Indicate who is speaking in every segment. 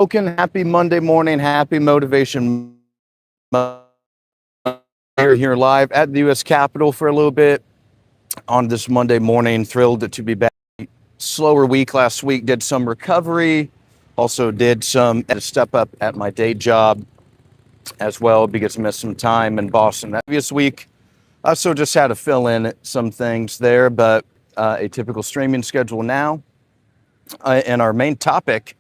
Speaker 1: Awoken, happy Monday morning, happy motivation. We're here live at the U.S. Capitol for a little bit on this Monday morning. Thrilled to be back. Slower week last week, did some recovery, also did some step up at my day job as well because I missed some time in Boston that previous week. So just had to fill in some things there, but a typical streaming schedule now. And our main topic,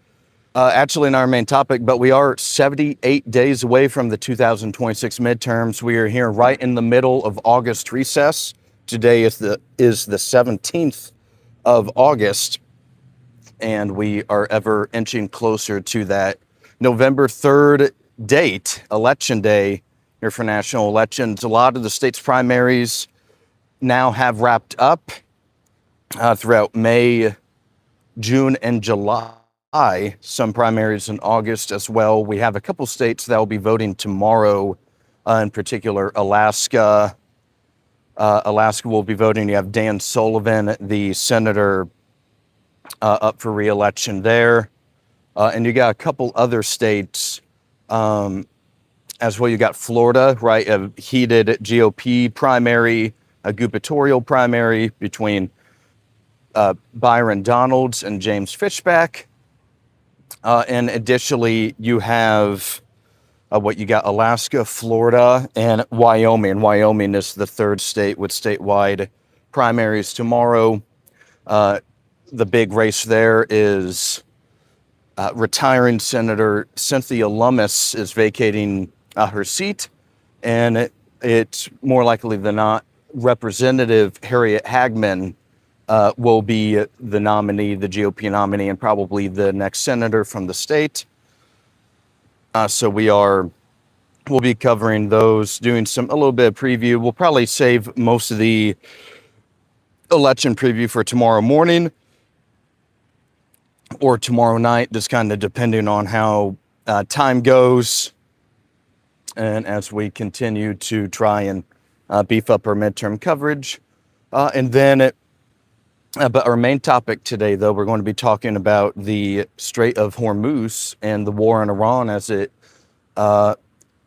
Speaker 1: but we are 78 days away from the 2026 midterms. We are here right in the middle of August recess. Today is the 17th of August, and we are ever inching closer to that November 3rd date, election day here for national elections. A lot of the state's primaries now have wrapped up throughout May, June, and July. Some primaries in August as well. We have a couple states that will be voting tomorrow, in particular Alaska. Alaska will be voting. You have Dan Sullivan, the senator, up for re-election there. And you got a couple other states as well. You got Florida, right? A heated GOP primary, a gubernatorial primary between Byron Donalds and James Fishback. And additionally, you have you got Alaska, Florida, and Wyoming. Wyoming is the third state with statewide primaries tomorrow. The big race there is retiring Senator Cynthia Lummis is vacating her seat, and it's more likely than not Representative Harriet Hagman will be the nominee, the GOP nominee, and probably the next senator from the state. So we'll be covering those, doing a little bit of preview. We'll probably save most of the election preview for tomorrow morning or tomorrow night, just kind of depending on how time goes. And as we continue to try and beef up our midterm coverage. But our main topic today, though, we're going to be talking about the Strait of Hormuz and the war in Iran as it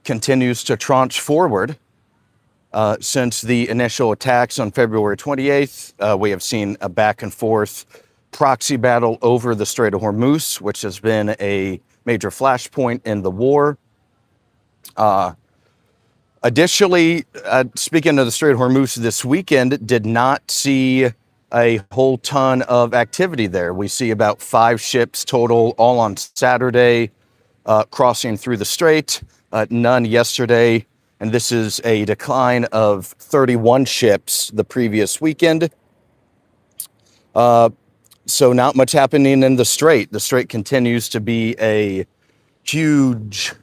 Speaker 1: continues to tranche forward. Since the initial attacks on February 28th, we have seen a back and forth proxy battle over the Strait of Hormuz, which has been a major flashpoint in the war. Additionally, speaking of the Strait of Hormuz this weekend, did not see a whole ton of activity there. We see about 5 ships total, all on Saturday, crossing through the strait, none yesterday. And this is a decline of 31 ships the previous weekend. So not much happening in the strait. The strait continues to be a huge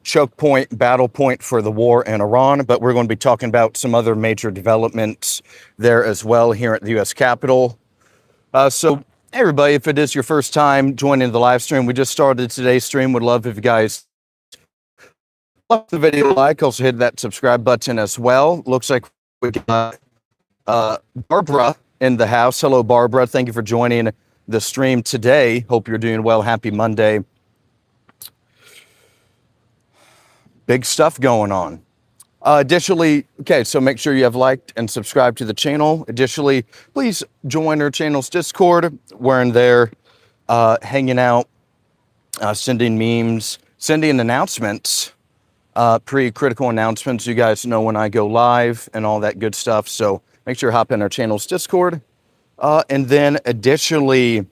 Speaker 1: choke point, battle point for the war in Iran, but we're going to be talking about some other major developments there as well here at the U.S. Capitol. So everybody, if it is your first time joining the live stream, we just started today's stream. Would love if you guys love the video, also hit that subscribe button as well. Looks like we got Barbara in the house. Hello, Barbara. Thank you for joining the stream today. Hope you're doing well. Happy Monday. Big stuff going on. Additionally, so make sure you have liked and subscribed to the channel. Additionally, please join our channel's Discord. We're in there hanging out, sending memes, sending announcements, pretty critical announcements. You guys know when I go live and all that good stuff. So make sure you hop in our channel's Discord. And then additionally,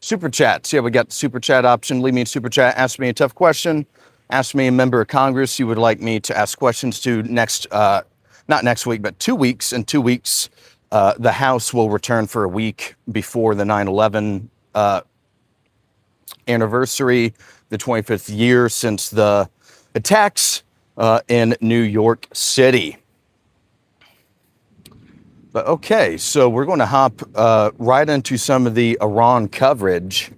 Speaker 1: super chats. Yeah, we got the super chat option. Leave me a super chat. Ask me a tough question. Ask me a member of Congress you would like me to ask questions to not next week, but 2 weeks. In 2 weeks, the House will return for a week before the 9/11 anniversary, the 25th year since the attacks in New York City. But okay, so we're going to hop right into some of the Iran coverage.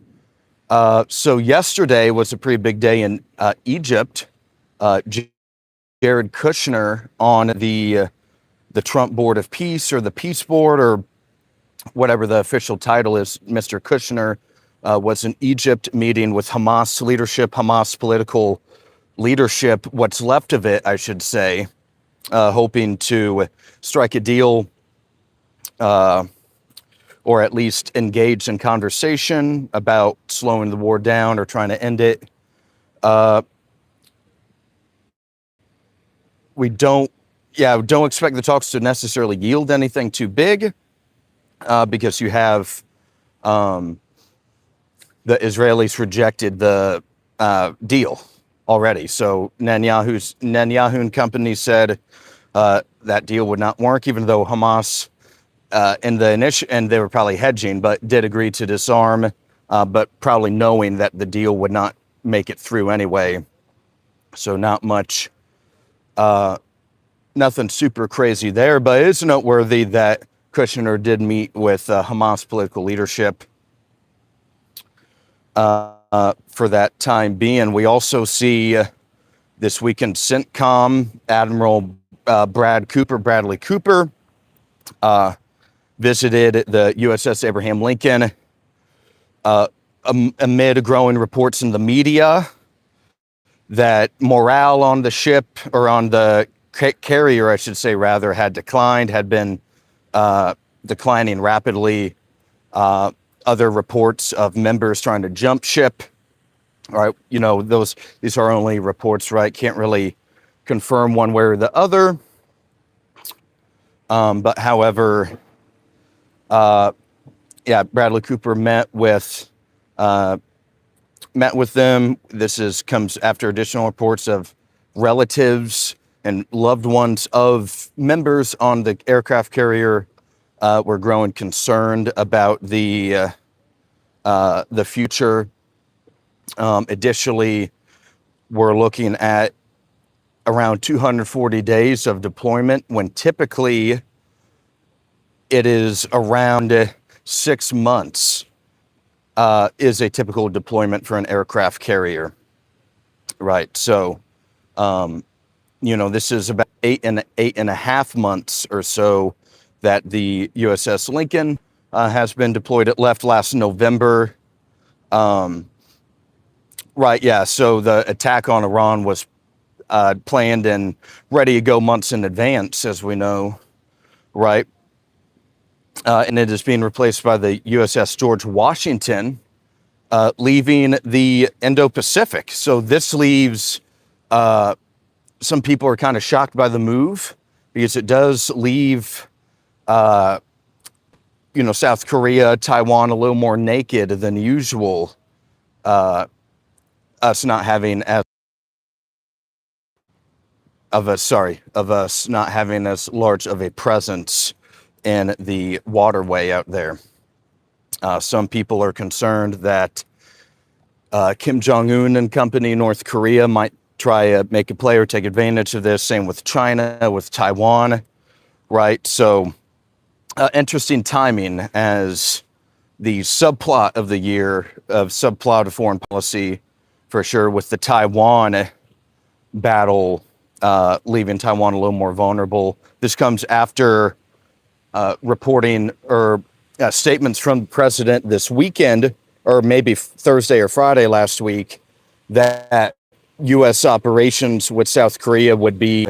Speaker 1: So yesterday was a pretty big day in Egypt. Jared Kushner on the Trump Board of Peace, or the Peace Board, or whatever the official title is, Mr. Kushner, was in Egypt meeting with Hamas leadership, Hamas political leadership, what's left of it, I should say, hoping to strike a deal or at least engage in conversation about slowing the war down or trying to end it. We don't expect the talks to necessarily yield anything too big, because you have the Israelis rejected the deal already. So Netanyahu and company said that deal would not work, even though Hamas in the initial, and they were probably hedging, but did agree to disarm, but probably knowing that the deal would not make it through anyway. So not much, nothing super crazy there, but it's noteworthy that Kushner did meet with Hamas political leadership for that time being. We also see this weekend CENTCOM Admiral Bradley Cooper visited the USS Abraham Lincoln amid growing reports in the media that morale on the ship, or on the carrier, I should say, rather, had been declining rapidly. Other reports of members trying to jump ship. All right, these are only reports, right? Can't really confirm one way or the other. But however, Bradley Cooper met with them. This comes after additional reports of relatives and loved ones of members on the aircraft carrier were growing concerned about the future. Additionally, we're looking at around 240 days of deployment, when typically it is around 6 months is a typical deployment for an aircraft carrier, right? So, this is about eight and a half months or so that the USS Lincoln has been deployed. It left last November. Right, yeah, so the attack on Iran was planned and ready to go months in advance, as we know, right? And it is being replaced by the USS George Washington, leaving the Indo-Pacific. So this leaves, some people are kind of shocked by the move, because it does leave, South Korea, Taiwan a little more naked than usual. Us not having as large of a presence in the waterway out there. Some people are concerned that Kim Jong-un and company, North Korea, might try to make a play or take advantage of this. Same with China, with Taiwan, right? So interesting timing, as the subplot of the year, subplot of foreign policy, for sure, with the Taiwan battle leaving Taiwan a little more vulnerable. This comes after reporting or statements from the president this weekend, or maybe Thursday or Friday last week, that U.S. operations with South Korea would be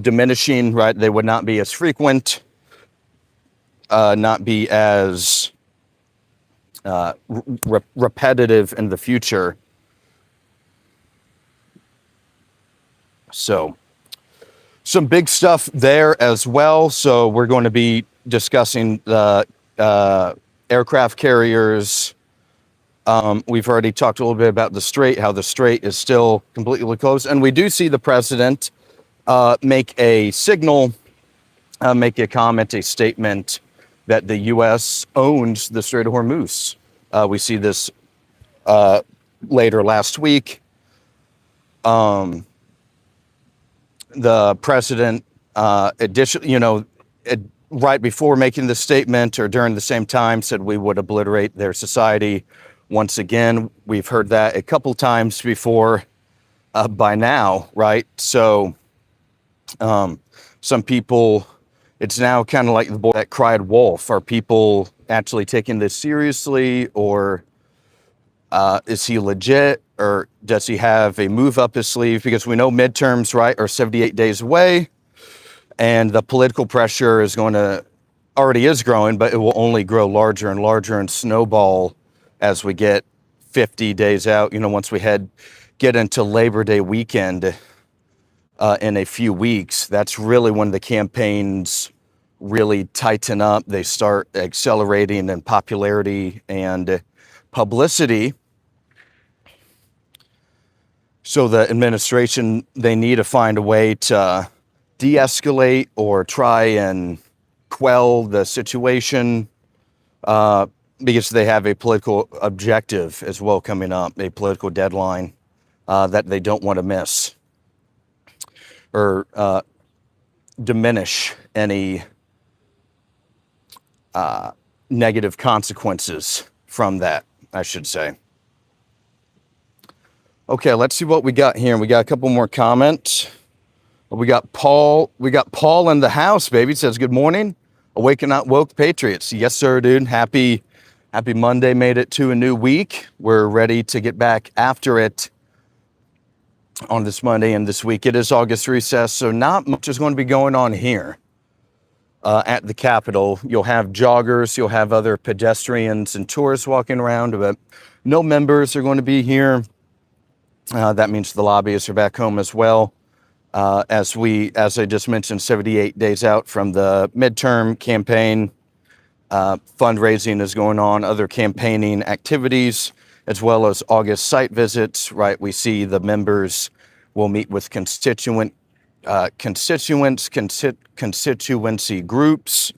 Speaker 1: diminishing, right? They would not be as frequent, not be as repetitive in the future. So some big stuff there as well. So we're going to be discussing the aircraft carriers. We've already talked a little bit about the Strait, how the Strait is still completely closed. And we do see the president make a signal, make a comment, a statement that the U.S. owns the Strait of Hormuz. We see this later last week. The president, right before making the statement, or during the same time, said we would obliterate their society. Once again, we've heard that a couple times before by now, right? So some people it's now kind of like the boy that cried wolf. Are people actually taking this seriously, or is he legit, or does he have a move up his sleeve? Because we know midterms, right, are 78 days away, and the political pressure is already is growing, but it will only grow larger and larger and snowball as we get 50 days out. Once we get into Labor Day weekend in a few weeks, that's really when the campaigns really tighten up. They start accelerating in popularity and publicity. So the administration, they need to find a way to de-escalate or try and quell the situation, because they have a political objective as well coming up, a political deadline that they don't want to miss, or diminish any negative consequences from that, I should say. Okay, let's see what we got here. We got a couple more comments. We got Paul in the house, baby. Says, good morning. Awaken, not woke Patriots. Yes, sir, dude. Happy Monday. Made it to a new week. We're ready to get back after it on this Monday and this week. It is August recess, so not much is going to be going on here at the Capitol. You'll have joggers, you'll have other pedestrians and tourists walking around, but no members are going to be here. That means the lobbyists are back home as well. As I just mentioned, 78 days out from the midterm campaign, fundraising is going on, other campaigning activities, as well as August site visits, right? We see the members will meet with constituency groups,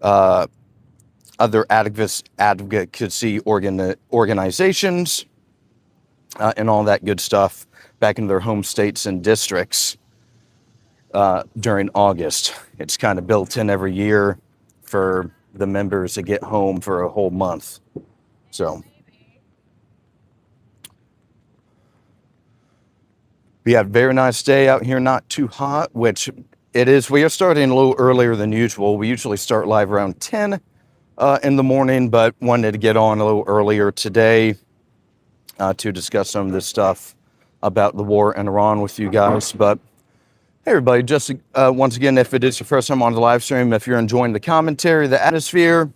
Speaker 1: other advocacy organizations, and all that good stuff back in their home states and districts during August. It's kind of built in every year for the members to get home for a whole month. So we had a very nice day out here, not too hot, which it is. We are starting a little earlier than usual. We usually start live around 10 in the morning, but wanted to get on a little earlier today to discuss some of this stuff about the war in Iran with you guys. But hey, everybody, just once again, if it is your first time on the live stream, if you're enjoying the commentary, the atmosphere,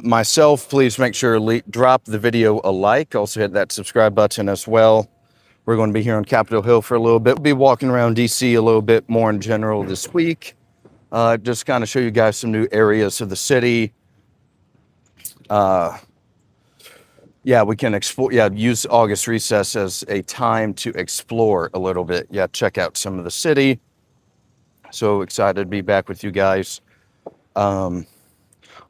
Speaker 1: myself, please make sure to drop the video a like. Also hit that subscribe button as well. We're going to be here on Capitol Hill for a little bit. We'll be walking around DC a little bit more in general this week. Just kind of show you guys some new areas of the city. Yeah, we can explore. Yeah, use August recess as a time to explore a little bit. Yeah, check out some of the city. So excited to be back with you guys on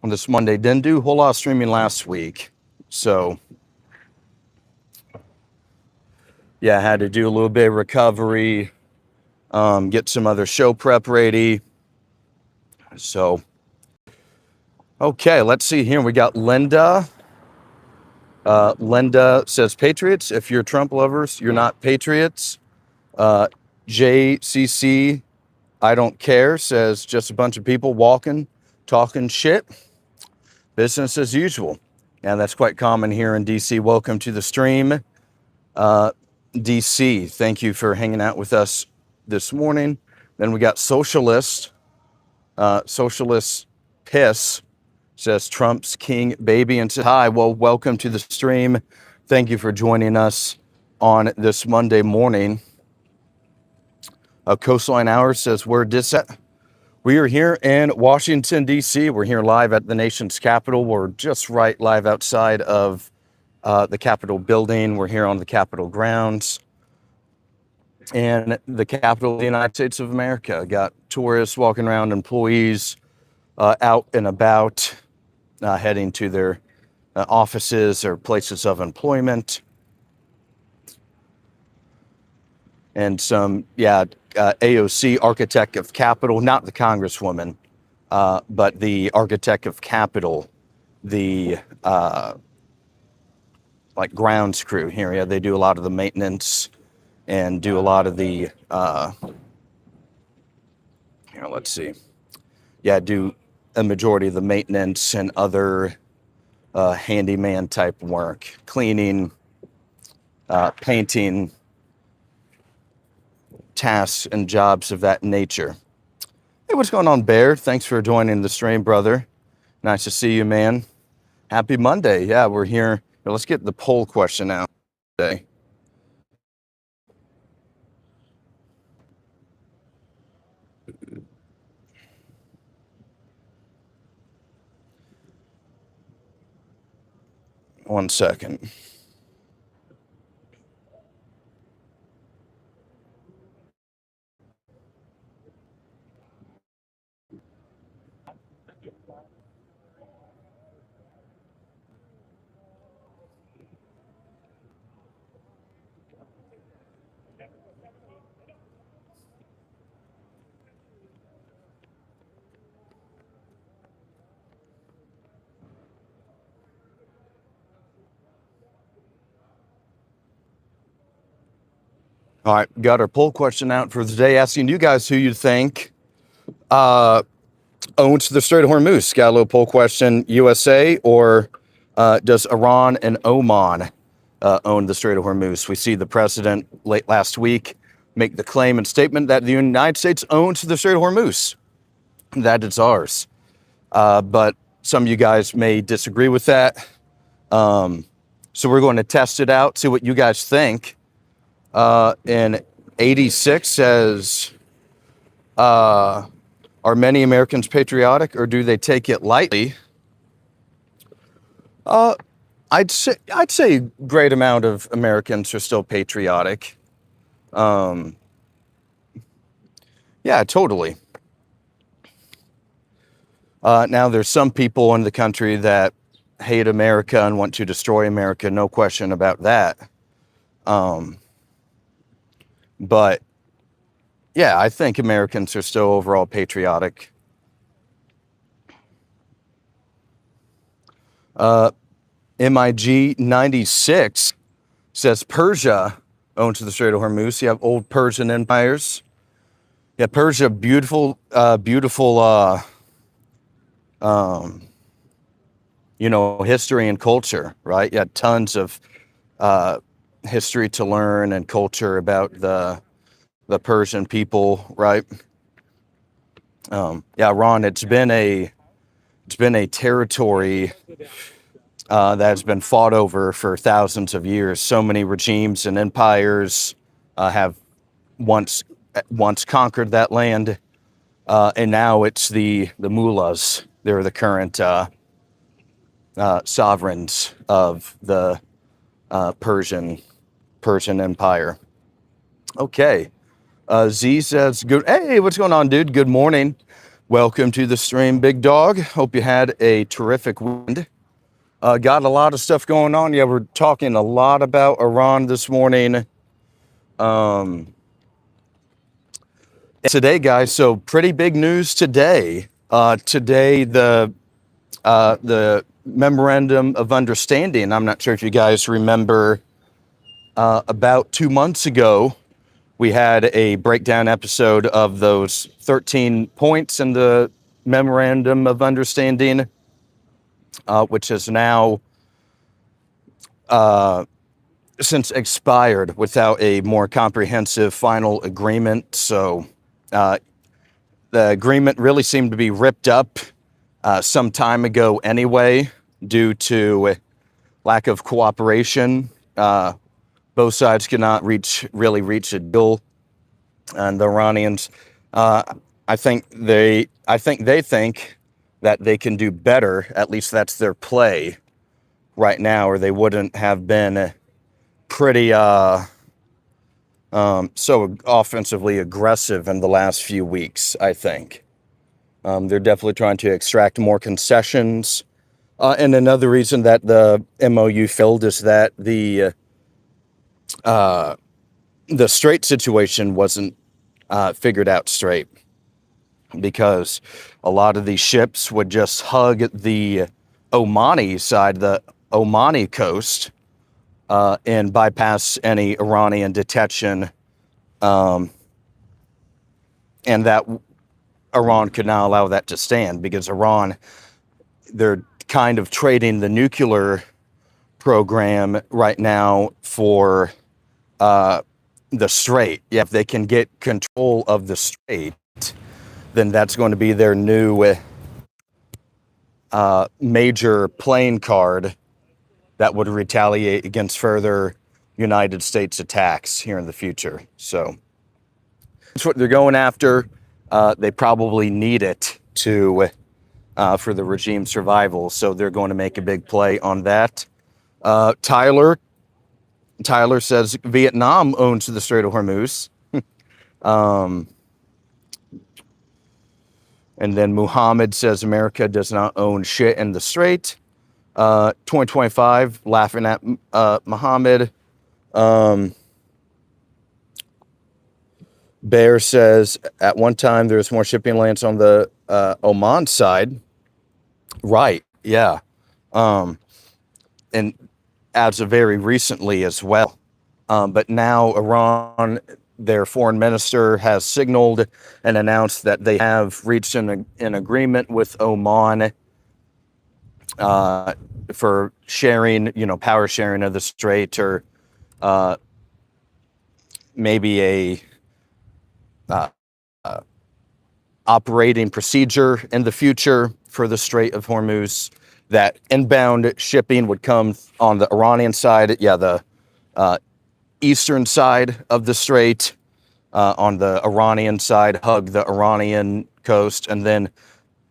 Speaker 1: this Monday. Didn't do a whole lot of streaming last week, so yeah, I had to do a little bit of recovery, get some other show prep ready. So, okay, let's see here. We got Linda. Linda says, Patriots, if you're Trump lovers, you're not Patriots. JCC, I don't care, says just a bunch of people walking, talking shit. Business as usual. And that's quite common here in DC. Welcome to the stream. DC, thank you for hanging out with us this morning. Then we got Socialist. Socialist Piss says Trump's king baby, and says hi. Well, welcome to the stream. Thank you for joining us on this Monday morning. Coastline Hour says we're we are here in Washington, D.C. We're here live at the nation's capital. We're just right live outside of the Capitol building. We're here on the Capitol grounds and the capital of the United States of America. Got tourists walking around, employees out and about, heading to their offices or places of employment. And some, AOC, architect of Capitol, not the Congresswoman, but the architect of Capitol, the like grounds crew here. Yeah, they do a lot of the maintenance and do a lot of the, let's see. do a majority of the maintenance and other handyman type work, cleaning, painting, tasks and jobs of that nature. Hey, what's going on, Bear? Thanks for joining the stream, brother. Nice to see you, man. Happy Monday. Yeah, we're here. Let's get the poll question out today. One second. All right, got our poll question out for the day, asking you guys who you think owns the Strait of Hormuz. Got a little poll question: USA or does Iran and Oman own the Strait of Hormuz? We see the president late last week make the claim and statement that the United States owns the Strait of Hormuz, that it's ours. But some of you guys may disagree with that. So we're going to test it out, see what you guys think. And 86 says, are many Americans patriotic, or do they take it lightly? I'd say a great amount of Americans are still patriotic. Yeah, totally. Now there's some people in the country that hate America and want to destroy America, no question about that. But yeah, I think Americans are still overall patriotic. MIG 96 says Persia owns the Strait of Hormuz. You have old Persian empires. Yeah, Persia, beautiful, history and culture, right? You had tons of history to learn and culture about the Persian people, right? Yeah, Ron, it's been a territory that has been fought over for thousands of years. So many regimes and empires have once conquered that land, and now it's the mullahs. They're the current sovereigns of the Persian Empire. Okay. Z says, "Good. Hey, what's going on, dude? Good morning. Welcome to the stream, big dog. Hope you had a terrific weekend. Got a lot of stuff going on. Yeah, we're talking a lot about Iran this morning. Today, guys. So pretty big news today. Today, the memorandum of understanding. I'm not sure if you guys remember. About 2 months ago, we had a breakdown episode of those 13 points in the memorandum of understanding, which has now since expired without a more comprehensive final agreement. So the agreement really seemed to be ripped up some time ago anyway, due to lack of cooperation. Both sides could not really reach a deal, and the Iranians, I think they think that they can do better. At least that's their play right now, or they wouldn't have been pretty so offensively aggressive in the last few weeks. I think they're definitely trying to extract more concessions. And another reason that the MOU failed is that the Strait situation wasn't figured out straight, because a lot of these ships would just hug the Omani side, the Omani coast, and bypass any Iranian detection, and that Iran could not allow that to stand, because Iran, they're kind of trading the nuclear program right now for the Strait. Yeah, if they can get control of the Strait, then that's going to be their new major playing card that would retaliate against further United States attacks here in the future. So that's what they're going after. They probably need it to for the regime survival, so they're going to make a big play on that. Tyler says Vietnam owns the Strait of Hormuz. And then Muhammad says America does not own shit in the Strait. 2025, laughing at Muhammad. Bear says at one time there was more shipping lanes on the Oman side. Right, yeah. And as of very recently as well. But now Iran, their foreign minister, has signaled and announced that they have reached an agreement with Oman for sharing, power sharing of the strait, or maybe a operating procedure in the future for the Strait of Hormuz, that inbound shipping would come on the Iranian side, the eastern side of the strait, on the Iranian side, hug the Iranian coast, and then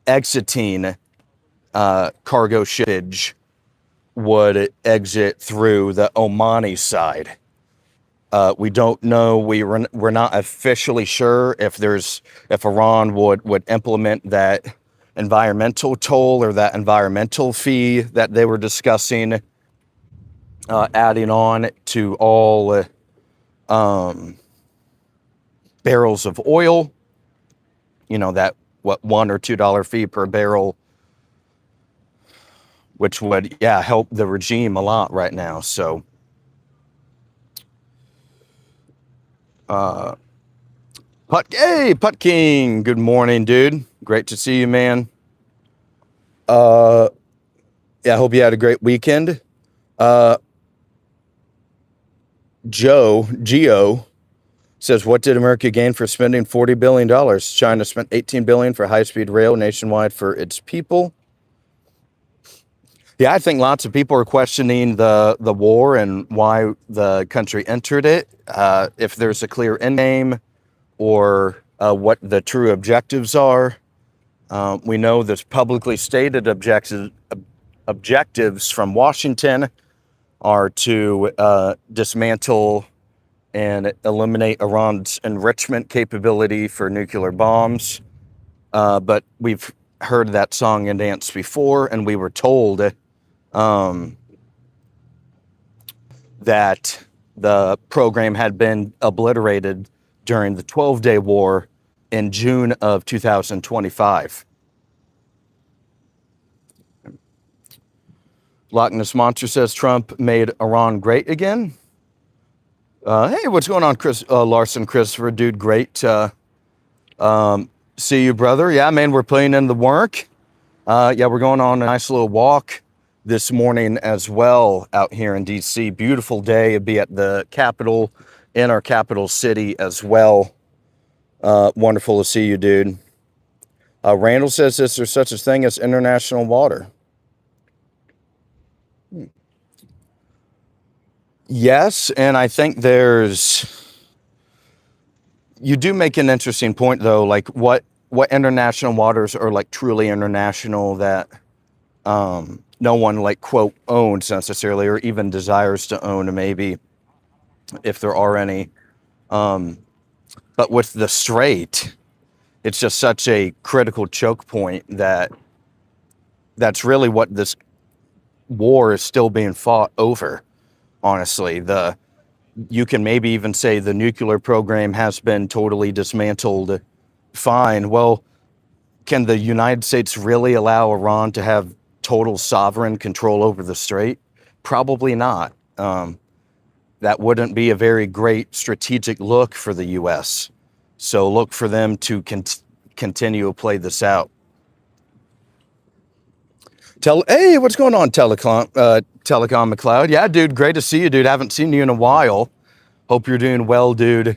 Speaker 1: exiting cargo shippage would exit through the Omani side. We don't know. We're not officially sure if Iran would implement that environmental toll or that environmental fee that they were discussing, adding on to all barrels of oil. That $1 or $2 fee per barrel, which would help the regime a lot right now. So. Putt King, good morning, dude. Great to see you, man. I hope you had a great weekend. Geo says, what did America gain for spending $40 billion? China spent $18 billion for high-speed rail nationwide for its people. Yeah, I think lots of people are questioning the war and why the country entered it. If there's a clear end game, or what the true objectives are. We know there's publicly stated objectives from Washington are to dismantle and eliminate Iran's enrichment capability for nuclear bombs. But we've heard that song and dance before, and we were told that the program had been obliterated during the 12-day war in June of 2025. Loch Ness Monster says Trump made Iran great again. Hey, what's going on, Chris Larson Christopher? Dude, great. See you, brother. Yeah, man, we're putting in the work. We're going on a nice little walk this morning as well out here in D.C. Beautiful day. It'd be at the Capitol, in our capital city as well. Wonderful to see you, dude. Randall says, is there such a thing as international water? Yes, and I think you do make an interesting point, though, like what international waters are like truly international that no one, like, quote, owns necessarily, or even desires to own, maybe, if there are any. But with the Strait, it's just such a critical choke point that's really what this war is still being fought over, honestly. You can maybe even say the nuclear program has been totally dismantled. Fine. Well, can the United States really allow Iran to have total sovereign control over the Strait? Probably not. That wouldn't be a very great strategic look for the U.S. So look for them to continue to play this out. Hey, what's going on, Telecom McLeod? Yeah, dude, great to see you, dude. Haven't seen you in a while. Hope you're doing well, dude.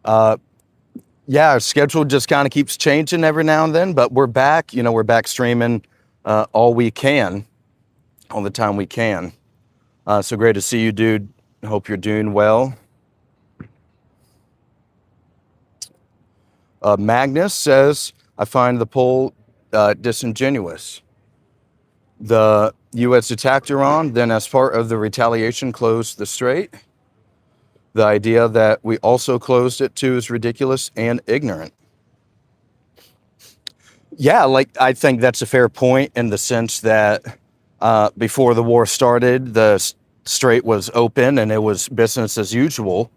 Speaker 1: Yeah, our schedule just kind of keeps changing every now and then, but we're back. You know, we're back streaming all we can, all the time we can. So great to see you, dude. Hope you're doing well. Magnus says, I find the poll disingenuous. The U.S. attacked Iran, then as part of the retaliation closed the strait. The idea that we also closed it too is ridiculous and ignorant. Yeah, like I think that's a fair point in the sense that before the war started, the strait was open and it was business as usual.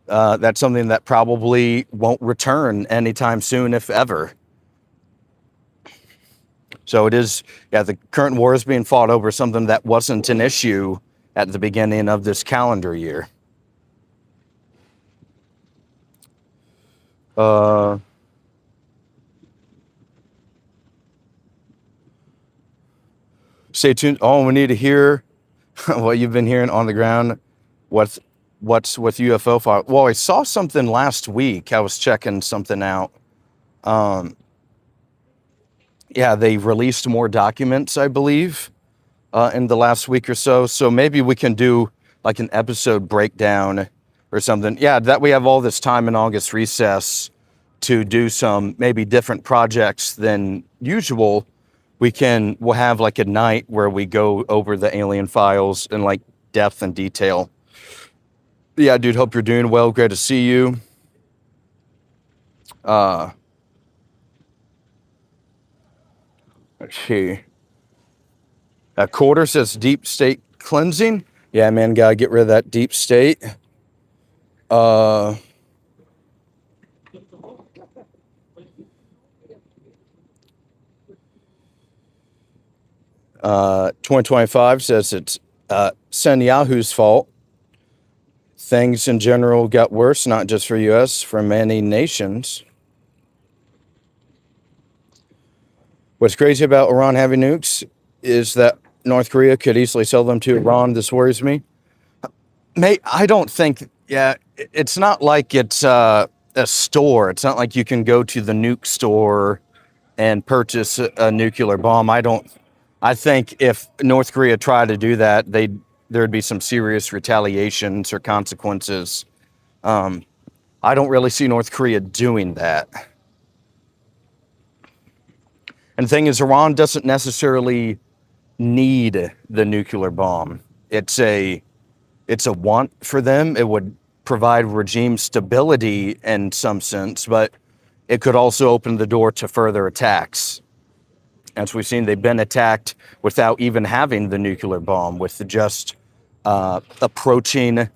Speaker 1: That's something that probably won't return anytime soon, if ever. So it is, yeah, the current war is being fought over something that wasn't an issue at the beginning of this calendar year. Stay tuned. Oh, we need to hear what you've been hearing on the ground. What's with UFO file? Well, I saw something last week. I was checking something out. Yeah, they released more documents, I believe, in the last week or so. So maybe we can do like an episode breakdown or something. Yeah, that we have all this time in August recess to do some maybe different projects than usual. We'll have like a night where we go over the alien files in like depth and detail. Yeah, dude, hope you're doing well. Great to see you. Let's see. A quarter says deep state cleansing. Yeah, man, gotta get rid of that deep state. 2025 says it's Netanyahu's fault. Things in general got worse, not just for U.S., for many nations. What's crazy about Iran having nukes is that North Korea could easily sell them to Iran. This worries me. I don't think, yeah, it's not like it's a store. It's not like you can go to the nuke store and purchase a nuclear bomb. I think if North Korea tried to do that, there'd be some serious retaliations or consequences. I don't really see North Korea doing that. And the thing is, Iran doesn't necessarily need the nuclear bomb. It's a want for them. It would provide regime stability in some sense, but it could also open the door to further attacks. As we've seen, they've been attacked without even having the nuclear bomb, with just approaching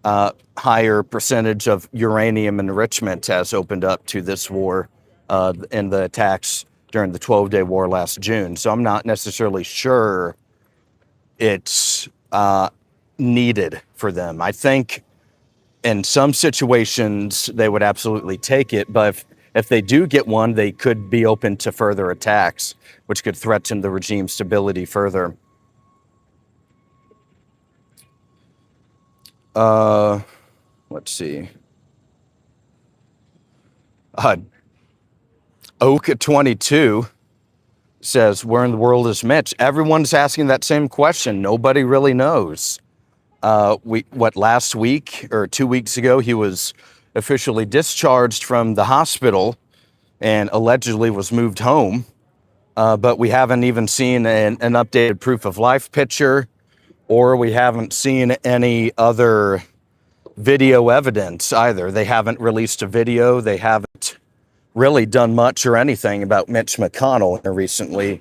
Speaker 1: higher percentage of uranium enrichment has opened up to this war in the attacks during the 12-day war last June. So I'm not necessarily sure it's needed for them. I think in some situations they would absolutely take it, but if they do get one, they could be open to further attacks, which could threaten the regime stability further. Let's see. Oak 22 says, where in the world is Mitch? Everyone's asking that same question. Nobody really knows. Last week or 2 weeks ago, he was officially discharged from the hospital and allegedly was moved home. But we haven't even seen an updated proof of life picture, or we haven't seen any other video evidence either. They haven't released a video. They haven't really done much or anything about Mitch McConnell recently.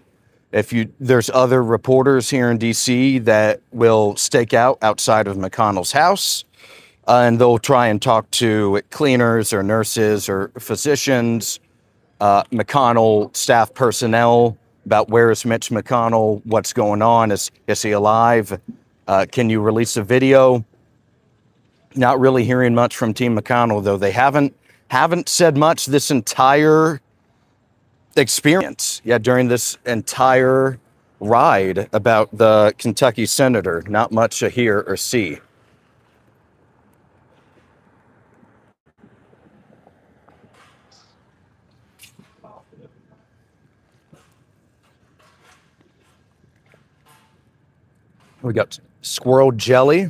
Speaker 1: There's other reporters here in DC that will stake out outside of McConnell's house, and they'll try and talk to cleaners or nurses or physicians, McConnell staff personnel about where is Mitch McConnell, what's going on, is he alive, can you release a video? Not really hearing much from Team McConnell, though. They haven't said much this entire experience, yeah, during this entire ride about the Kentucky senator. Not much to hear or see. We got Squirrel Jelly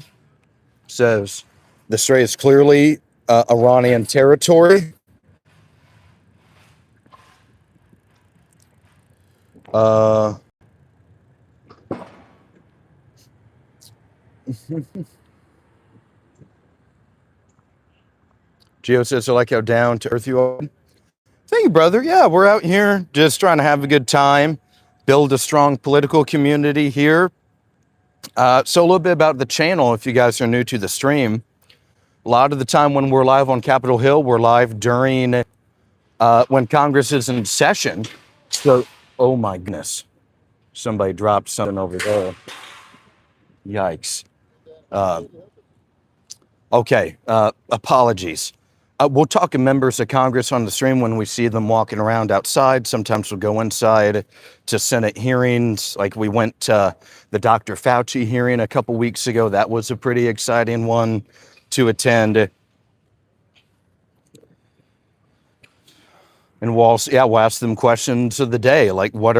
Speaker 1: says the strait is clearly Iranian territory. Uh, Geo says, I like how down to earth you are. Thank you, brother. Yeah, we're out here just trying to have a good time, build a strong political community here. So a little bit about the channel, if you guys are new to the stream. A lot of the time when we're live on Capitol Hill, we're live during when Congress is in session. So, oh my goodness, somebody dropped something over there. Yikes. Uh, okay, apologies. We'll talk to members of Congress on the stream when we see them walking around outside. Sometimes we'll go inside to Senate hearings. Like we went to the Dr. Fauci hearing a couple weeks ago. That was a pretty exciting one to attend. And we'll ask them questions of the day, like what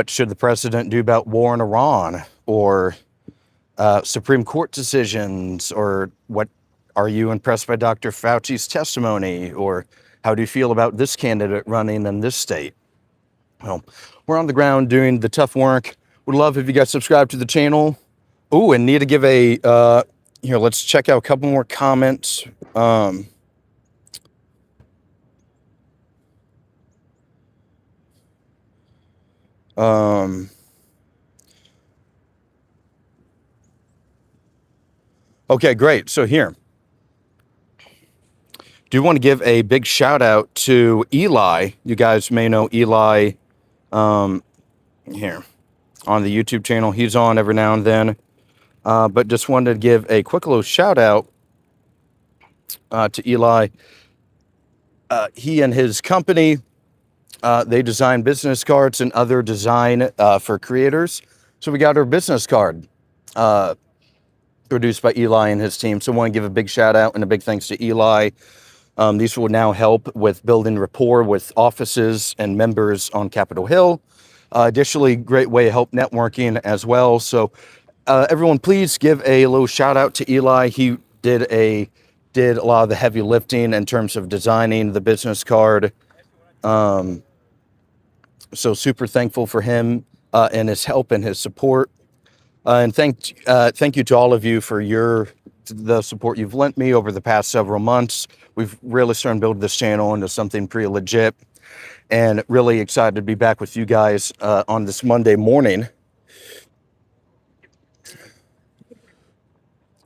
Speaker 1: should the president do about war in Iran, or Supreme Court decisions, or what are you impressed by Dr. Fauci's testimony, or how do you feel about this candidate running in this state? Well, we're on the ground doing the tough work. Would love if you guys subscribe to the channel. Oh, and need to give a here. Let's check out a couple more comments. Okay, great. So here, do want to give a big shout out to Eli. You guys may know Eli here on the YouTube channel. He's on every now and then. But just wanted to give a quick little shout out to Eli. He and his company, they design business cards and other design for creators. So we got our business card produced by Eli and his team. So I want to give a big shout out and a big thanks to Eli. These will now help with building rapport with offices and members on Capitol Hill. Additionally, great way to help networking as well. So everyone, please give a little shout out to Eli. He did a lot of the heavy lifting in terms of designing the business card. So super thankful for him and his help and his support. And thank you to all of you for the support you've lent me over the past several months. We've really started to build this channel into something pretty legit, and really excited to be back with you guys on this Monday morning.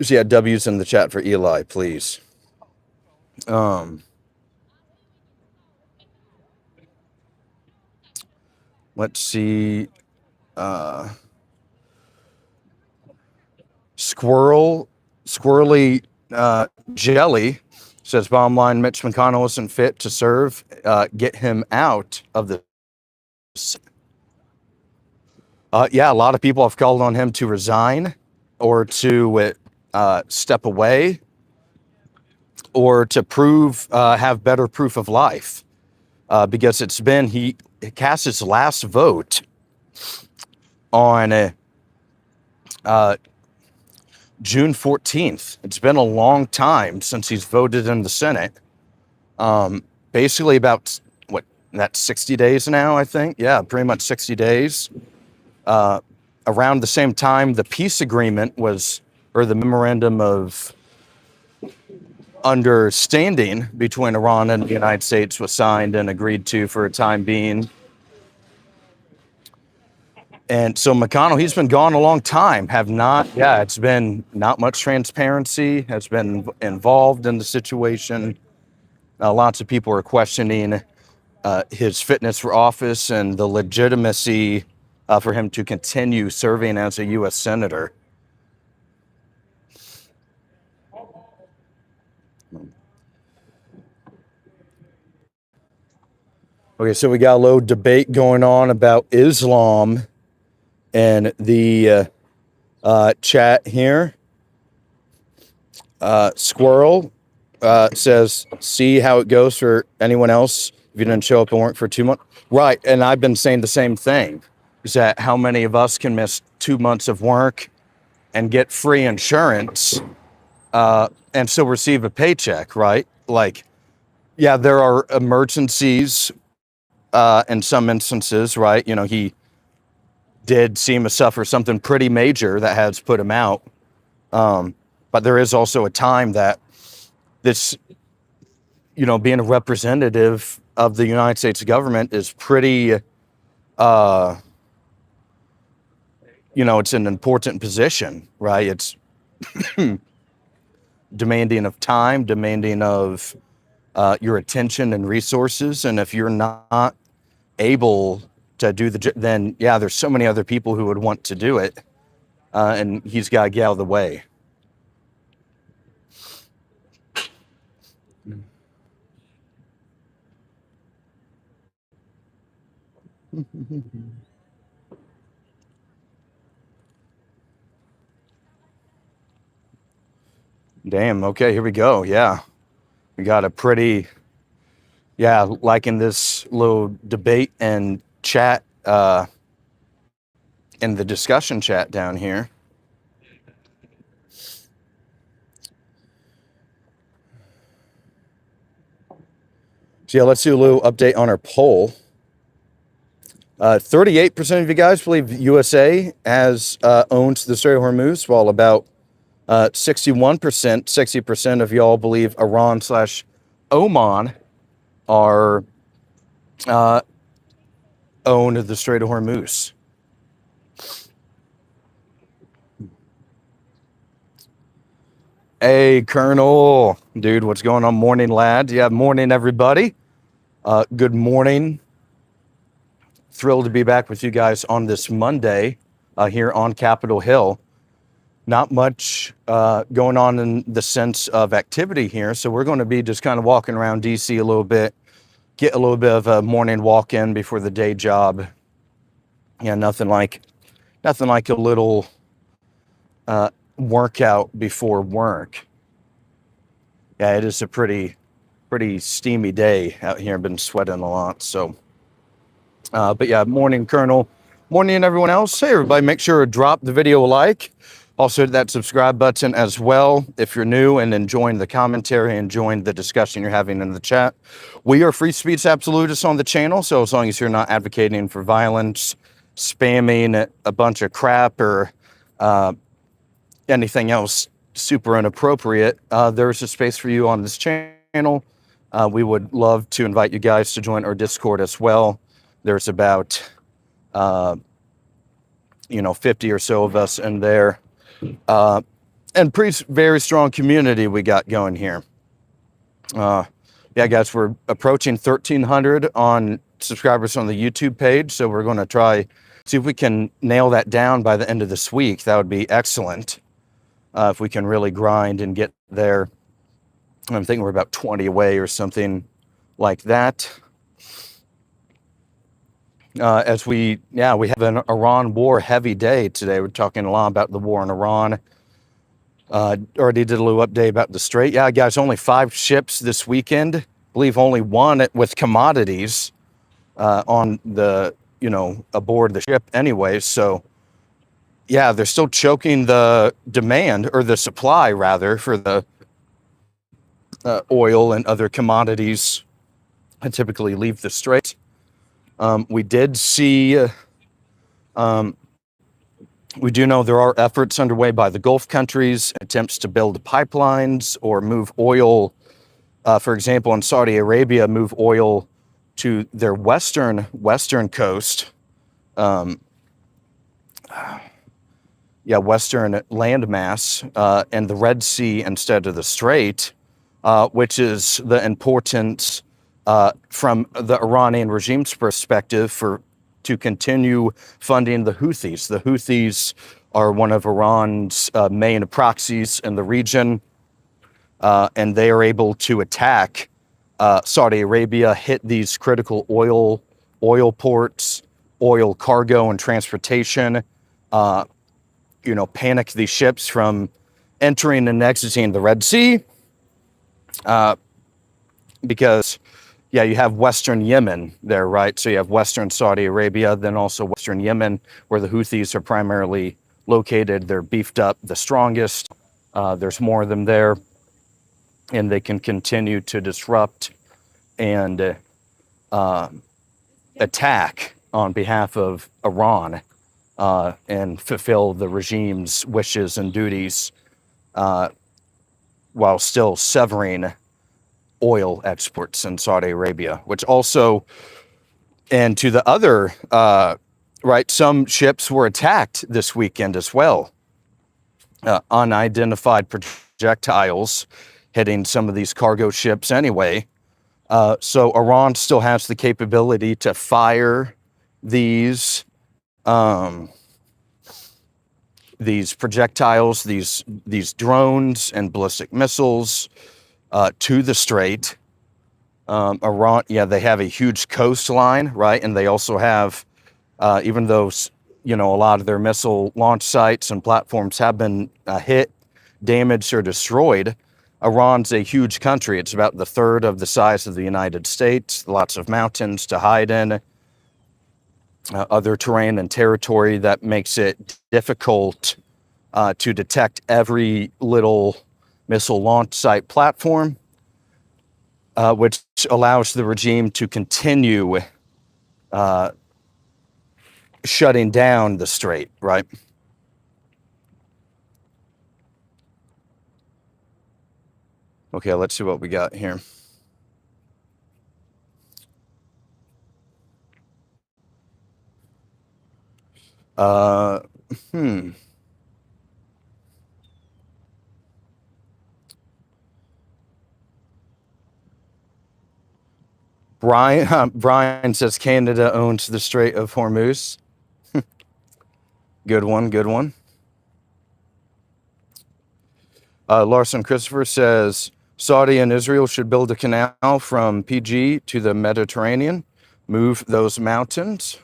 Speaker 1: So yeah, W's in the chat for Eli, please. Let's see. Squirrely Jelly says, bottom line, Mitch McConnell isn't fit to serve. Get him out of the... yeah, a lot of people have called on him to resign or to step away or to have better proof of life. Because he cast his last vote on June 14th. It's been a long time since he's voted in the Senate. Basically about, that's 60 days now, I think. Yeah, pretty much 60 days. Around the same time, the peace agreement or the memorandum of understanding between Iran and the United States was signed and agreed to for a time being. And so McConnell, he's been gone a long time, it's been not much transparency, has been involved in the situation. Lots of people are questioning his fitness for office and the legitimacy for him to continue serving as a U.S. Senator. Okay, so we got a little debate going on about Islam and the chat here. Squirrel says, see how it goes for anyone else if you didn't show up and work for 2 months. Right, and I've been saying the same thing. Is that how many of us can miss 2 months of work and get free insurance and still receive a paycheck, right? Like, yeah, there are emergencies in some instances, right? You know, he did seem to suffer something pretty major that has put him out. But there is also a time that this, you know, being a representative of the United States government is pretty, you know, it's an important position, right? It's demanding of time, demanding of your attention and resources. And if you're not able to do then yeah, there's so many other people who would want to do it. And he's got to get out of the way. Damn. Okay, here we go. Yeah. We got a pretty, yeah, like in this little debate and chat, in the discussion chat down here. So yeah, let's do a little update on our poll. 38% of you guys believe USA has owns the Strait of Hormuz, while about 60% of y'all believe Iran/Oman are own the Strait of Hormuz. Hey, Colonel, dude, what's going on? Morning, lad. Yeah, morning, everybody. Good morning. Thrilled to be back with you guys on this Monday here on Capitol Hill. Not much going on in the sense of activity here, so we're going to be just kind of walking around DC a little bit, get a little bit of a morning walk in before the day job. Yeah, nothing like a little workout before work. Yeah, it is a pretty steamy day out here. I've been sweating a lot, so. But yeah, morning, Colonel. Morning, everyone else. Hey, everybody, make sure to drop the video a like. Also, hit that subscribe button as well if you're new and enjoying the commentary, enjoying the discussion you're having in the chat. We are free speech absolutists on the channel, so as long as you're not advocating for violence, spamming a bunch of crap, or anything else super inappropriate, there's a space for you on this channel. We would love to invite you guys to join our Discord as well. There's about 50 or so of us in there, and very strong community we got going here. Yeah, guys, we're approaching 1,300 on subscribers on the YouTube page, so we're going to try see if we can nail that down by the end of this week. That would be excellent. If we can really grind and get there. I'm thinking we're about 20 away or something like that. As we have an Iran war heavy day today. We're talking a lot about the war in Iran. Already did a little update about the Strait. Yeah, guys, only 5 ships this weekend. I believe only 1 with commodities on the, aboard the ship anyway. So, yeah, they're still choking the demand, or the supply rather, for the oil and other commodities that typically leave the Strait. We did see, we do know there are efforts underway by the Gulf countries, attempts to build pipelines or move oil, for example, in Saudi Arabia, move oil to their western coast, western landmass, and the Red Sea instead of the Strait, which is the importance from the Iranian regime's perspective to continue funding the Houthis. The Houthis are one of Iran's main proxies in the region, and they are able to attack Saudi Arabia hit these critical oil ports, oil cargo and transportation, panic these ships from entering and exiting the Red Sea, because, yeah, you have Western Yemen there, right? So you have Western Saudi Arabia, then also Western Yemen, where the Houthis are primarily located. They're beefed up, the strongest. There's more of them there, and they can continue to disrupt and attack on behalf of Iran, and fulfill the regime's wishes and duties, while still severing oil exports in Saudi Arabia, which also, and to the other, right, some ships were attacked this weekend as well. Unidentified projectiles hitting some of these cargo ships anyway. So Iran still has the capability to fire these projectiles, these drones and ballistic missiles to the strait. Iran, yeah, they have a huge coastline, right? And they also have, even though, a lot of their missile launch sites and platforms have been hit, damaged, or destroyed, Iran's a huge country. It's about the third of the size of the United States, lots of mountains to hide in, other terrain and territory that makes it difficult to detect every little missile launch site platform, which allows the regime to continue shutting down the strait, right? Okay, let's see what we got here. Uh, hmm. Brian says Canada owns the Strait of Hormuz. Good one, good one. Larson Christopher says Saudi and Israel should build a canal from PG to the Mediterranean, move those mountains.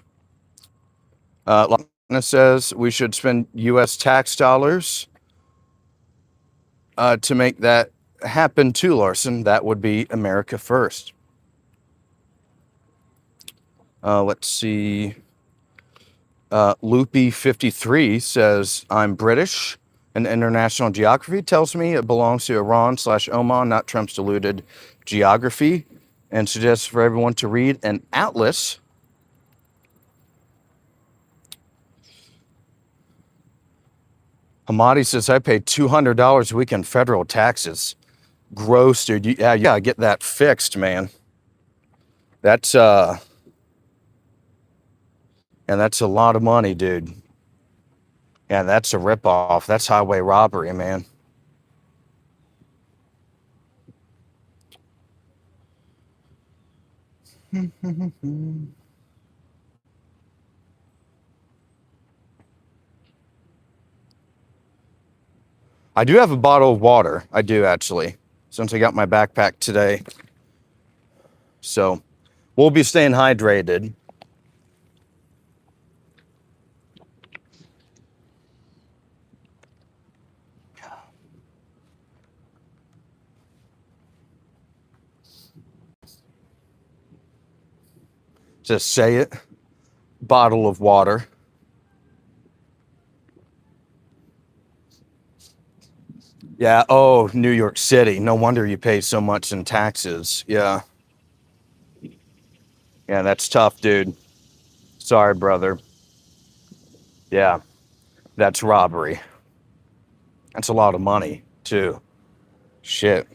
Speaker 1: Lana says we should spend U.S. tax dollars to make that happen too, Larson. That would be America first. Let's see. Loopy53 says, I'm British, and international geography tells me it belongs to Iran/Oman, not Trump's diluted geography, and suggests for everyone to read an atlas. Hamadi says, I pay $200 a week in federal taxes. Gross, dude. You gotta get that fixed, man. That's, and that's a lot of money, dude. Yeah, that's a ripoff. That's highway robbery, man. I do have a bottle of water. I do, actually, since I got my backpack today. So we'll be staying hydrated. Just say it. Bottle of water. Yeah. Oh, New York City. No wonder you pay so much in taxes. Yeah. Yeah, that's tough, dude. Sorry, brother. Yeah, that's robbery. That's a lot of money, too. Shit.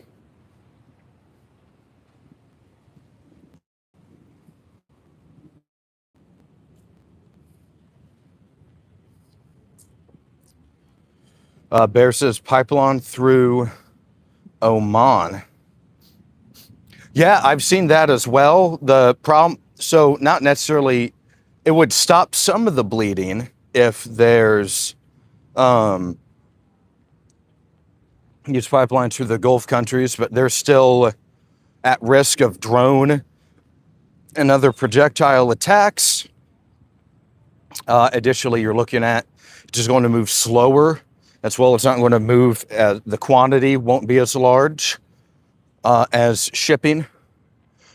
Speaker 1: Bear says pipeline through Oman. Yeah, I've seen that as well. The problem, so not necessarily, it would stop some of the bleeding if there's use pipelines through the Gulf countries, but there's still at risk of drone and other projectile attacks. Additionally, you're looking at just going to move slower as well. It's not going to move, the quantity won't be as large as shipping,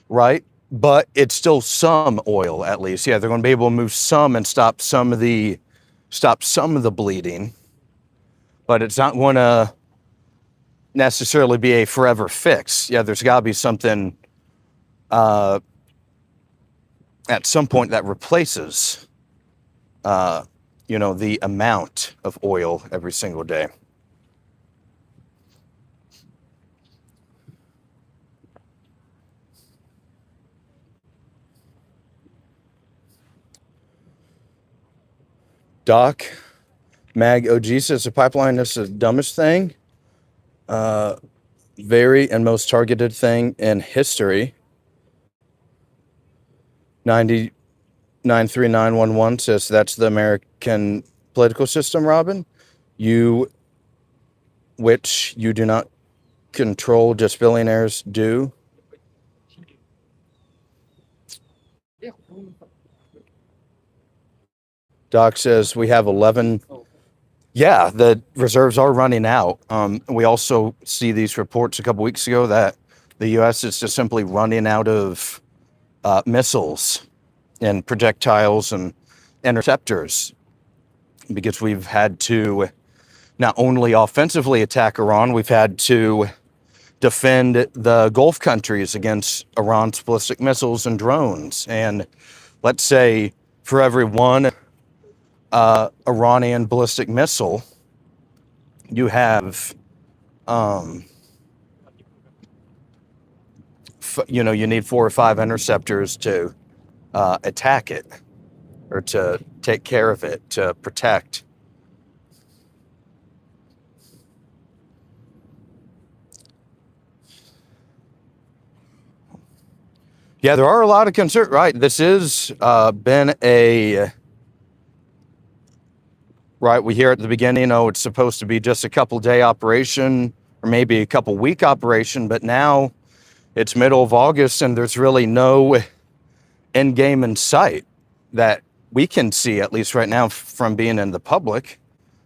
Speaker 1: right? But it's still some oil, at least. Yeah, they're going to be able to move some and stop some of the bleeding, but it's not going to necessarily be a forever fix. Yeah, there's got to be something at some point that replaces, the amount of oil every single day. Doc Mag OG says the pipeline is the dumbest thing, very and most targeted thing in history. 93911 says that's the American political system, Robin. Which you do not control, just billionaires do. Doc says we have 11. Yeah, the reserves are running out. We also see these reports a couple weeks ago that the U.S. is just simply running out of missiles and projectiles and interceptors, because we've had to not only offensively attack Iran, we've had to defend the Gulf countries against Iran's ballistic missiles and drones. And let's say for every one Iranian ballistic missile, you have, you need 4 or 5 interceptors to attack it, or to take care of it, to protect. Yeah, there are a lot of concerns, right? This has been right, we hear at the beginning, it's supposed to be just a couple day operation or maybe a couple week operation, but now it's middle of August and there's really no end game in sight that we can see, at least right now, from being in the public.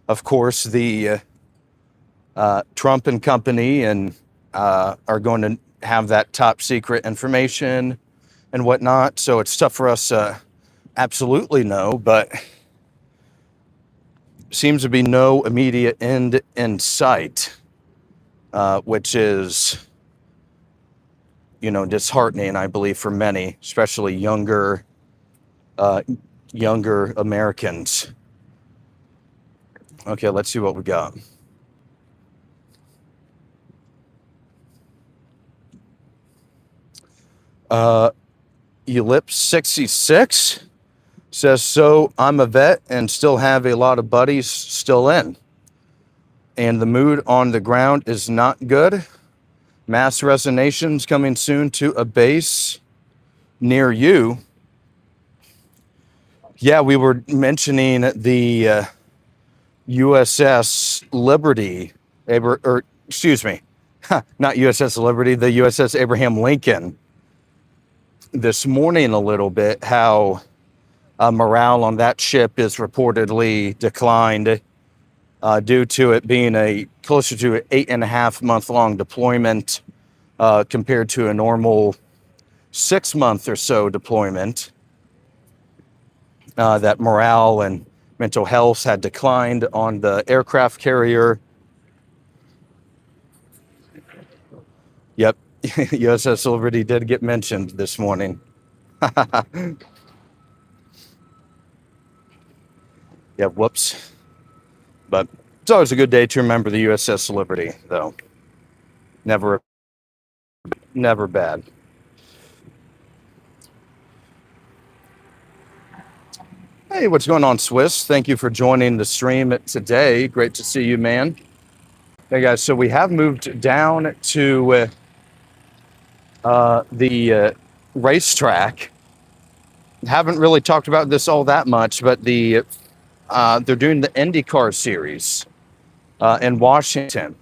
Speaker 1: Of course, the Trump and company and are going to have that top secret information and whatnot, so it's tough for us to absolutely know, but seems to be no immediate end in sight, which is, disheartening, I believe, for many, especially younger Americans. Okay, let's see what we got. Ellipse 66 says, so I'm a vet and still have a lot of buddies still in. And the mood on the ground is not good. Mass resignations coming soon to a base near you. Yeah, we were mentioning the USS Liberty, not USS Liberty, the USS Abraham Lincoln this morning a little bit, how morale on that ship is reportedly declined due to it being closer to an 8.5-month-long deployment compared to a normal 6-month or so deployment. That morale and mental health had declined on the aircraft carrier. Yep, USS Liberty did get mentioned this morning. Yeah, whoops. But it's always a good day to remember the USS Liberty, though. Never bad. Hey, what's going on, Swiss? Thank you for joining the stream today. Great to see you, man. Hey, guys, so we have moved down to the racetrack. Haven't really talked about this all that much, but they're doing the IndyCar series in Washington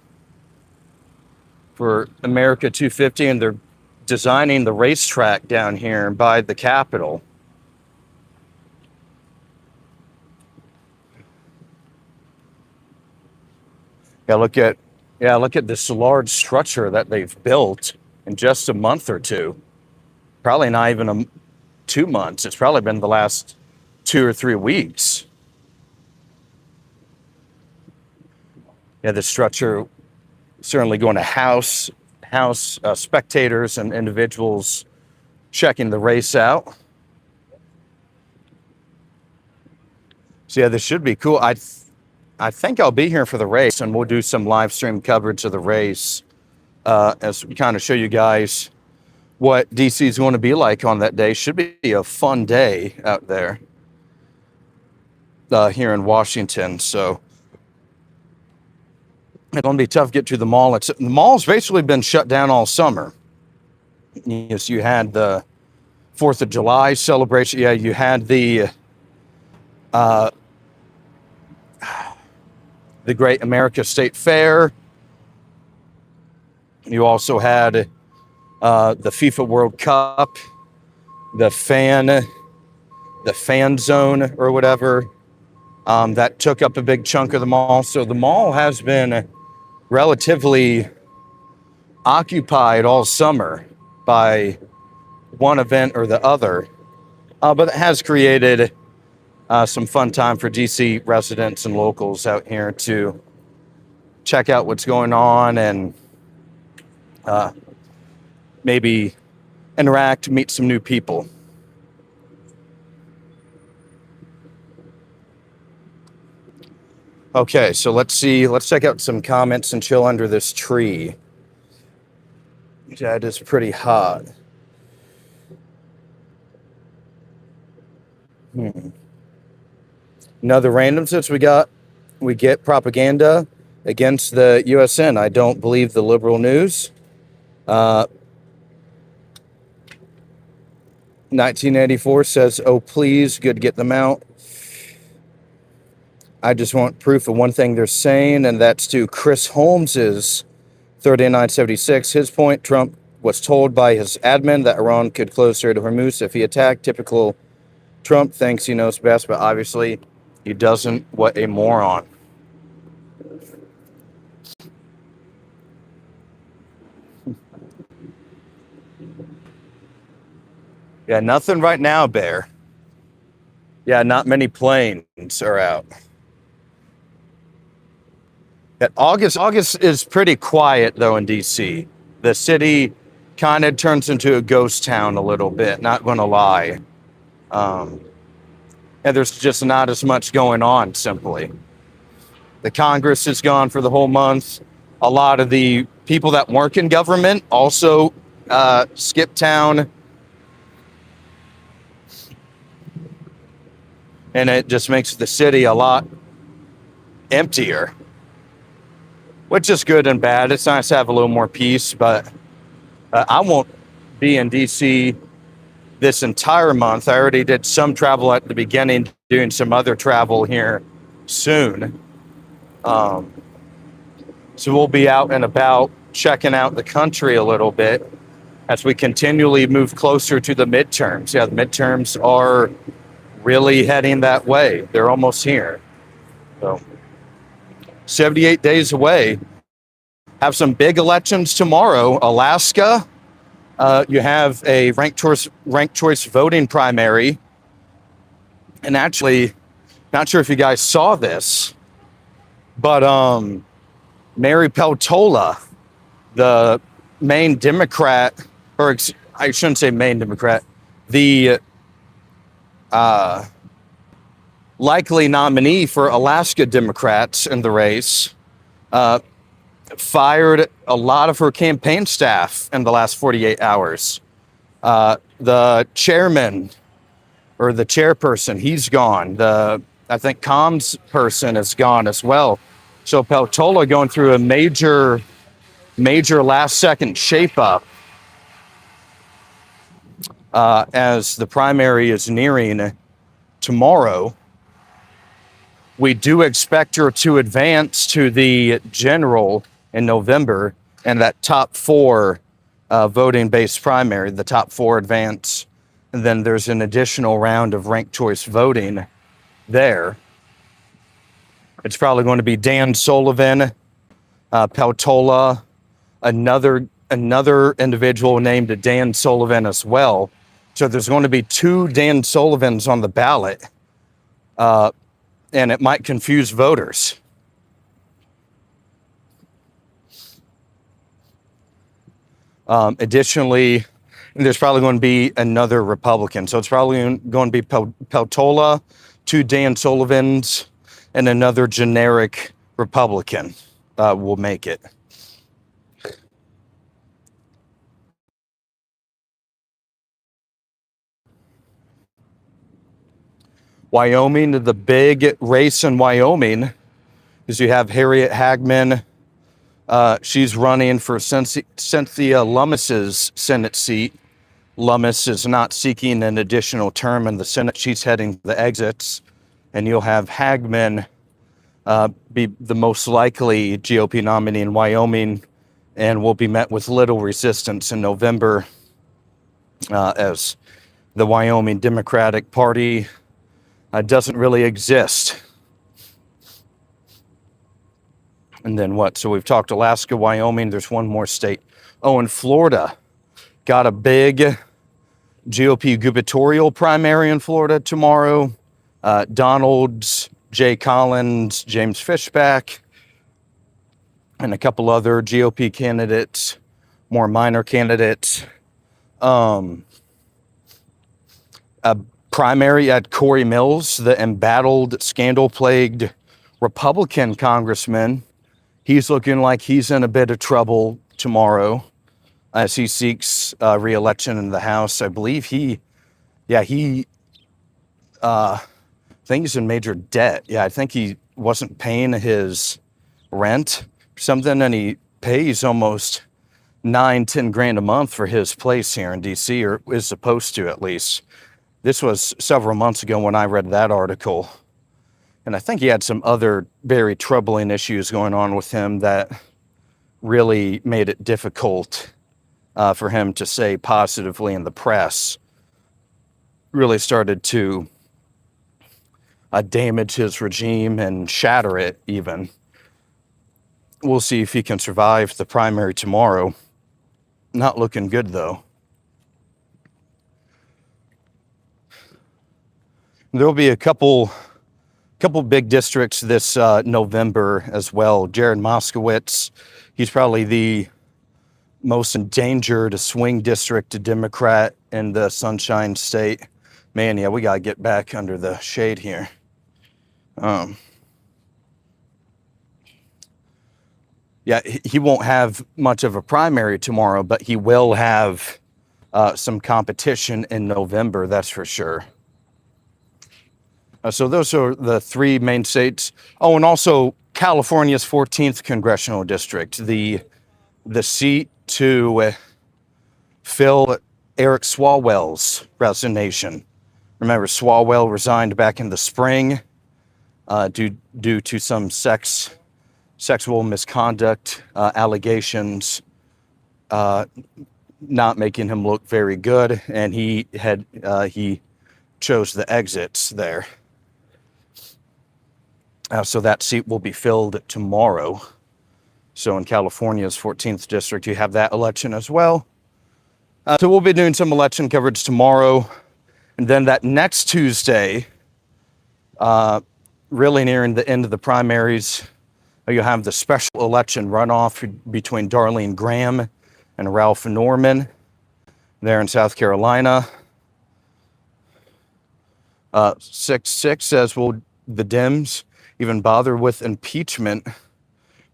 Speaker 1: for America 250, and they're designing the racetrack down here by the Capitol. Look at this large structure that they've built in just a month or two. Probably not even 2 months. It's probably been the last 2 or 3 weeks. The structure certainly going to house spectators and individuals checking the race out. So this should be cool. I think I'll be here for the race, and we'll do some live stream coverage of the race as we kind of show you guys what DC is going to be like on that day. Should be a fun day out there here in Washington. So it's going to be tough to get to the mall. The mall's basically been shut down all summer. Yes, you had the 4th of July celebration. Yeah, you had the Great America State Fair. You also had the FIFA World Cup, the fan zone or whatever. That took up a big chunk of the mall. So the mall has been relatively occupied all summer by one event or the other. But it has created some fun time for DC residents and locals out here to check out what's going on and maybe interact, meet some new people. Okay, so let's check out some comments and chill under this tree. That is pretty hot. Another random since we get propaganda against the USN. I don't believe the liberal news. 1984 says, "Oh please, good to get them out. I just want proof of one thing they're saying, and that's to Chris Holmes's 3976. His point, Trump was told by his admin that Iran could close Strait of Hormuz if he attacked. Typical Trump thinks he knows best, but obviously he doesn't. What a moron." Yeah, nothing right now, Bear. Yeah, not many planes are out. August is pretty quiet, though, in D.C. The city kind of turns into a ghost town a little bit, not going to lie. And there's just not as much going on, simply. The Congress is gone for the whole month. A lot of the people that work in government also skip town. And it just makes the city a lot emptier, which is good and bad. It's nice to have a little more peace, but I won't be in DC this entire month. I already did some travel at the beginning, doing some other travel here soon. So we'll be out and about checking out the country a little bit as we continually move closer to the midterms. Yeah, the midterms are really heading that way. They're almost here. So 78 days away. Have some big elections tomorrow. Alaska, you have a ranked choice voting primary. And actually, not sure if you guys saw this, but Mary Peltola, the main Democrat, or I shouldn't say main Democrat, the likely nominee for Alaska Democrats in the race, fired a lot of her campaign staff in the last 48 hours. The chairman or the chairperson, he's gone. I think comms person is gone as well. So Peltola going through a major last second shape up as the primary is nearing tomorrow. We do expect her to advance to the general in November, and that top four voting-based primary. The top 4 advance, and then there's an additional round of ranked choice voting there. It's probably going to be Dan Sullivan, Peltola, another individual named Dan Sullivan as well. So there's going to be 2 Dan Sullivans on the ballot, and it might confuse voters. Additionally, there's probably going to be another Republican. So it's probably going to be Peltola, 2 Dan Sullivans, and another generic Republican will make it. Wyoming, the big race in Wyoming is you have Harriet Hagman. She's running for Cynthia Lummis's Senate seat. Lummis is not seeking an additional term in the Senate. She's heading to the exits. And you'll have Hagman be the most likely GOP nominee in Wyoming, and will be met with little resistance in November as the Wyoming Democratic Party doesn't really exist. And then what? So we've talked Alaska, Wyoming. There's one more state. Oh, and Florida got a big GOP gubernatorial primary in Florida tomorrow. Donalds, Jay Collins, James Fishback, and a couple other GOP candidates, more minor candidates. A primary at Corey Mills, the embattled, scandal-plagued Republican congressman. He's looking like he's in a bit of trouble tomorrow as he seeks re-election in the House. I believe I think he's in major debt. Yeah, I think he wasn't paying his rent or something, and he pays almost 9-10 grand a month for his place here in DC, or is supposed to at least. This was several months ago when I read that article. And I think he had some other very troubling issues going on with him that really made it difficult for him to say positively in the press. Really started to damage his regime and shatter it even. We'll see if he can survive the primary tomorrow. Not looking good, though. There'll be a couple big districts this November as well. Jared Moskowitz, he's probably the most endangered swing district Democrat in the Sunshine State. Man, yeah, we got to get back under the shade here. Yeah, he won't have much of a primary tomorrow, but he will have some competition in November, that's for sure. So those are the 3 main states. Oh, and also California's 14th congressional district, the seat to fill Eric Swalwell's resignation. Remember, Swalwell resigned back in the spring due to some sexual misconduct allegations, not making him look very good, and he chose the exits there. So that seat will be filled tomorrow. So in California's 14th district, you have that election as well. So we'll be doing some election coverage tomorrow. And then that next Tuesday, really nearing the end of the primaries, you'll have the special election runoff between Darlene Graham and Ralph Norman there in South Carolina. 6-6 says, will the Dems even bother with impeachment?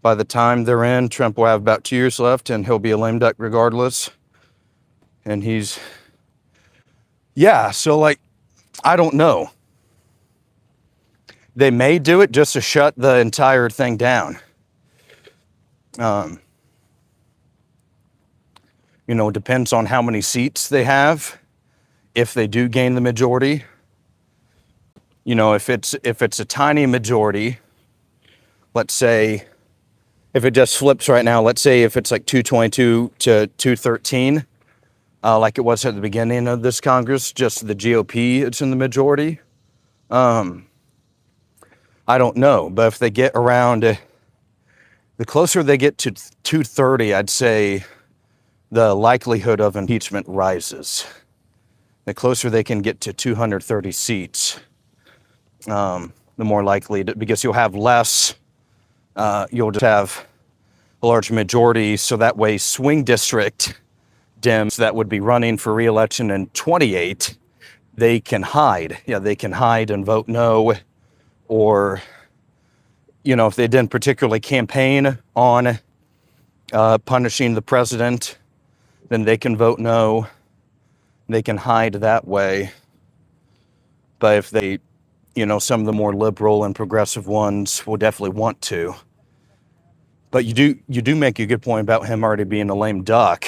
Speaker 1: By the time they're in, Trump will have about 2 years left, and he'll be a lame duck regardless. And so I don't know. They may do it just to shut the entire thing down. It depends on how many seats they have. If they do gain the majority, if it's a tiny majority, let's say if it just flips right now, let's say if it's like 222 to 213, like it was at the beginning of this Congress, just the GOP, it's in the majority. I don't know, but if they get around, the closer they get to 230, I'd say the likelihood of impeachment rises. The closer they can get to 230 seats, the more likely, because you'll have less, you'll just have a large majority, so that way swing district Dems that would be running for re-election in 28, they can hide. Yeah, they can hide and vote no, or, if they didn't particularly campaign on punishing the president, then they can vote no. They can hide that way. But if they, some of the more liberal and progressive ones will definitely want to. But you do make a good point about him already being a lame duck.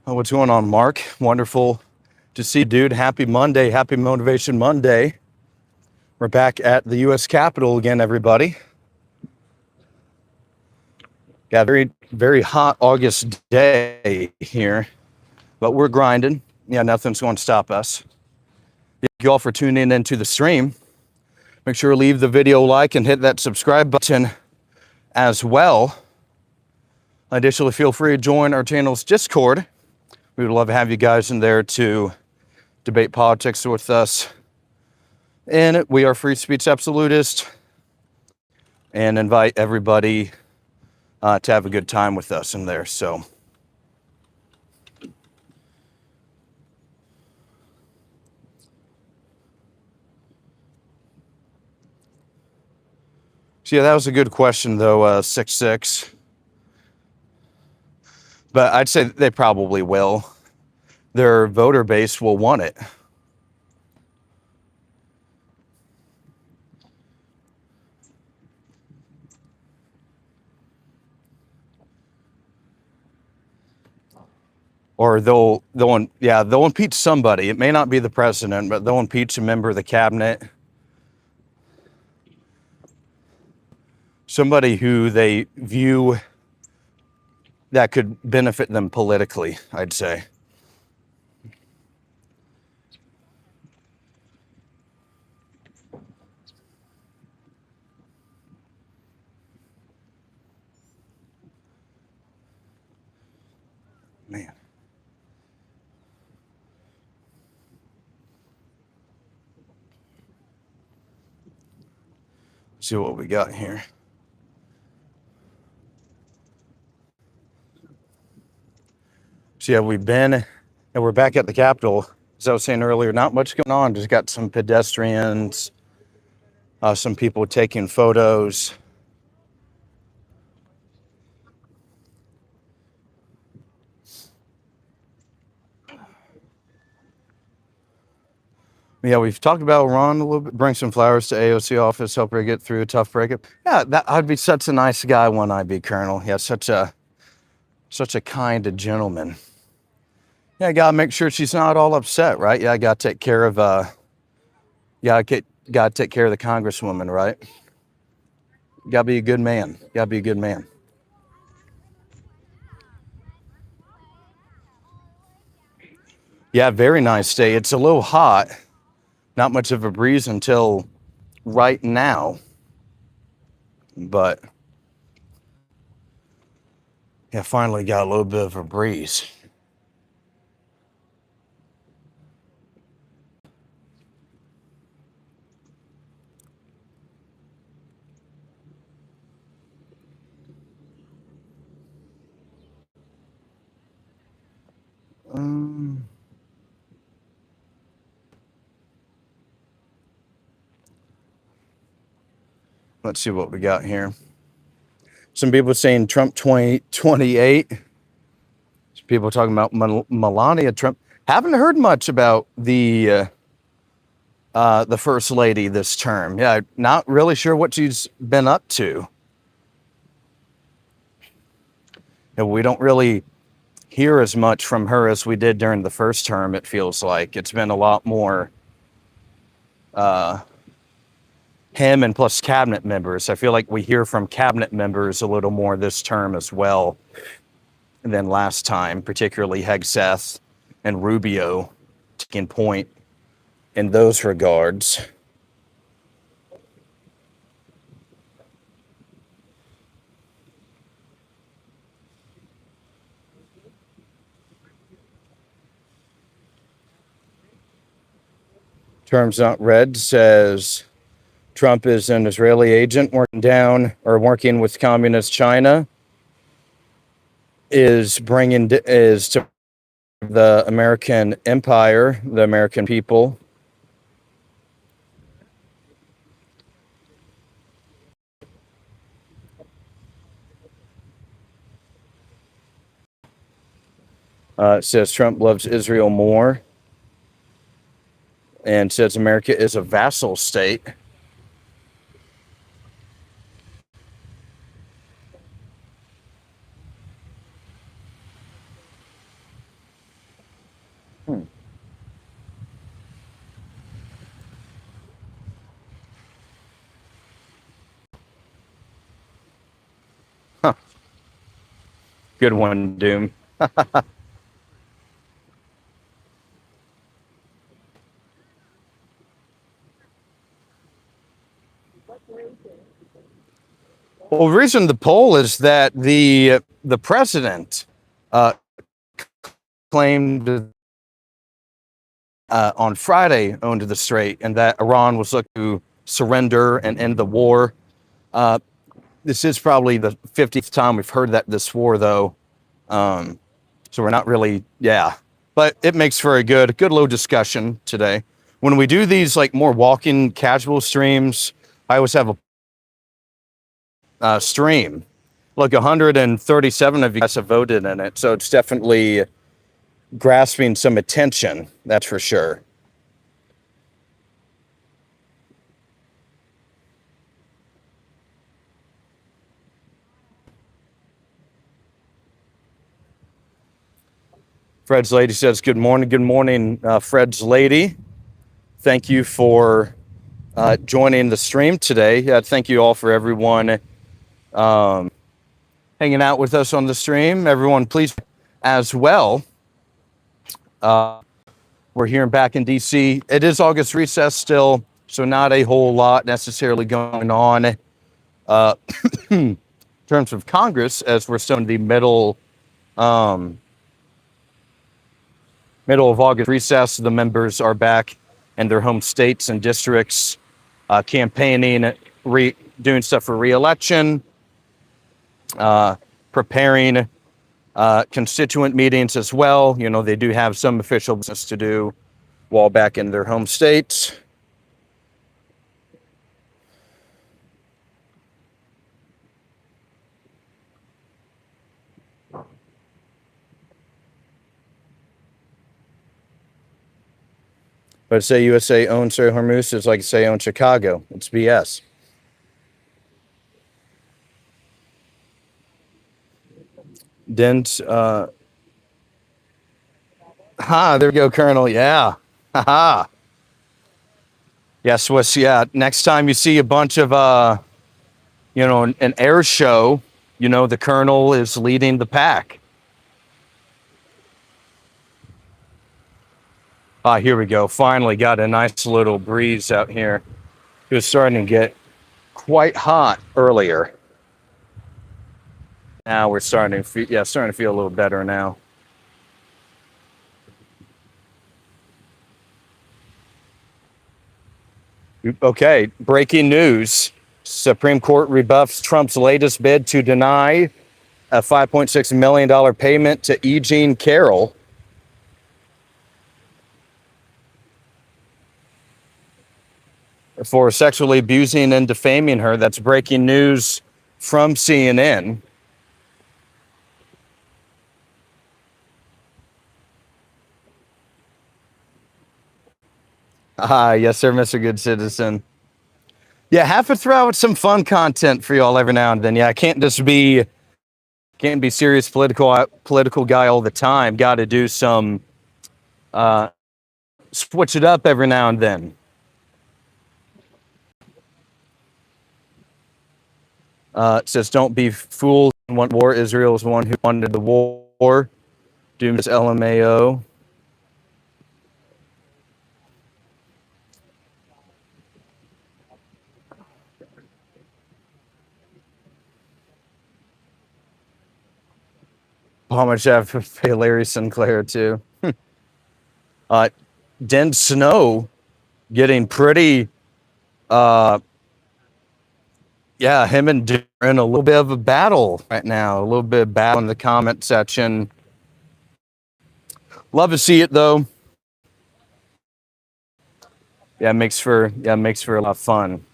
Speaker 1: Oh, what's going on, Mark? Wonderful to see you, dude. Happy Monday. Happy Motivation Monday. We're back at the U.S. Capitol again, everybody. Yeah, very, very hot August day here, but we're grinding. Yeah, nothing's going to stop us. Thank you all for tuning into the stream. Make sure to leave the video a like and hit that subscribe button as well. Additionally, feel free to join our channel's Discord. We would love to have you guys in there to debate politics with us. And we are free speech absolutists and invite everybody to have a good time with us in there. So yeah, that was a good question though, 6-6. But I'd say they probably will. Their voter base will want it. Or they'll impeach somebody. It may not be the president, but they'll impeach a member of the cabinet. Somebody who they view that could benefit them politically, I'd say. Man. See what we got here. So yeah, we're back at the Capitol. As I was saying earlier, not much going on. Just got some pedestrians, some people taking photos. Yeah, we've talked about Ron a little bit. Bring some flowers to AOC office, help her get through a tough breakup. Yeah, I'd be such a nice guy when I'd be colonel. Yeah, such a kind gentleman. Yeah, I gotta make sure she's not all upset, right? Yeah, I gotta take care of gotta take care of the congresswoman, right? Gotta be a good man. Gotta be a good man. Yeah, very nice day. It's a little hot. Not much of a breeze until right now. But yeah, finally got a little bit of a breeze. Let's see what we got here. Some people saying Trump 2028. Some people talking about Melania Trump. Haven't heard much about the first lady this term. Yeah, not really sure what she's been up to. And we don't really hear as much from her as we did during the first term. It feels like it's been a lot more him and plus cabinet members. I feel like we hear from cabinet members a little more this term as well than last time, particularly Hegseth and Rubio taking point in those regards. Terms Not Read says Trump is an Israeli agent working with communist China, is to the American empire, the American people. It says Trump loves Israel more and says America is a vassal state. Huh. Good one, Doom. Well, the reason the poll is that the president claimed on Friday owned the strait, and that Iran was looking to surrender and end the war. This is probably the 50th time we've heard that this war, though. So we're not really, but it makes for a good little discussion today. When we do these like more walking casual streams, I always have a stream. Look, 137 of you guys have voted in it, so it's definitely grasping some attention, that's for sure. Fred's Lady says, good morning, Fred's Lady. Thank you for joining the stream today. Thank you all for everyone hanging out with us on the stream. Everyone, please, as well. We're here back in DC. It is August recess still, so not a whole lot necessarily going on in terms of Congress, as we're still in the middle of August recess. The members are back in their home states and districts, campaigning, doing stuff for re-election, preparing constituent meetings as well. You know, they do have some official business to do while back in their home states. But say USA owns Strait of Hormuz is like say own Chicago. It's BS. Dent, there we go, Colonel. Yeah. Haha. Yes, next time you see a bunch of, an air show, the Colonel is leading the pack. Here we go. Finally got a nice little breeze out here. It was starting to get quite hot earlier. Now we're starting to feel a little better now. Okay, breaking news. Supreme Court rebuffs Trump's latest bid to deny a $5.6 million payment to E. Jean Carroll. For sexually abusing and defaming her. That's breaking news from CNN. Yes, sir, Mr. Good Citizen. Yeah, have to throw out some fun content for y'all every now and then. Yeah, I can't just be Can't be serious political guy all the time. Got to do some switch it up every now and then. It says, don't be fooled. Want war. Israel is the one who wanted the war. Doom is LMAO. How much I have to pay Larry Sinclair too. Den Snow getting pretty yeah, him and Duke are in a little bit of a battle right now. A little bit of battle in the comment section. Love to see it though. Yeah, it makes for a lot of fun.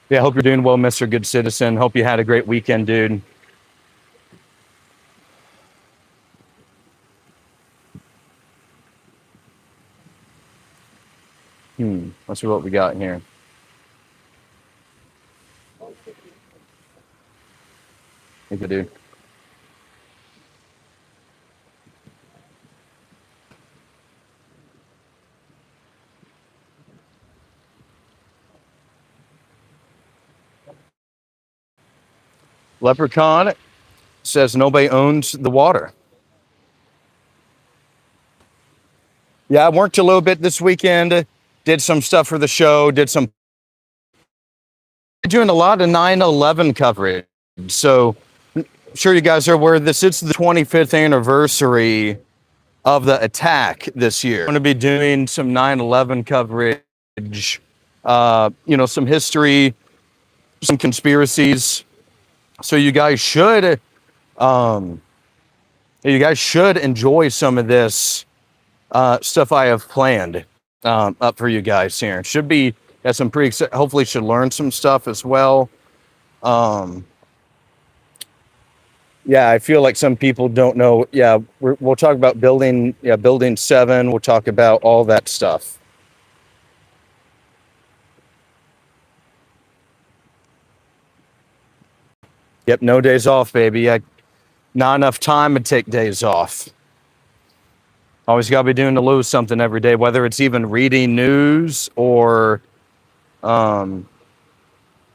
Speaker 1: Yeah, hope you're doing well, Mr. Good Citizen. Hope you had a great weekend, dude. Let's see what we got here. Thank you, dude. Leprechaun says nobody owns the water. Yeah, I worked a little bit this weekend. Did some stuff for the show. Doing a lot of 9/11 coverage. So I'm sure you guys are aware this is the 25th anniversary of the attack this year. I'm going to be doing some 9/11 coverage, some history, some conspiracies. So you guys should enjoy some of this stuff I have planned up for you guys here. It should be some pretty, hopefully should learn some stuff as well. Yeah, I feel like some people don't know. Yeah, we'll talk about building 7. We'll talk about all that stuff. Yep, no days off, baby. Not enough time to take days off. Always got to be doing to lose something every day, whether it's even reading news or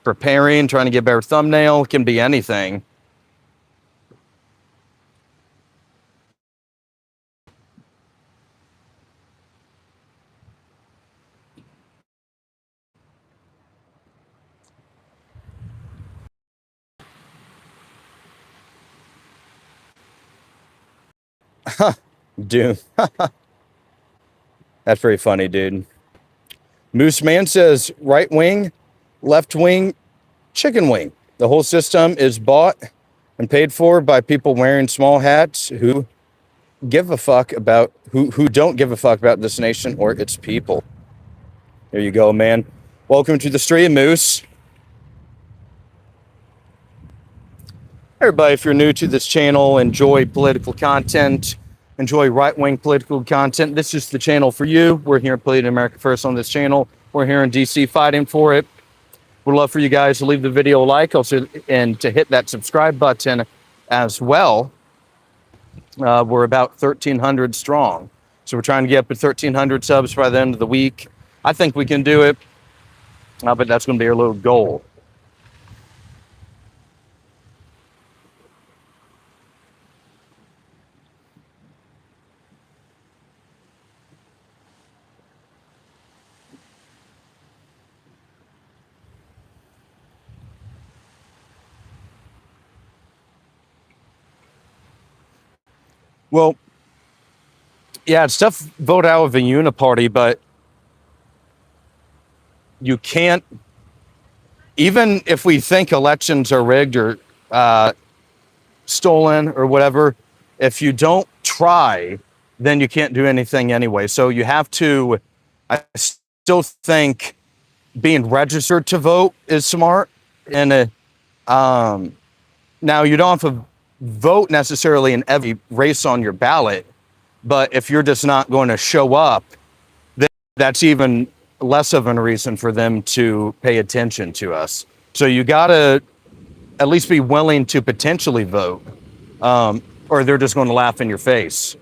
Speaker 1: preparing, trying to get a better thumbnail. It can be anything. Dude. That's pretty funny, dude. Moose Man says right wing, left wing, chicken wing. The whole system is bought and paid for by people wearing small hats who give a fuck about who don't give a fuck about this nation or its people. There you go, man. Welcome to the stream, Moose. Everybody, if you're new to this channel, enjoy political content, enjoy right-wing political content, this is the channel for you. We're here at Bleeding America First on this channel. We're here in DC fighting for it. We'd love for you guys to leave the video a like also, and to hit that subscribe button as well. We're about 1,300 strong. So we're trying to get up to 1,300 subs by the end of the week. I think we can do it, but that's going to be our little goal. Well, yeah, it's tough to vote out of a uniparty, but you can't, even if we think elections are rigged or stolen or whatever, if you don't try, then you can't do anything anyway. So you have to, I still think being registered to vote is smart. And now you don't have to vote necessarily in every race on your ballot, but if you're just not going to show up, then that's even less of a reason for them to pay attention to us. So you got to at least be willing to potentially vote, or they're just going to laugh in your face.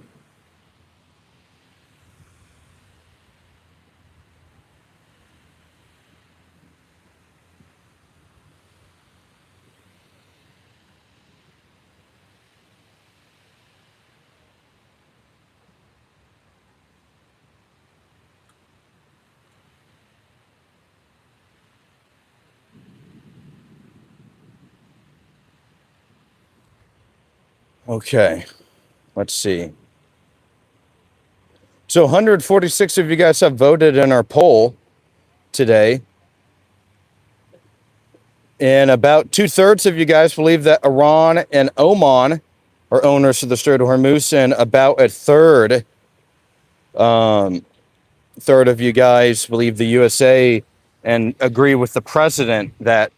Speaker 1: Okay, let's see. So 146 of you guys have voted in our poll today. And about 2/3 of you guys believe that Iran and Oman are owners of the Strait of Hormuz, and about a third of you guys believe the USA and agree with the president that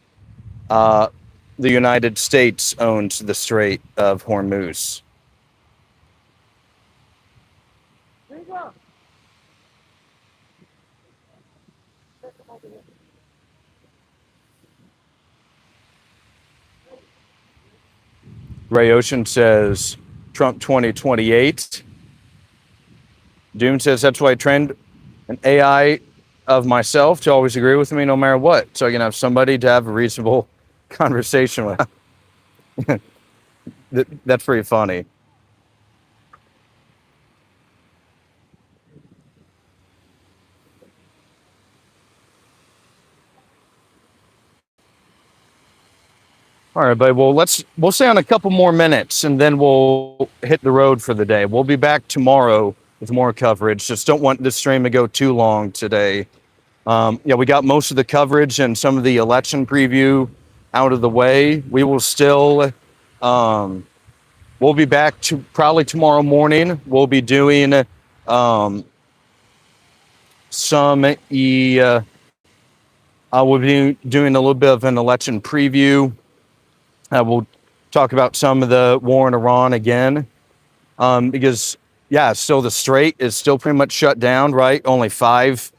Speaker 1: the United States owns the Strait of Hormuz. Ray Ocean says Trump 2028. Doom says that's why I trained an AI of myself to always agree with me no matter what. So I can have somebody to have a reasonable conversation with. That's pretty funny. All right, buddy. Well, we'll stay on a couple more minutes and then we'll hit the road for the day. We'll be back tomorrow with more coverage. Just don't want this stream to go too long today. Yeah, we got most of the coverage and some of the election preview out of the way. We will still, we'll be back to probably tomorrow morning. We'll be doing we'll be doing a little bit of an election preview. We'll talk about some of the war in Iran again, because yeah, still the Strait is still pretty much shut down, right? Only five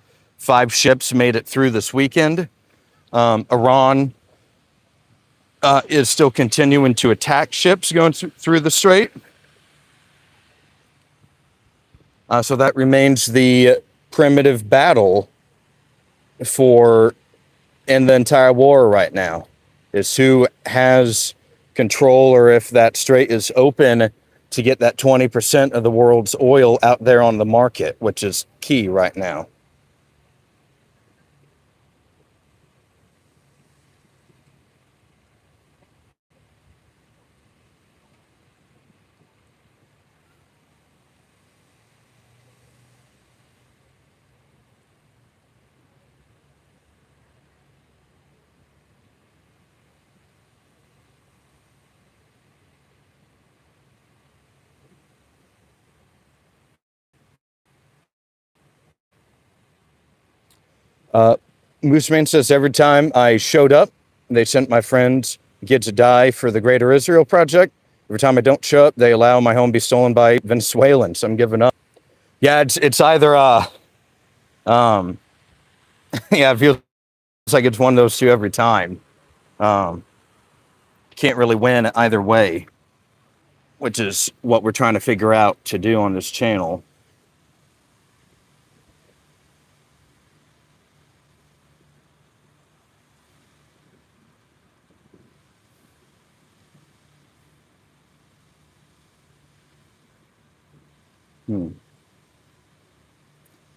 Speaker 1: ships made it through this weekend. Iran is still continuing to attack ships going through the Strait. So that remains the primitive battle in the entire war right now, is who has control, or if that strait is open to get that 20% of the world's oil out there on the market, which is key right now. Mooseman says, every time I showed up, they sent my friends, kids to die for the Greater Israel Project. Every time I don't show up, they allow my home to be stolen by Venezuelans. I'm giving up. Yeah, it's either yeah, it feels like it's one of those two every time. Can't really win either way, which is what we're trying to figure out to do on this channel.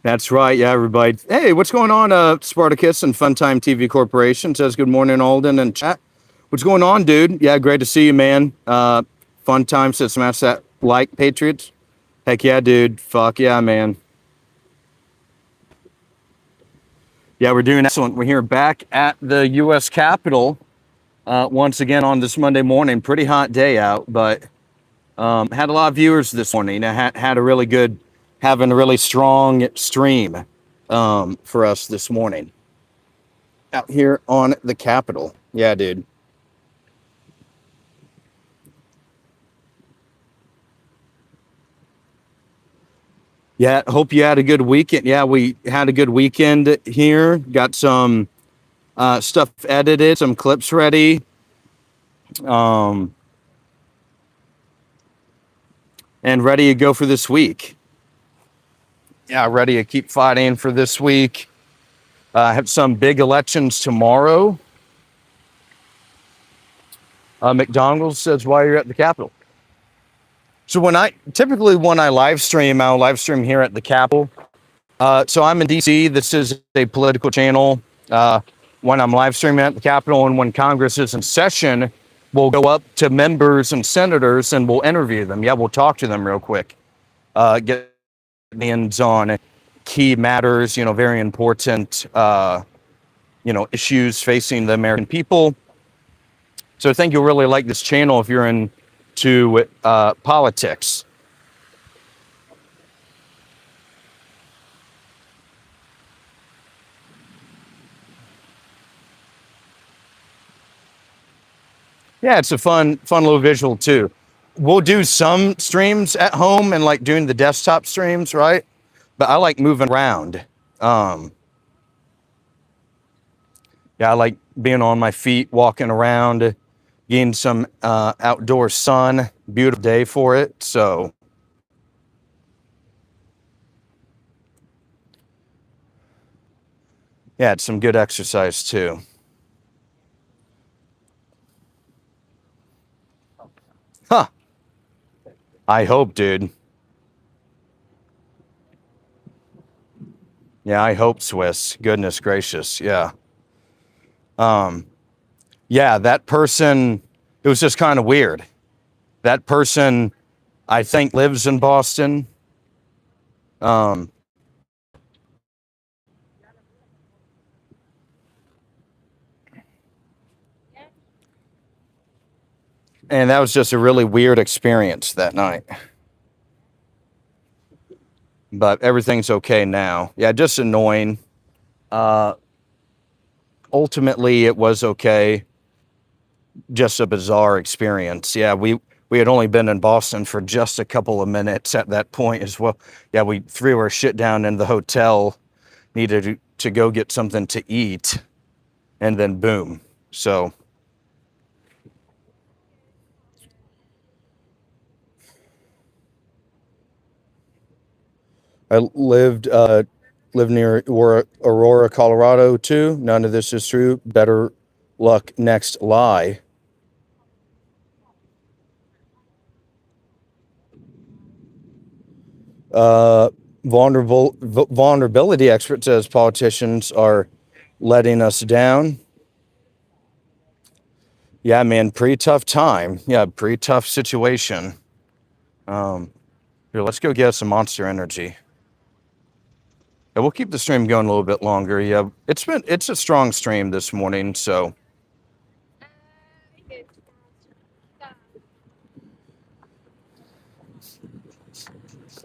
Speaker 1: That's right. Yeah, everybody. Hey, what's going on? Spartacus and Funtime TV Corporation says good morning, Aulden and chat. What's going on, dude? Yeah, great to see you, man. Funtime says smash that like, Patriots. Heck yeah, dude. Fuck yeah, man. Yeah, we're doing excellent. We're here back at the U.S. Capitol once again on this Monday morning. Pretty hot day out, but had a lot of viewers this morning. Had a really good, having a really strong stream for us this morning out here on the Capitol. Yeah, dude. Yeah, hope you had a good weekend. Yeah, we had a good weekend here. Got some stuff edited, some clips ready, um, and ready to go for this week. Yeah, ready to keep fighting for this week. I have some big elections tomorrow. McDonald's says while you're at the Capitol. So when I live stream, I'll live stream here at the Capitol. So I'm in DC. This is a political channel. When I'm live streaming at the Capitol and when Congress is in session, we'll go up to members and senators and we'll interview them. Yeah, we'll talk to them real quick. Get opinions on key matters, very important, issues facing the American people. So I think you'll really like this channel if you're into politics. Yeah, it's a fun little visual too. We'll do some streams at home and like doing the desktop streams, right? But I like moving around. Um, yeah, I like being on my feet, walking around, getting some outdoor sun. Beautiful day for it. So, yeah, it's some good exercise too. Huh. I hope, dude. Yeah, I hope, Swiss. Goodness gracious. Yeah. Um, yeah, that person, it was just kind of weird. That person, I think, lives in Boston. Um, and that was just a really weird experience that night. But everything's okay now. Yeah, just annoying. Uh, Ultimately, it was okay. Just a bizarre experience. Yeah, we had only been in Boston for just a couple of minutes at that point as well. Yeah, we threw our shit down in the hotel, needed to go get something to eat, and then boom. So I lived near Aurora, Colorado too. None of this is true. Better luck next lie. Uh, vulnerability expert says politicians are letting us down. Yeah, man, pretty tough time. Yeah, pretty tough situation. Um, Here, let's go get some Monster Energy. Yeah, we'll keep the stream going a little bit longer. Yeah, it's a strong stream this morning, so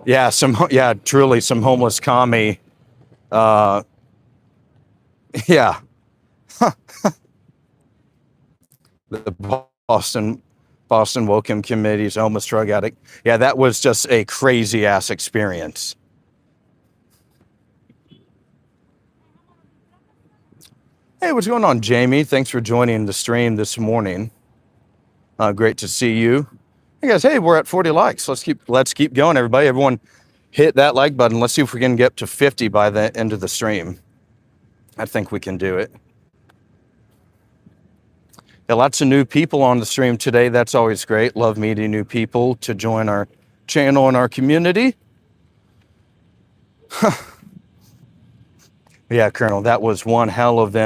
Speaker 1: yeah, truly some homeless commie. Uh, yeah, the Boston Woken Committee's homeless drug addict. Yeah, that was just a crazy ass experience. Hey, what's going on, Jamie? Thanks for joining the stream this morning. Great to see you. Hey guys, hey, we're at 40 likes. Let's keep going, everybody. Everyone, hit that like button. Let's see if we can get up to 50 by the end of the stream. I think we can do it. Yeah, lots of new people on the stream today. That's always great. Love meeting new people to join our channel and our community. Yeah, Colonel, that was one hell of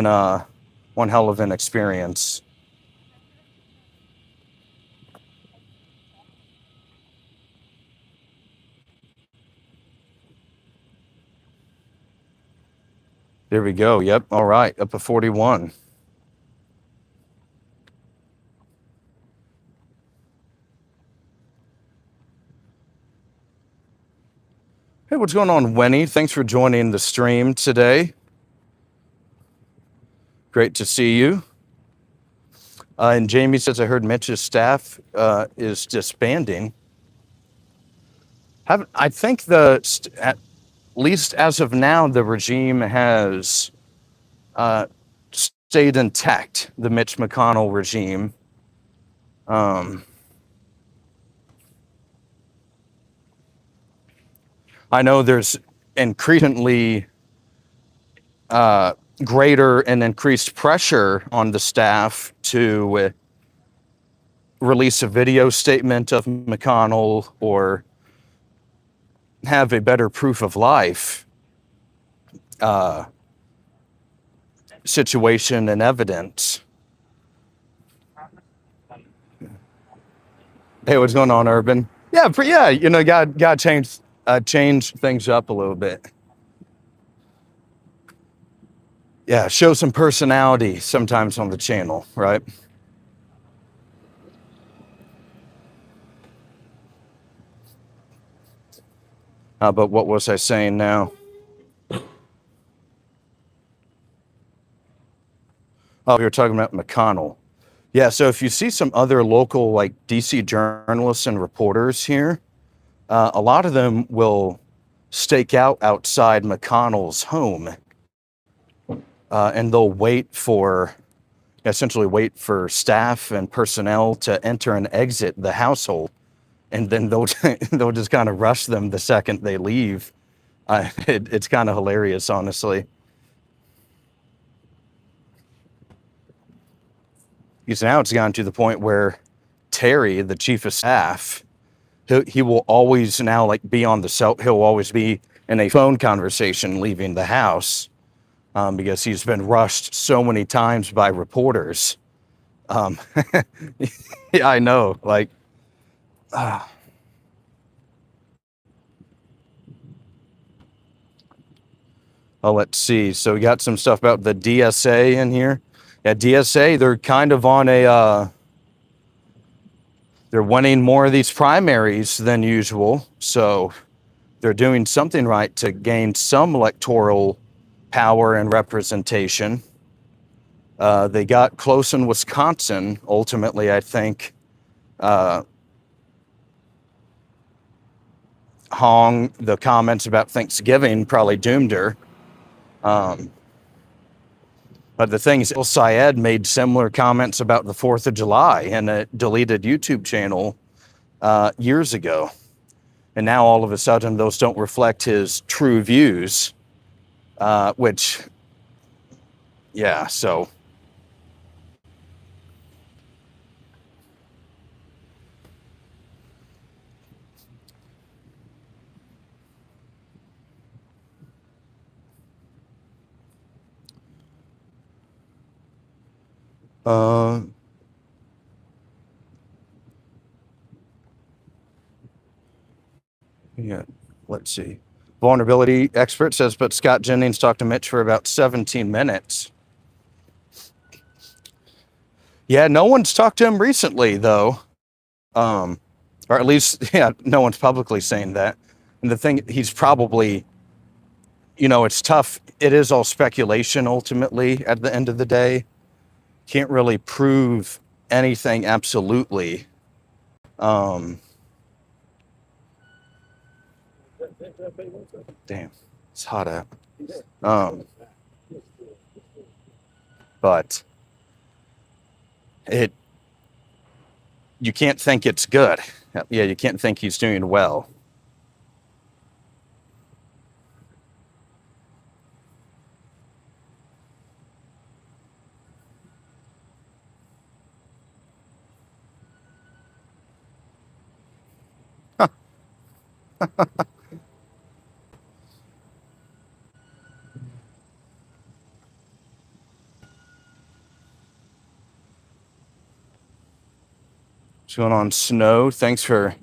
Speaker 1: an experience. There we go. Yep. All right. Up to 41. Hey, what's going on, Winnie? Thanks for joining the stream today. Great to see you. And Jamie says, I heard Mitch's staff is disbanding. Haven't I think at least as of now, the regime has uh, stayed intact. The Mitch McConnell regime. Um, I know there's increasingly greater and increased pressure on the staff to release a video statement of McConnell or have a better proof of life situation and evidence. Hey, what's going on, Urban? Yeah, yeah, got change things up a little bit. Yeah, show some personality sometimes on the channel, right? But what was I saying now? Oh, we were talking about McConnell. Yeah, so if you see some other local, like DC journalists and reporters here, a lot of them will stake out outside McConnell's home, and they'll essentially wait for staff and personnel to enter and exit the household, and then they'll just kind of rush them the second they leave. It's kind of hilarious, honestly. Because now it's gotten to the point where Terry, the chief of staff, he will always now like be on the cell. He'll always be in a phone conversation leaving the house, because he's been rushed so many times by reporters. Yeah, I know. Like, oh, let's see. So we got some stuff about the DSA in here. Yeah, DSA, they're kind of on they're winning more of these primaries than usual. So they're doing something right to gain some electoral power and representation. They got close in Wisconsin. Ultimately, I think Hong, the comments about Thanksgiving probably doomed her. But the thing is, El Sayed made similar comments about the 4th of July in a deleted YouTube channel years ago. And now all of a sudden, those don't reflect his true views, which, yeah, so. Yeah, let's see. Vulnerability expert says, but Scott Jennings talked to Mitch for about 17 minutes. Yeah, no one's talked to him recently, though. Or at least, yeah, no one's publicly saying that. And the thing, he's probably, it's tough. It is all speculation ultimately at the end of the day. Can't really prove anything absolutely. Damn, it's hot out. But you can't think it's good. Yeah, you can't think he's doing well. What's going on, Snow? Thanks for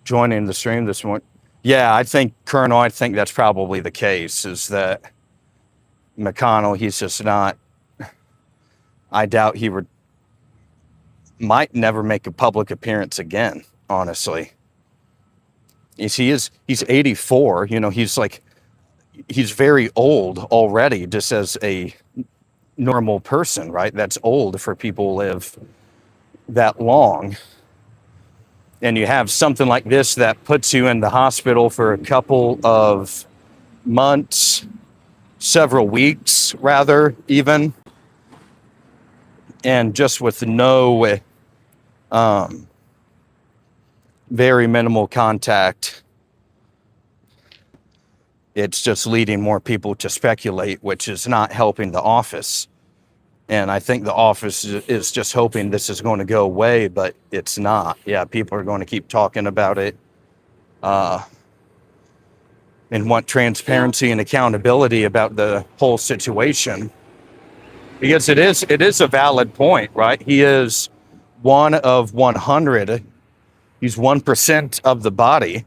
Speaker 1: joining the stream this morning. Yeah, I think that's probably the case, is that McConnell, he's just not, I doubt might never make a public appearance again, honestly. He's 84, he's very old already, just as a normal person, right? That's old for people who live that long. and you have something like this that puts you in the hospital for a couple of months, several weeks rather, even, and just with no very minimal contact, it's just leading more people to speculate, which is not helping the office. And I think the office is just hoping this is going to go away, but it's not. Yeah, people are going to keep talking about it and want transparency and accountability about the whole situation. Because it is a valid point, right? He is one of 100. He's 1% of the body.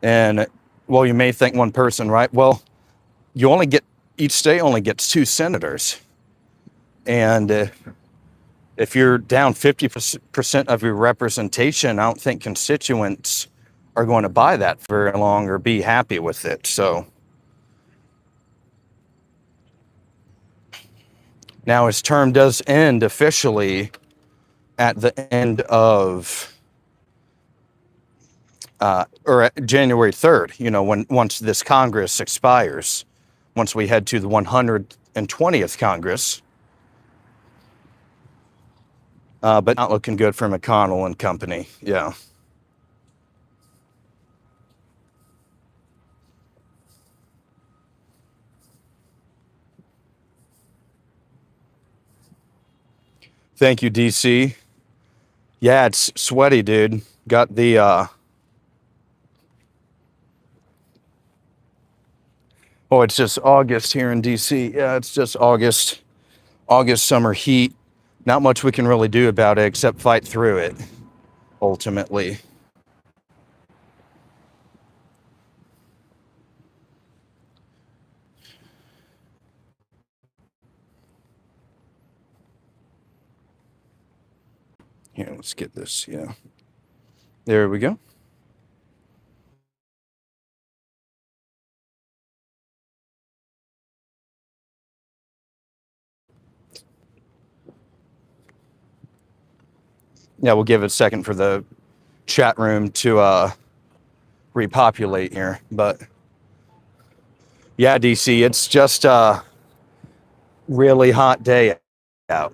Speaker 1: And, well, you may think one person, right? Well, each state only gets 2 senators. And if you're down 50% of your representation, I don't think constituents are going to buy that for very long or be happy with it. So now his term does end officially at the end of or at January 3rd, once this Congress expires, once we head to the 120th Congress. But not looking good for McConnell and company. Yeah. Thank you, DC. Yeah, it's sweaty, dude. Got the oh, it's just August here in DC. Yeah, it's just August summer heat. Not much we can really do about it except fight through it, ultimately. Here, let's get this. Yeah. There we go. Yeah, we'll give it a second for the chat room to repopulate here. But yeah, DC, it's just a really hot day out.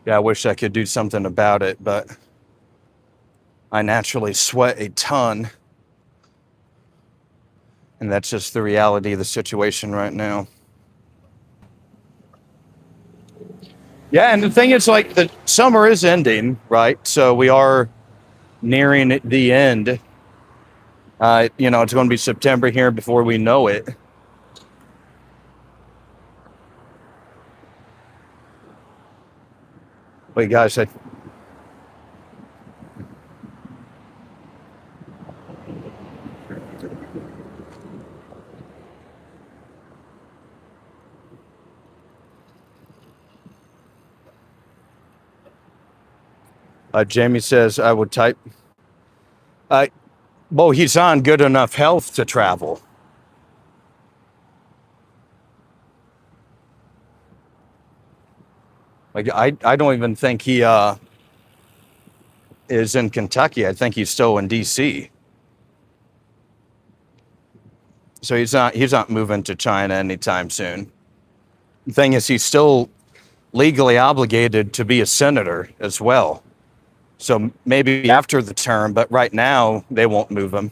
Speaker 1: Yeah, I wish I could do something about it, but I naturally sweat a ton. And that's just the reality of the situation right now. Yeah, and the thing is, like, the summer is ending, right? So we are nearing the end. It's going to be September here before we know it. Wait, guys, Jamie says I would type. Well, he's on good enough health to travel. Like, I don't even think he is in Kentucky. I think he's still in DC. So he's not moving to China anytime soon. The thing is, he's still legally obligated to be a senator as well. So maybe after the term, but right now they won't move him.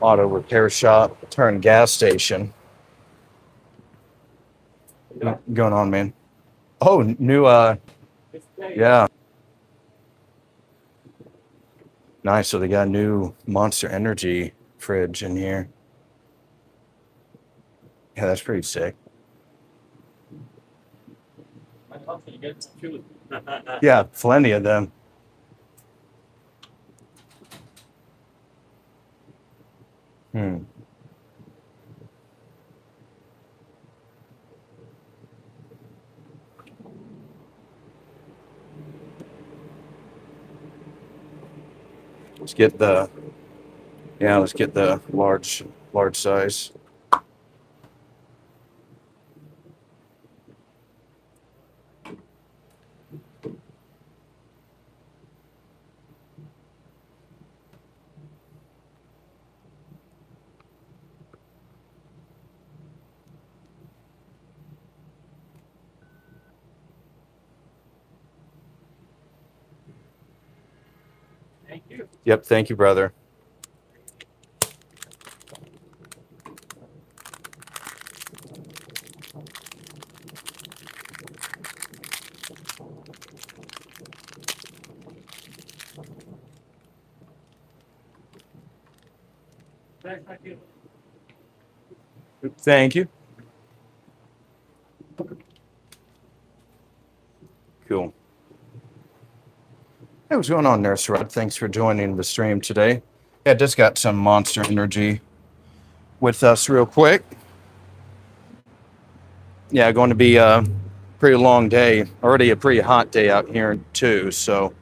Speaker 1: Auto repair shop, turn gas station. What's going on, man? Oh, new yeah. Nice. So they got a new Monster Energy fridge in here. Yeah, that's pretty sick. Yeah, plenty of them. Hmm. Let's get the let's get the large size. Yep, thank you, brother. Thank you. Cool. Hey, what's going on, Nurse Rod? Thanks for joining the stream today. Yeah, just got some Monster Energy with us real quick. Yeah, going to be a pretty long day. Already a pretty hot day out here too, so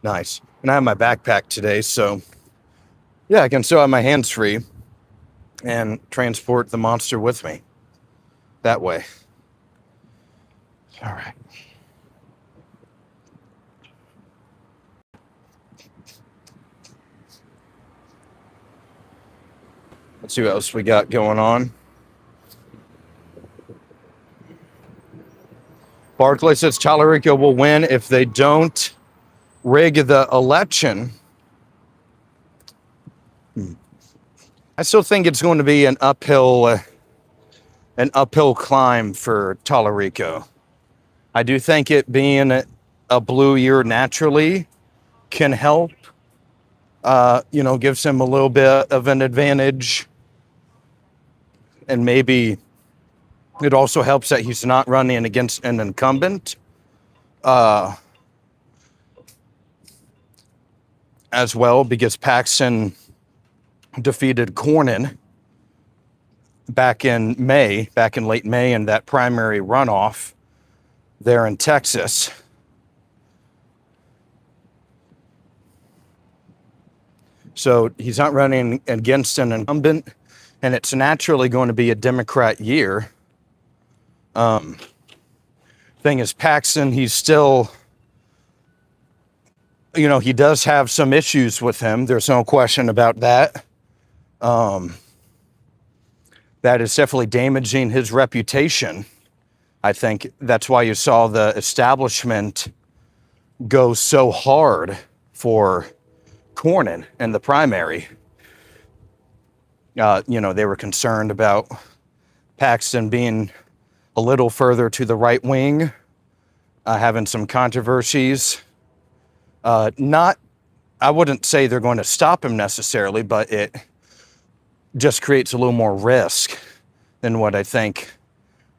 Speaker 1: nice. And I have my backpack today, so yeah, I can still have my hands free and transport the monster with me that way. All right. Let's see what else we got going on. Barclay says Tallarico will win if they don't rig the election. I still think it's going to be an uphill climb for Tallarico. I do think it being a blue year naturally can help. Gives him a little bit of an advantage, and maybe it also helps that he's not running against an incumbent as well, because Paxton defeated Cornyn back in late May, in that primary runoff there in Texas. So he's not running against an incumbent, and it's naturally going to be a Democrat year. Thing is, Paxton, he's still, he does have some issues with him. There's no question about that. That is definitely damaging his reputation. I think that's why you saw the establishment go so hard for Cornyn in the primary. They were concerned about Paxton being a little further to the right wing, having some controversies. I wouldn't say they're going to stop him necessarily, but it just creates a little more risk than what I think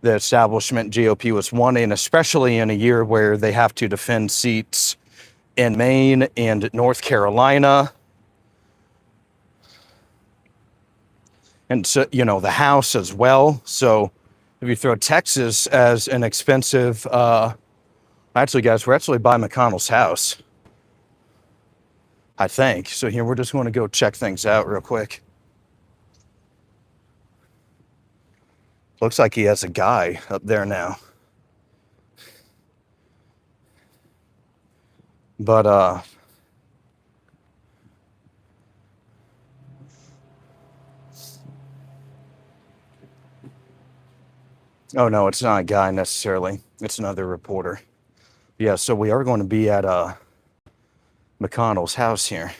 Speaker 1: the establishment GOP was wanting, especially in a year where they have to defend seats in Maine and North Carolina. And so, the House as well. So if you throw Texas as an expensive, actually, guys, we're actually by McConnell's house, I think. So here, we're just going to go check things out real quick. Looks like he has a guy up there now. But Oh no, it's not a guy necessarily. It's another reporter. Yeah, so we are going to be at McConnell's house here.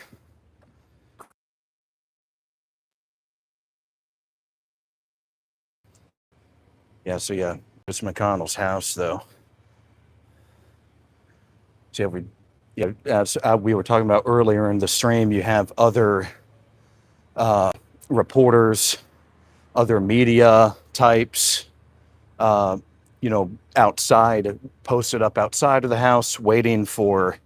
Speaker 1: Yeah, so yeah, it's McConnell's house though. So as we were talking about earlier in the stream, you have other reporters, other media types, uh, outside, posted up outside of the house, waiting for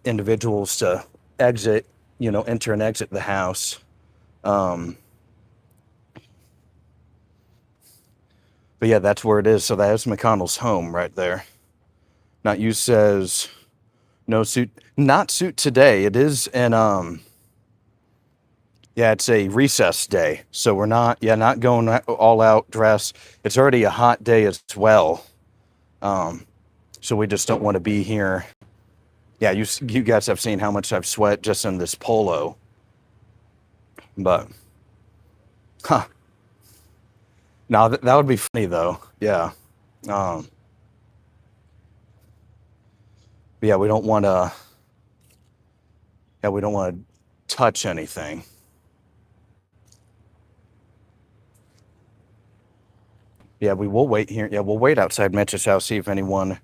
Speaker 1: individuals to exit, enter and exit the house. Um, but yeah, that's where it is. So that is McConnell's home right there. Not you says no suit, not suit today. It is an yeah, it's a recess day, so we're not going all out dress. It's already a hot day as well, so we just don't want to be here. Yeah, you guys have seen how much I've sweat just in this polo, but huh? Now that would be funny though. Yeah, um, but yeah, we don't want to. Yeah, we don't want to touch anything. Yeah, we will wait here. Yeah, we'll wait outside Mitch's house, see if anyone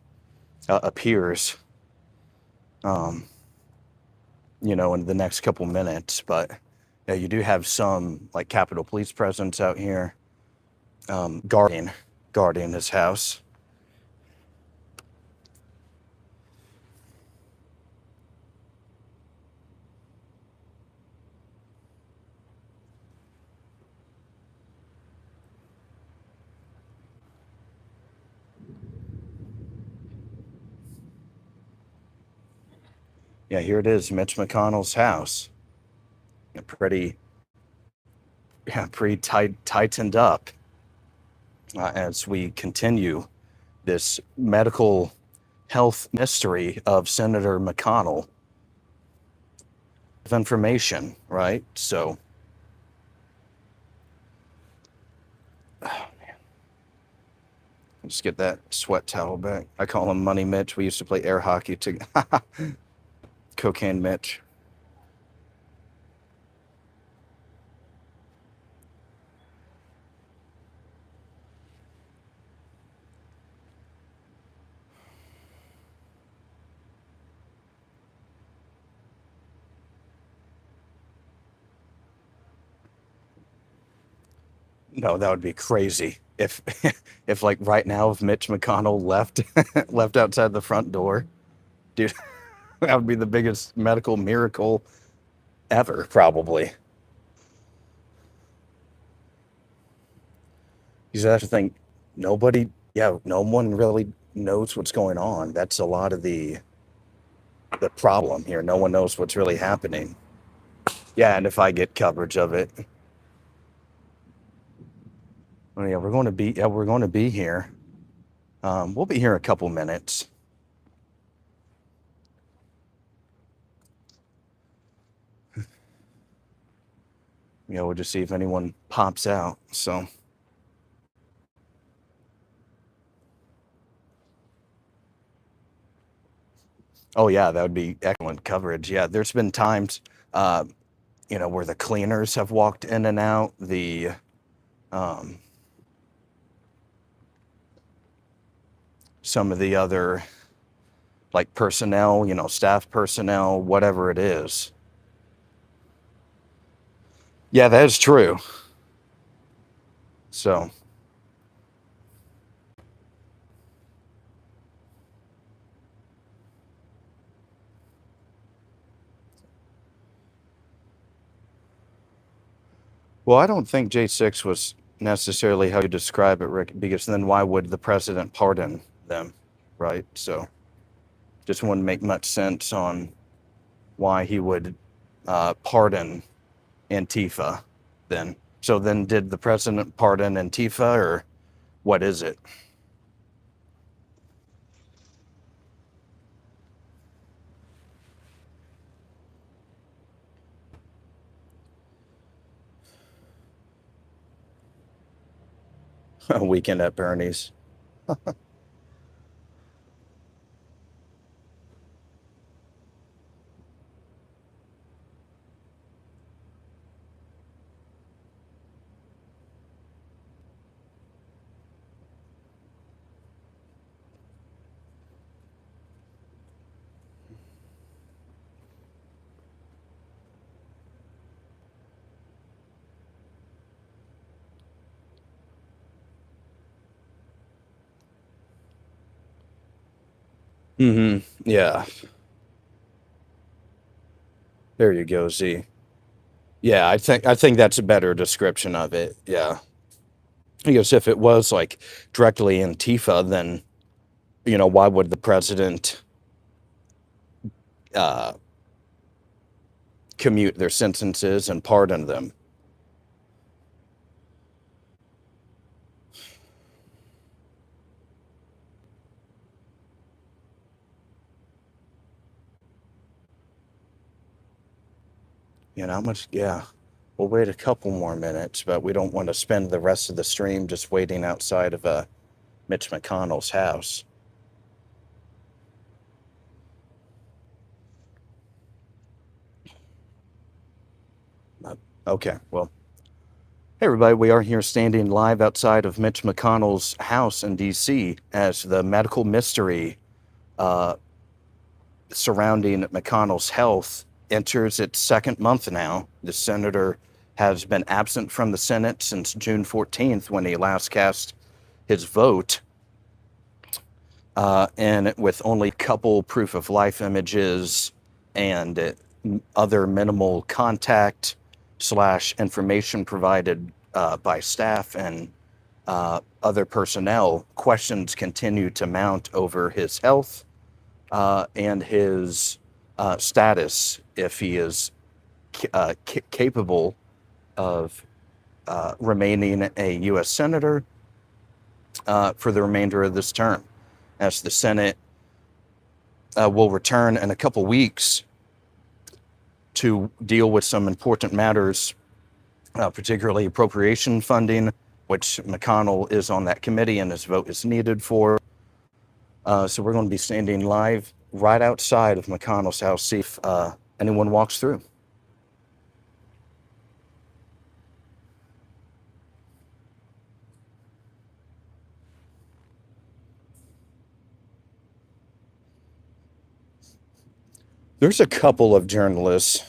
Speaker 1: appears. Um, in the next couple minutes. But yeah, you do have some like Capitol Police presence out here, guarding his house. Yeah, here it is, Mitch McConnell's house. Pretty, yeah, pretty tightened up as we continue this medical health mystery of Senator McConnell. Of information, right? So, just get that sweat towel back. I call him Money Mitch. We used to play air hockey to Cocaine Mitch. No, that would be crazy if if like right now if Mitch McConnell left left outside the front door, dude, that would be the biggest medical miracle ever, probably. Because that's the thing, no one really knows what's going on. That's a lot of the problem here. No one knows what's really happening. Yeah, and if I get coverage of it, well, we're going to be here. We'll be here in a couple minutes. We'll just see if anyone pops out. So. Oh yeah, that would be excellent coverage. Yeah, there's been times, uh, where the cleaners have walked in and out. Um, some of the other like personnel, staff personnel, whatever it is. Yeah, that is true. So, well, I don't think J6 was necessarily how you describe it, Rick, because then why would the president pardon them, right? So, just wouldn't make much sense on why he would pardon Antifa then. So then did the president pardon Antifa or what is it? A weekend at Bernie's. Yeah. There you go, Z. Yeah, I think that's a better description of it. Yeah. Because if it was like directly Antifa, then why would the president uh, commute their sentences and pardon them? How much? Yeah. We'll wait a couple more minutes, but we don't want to spend the rest of the stream just waiting outside of Mitch McConnell's house. Okay, well, hey everybody, we are here standing live outside of Mitch McConnell's house in D.C. as the medical mystery uh, surrounding McConnell's health enters its second month now. The senator has been absent from the Senate since June 14th when he last cast his vote. And with only a couple proof of life images and other minimal contact / information provided by staff and other personnel, questions continue to mount over his health and his status, if he is capable of remaining a U.S. Senator for the remainder of this term, as the Senate will return in a couple weeks to deal with some important matters, particularly appropriation funding, which McConnell is on that committee and his vote is needed for. So we're going to be standing live right outside of McConnell's house, see if anyone walks through. There's a couple of journalists.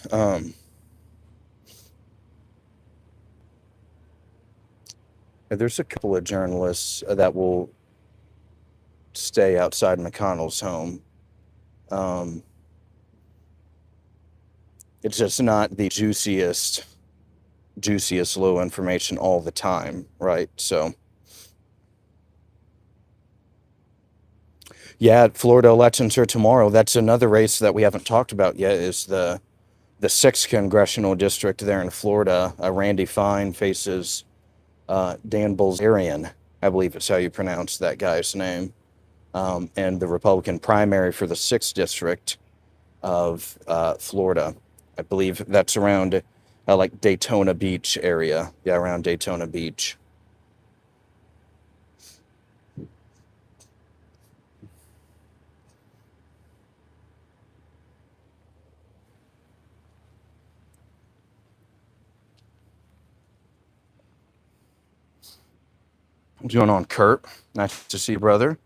Speaker 1: There's a couple of journalists that will stay outside McConnell's home. It's just not the juiciest low information all the time, right? So, yeah, Florida elections are tomorrow. That's another race that we haven't talked about yet. Is the 6th congressional district there in Florida. Randy Fine faces Dan Bilzerian, I believe it's how you pronounce that guy's name, and the Republican primary for the 6th district of Florida. I believe that's around like Daytona Beach area. Yeah, around Daytona Beach. What's going on, Kurt? Nice to see you, brother.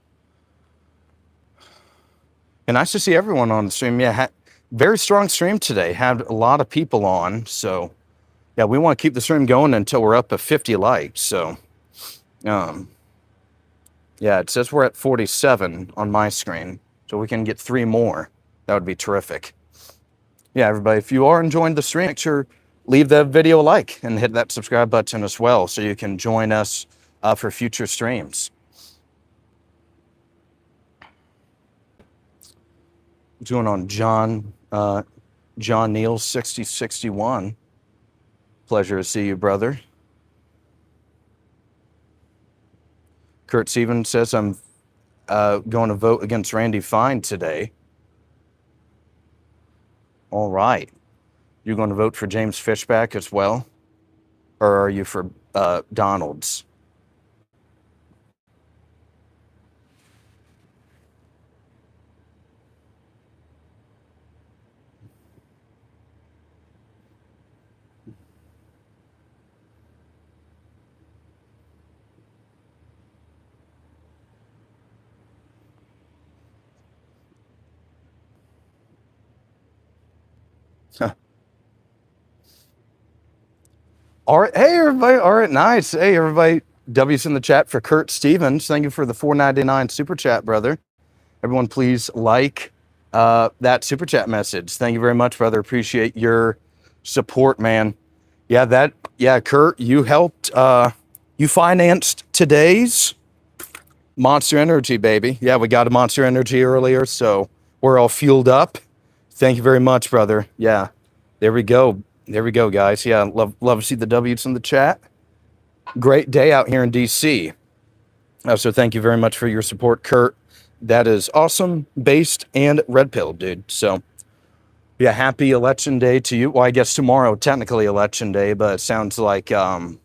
Speaker 1: And nice to see everyone on the stream. Yeah, very strong stream today. Had a lot of people on. So, yeah, we want to keep the stream going until we're up to 50 likes. So, yeah, it says we're at 47 on my screen. So we can get 3 more. That would be terrific. Yeah, everybody, if you are enjoying the stream, make sure leave the video a like and hit that subscribe button as well so you can join us for future streams. What's going on, John? John Neal, 6061. Pleasure to see you, brother. Kurt Stevens says I'm going to vote against Randy Fine today. All right. You're going to vote for James Fishback as well? Or are you for Donald's? All right, hey everybody. All right, nice. Hey everybody. W's in the chat for Kurt Stevens. Thank you for the $4.99 super chat, brother. Everyone, please like that super chat message. Thank you very much, brother. Appreciate your support, man. Yeah, Kurt, you helped. You financed today's Monster Energy, baby. Yeah, we got a Monster Energy earlier, so we're all fueled up. Thank you very much, brother. Yeah, there we go. There we go, guys. Yeah, love to see the W's in the chat. Great day out here in DC. So thank you very much for your support, Kurt. That is awesome. Based and red pill, dude. So yeah, happy election day to you. Well, I guess tomorrow technically election day, but it sounds like you'll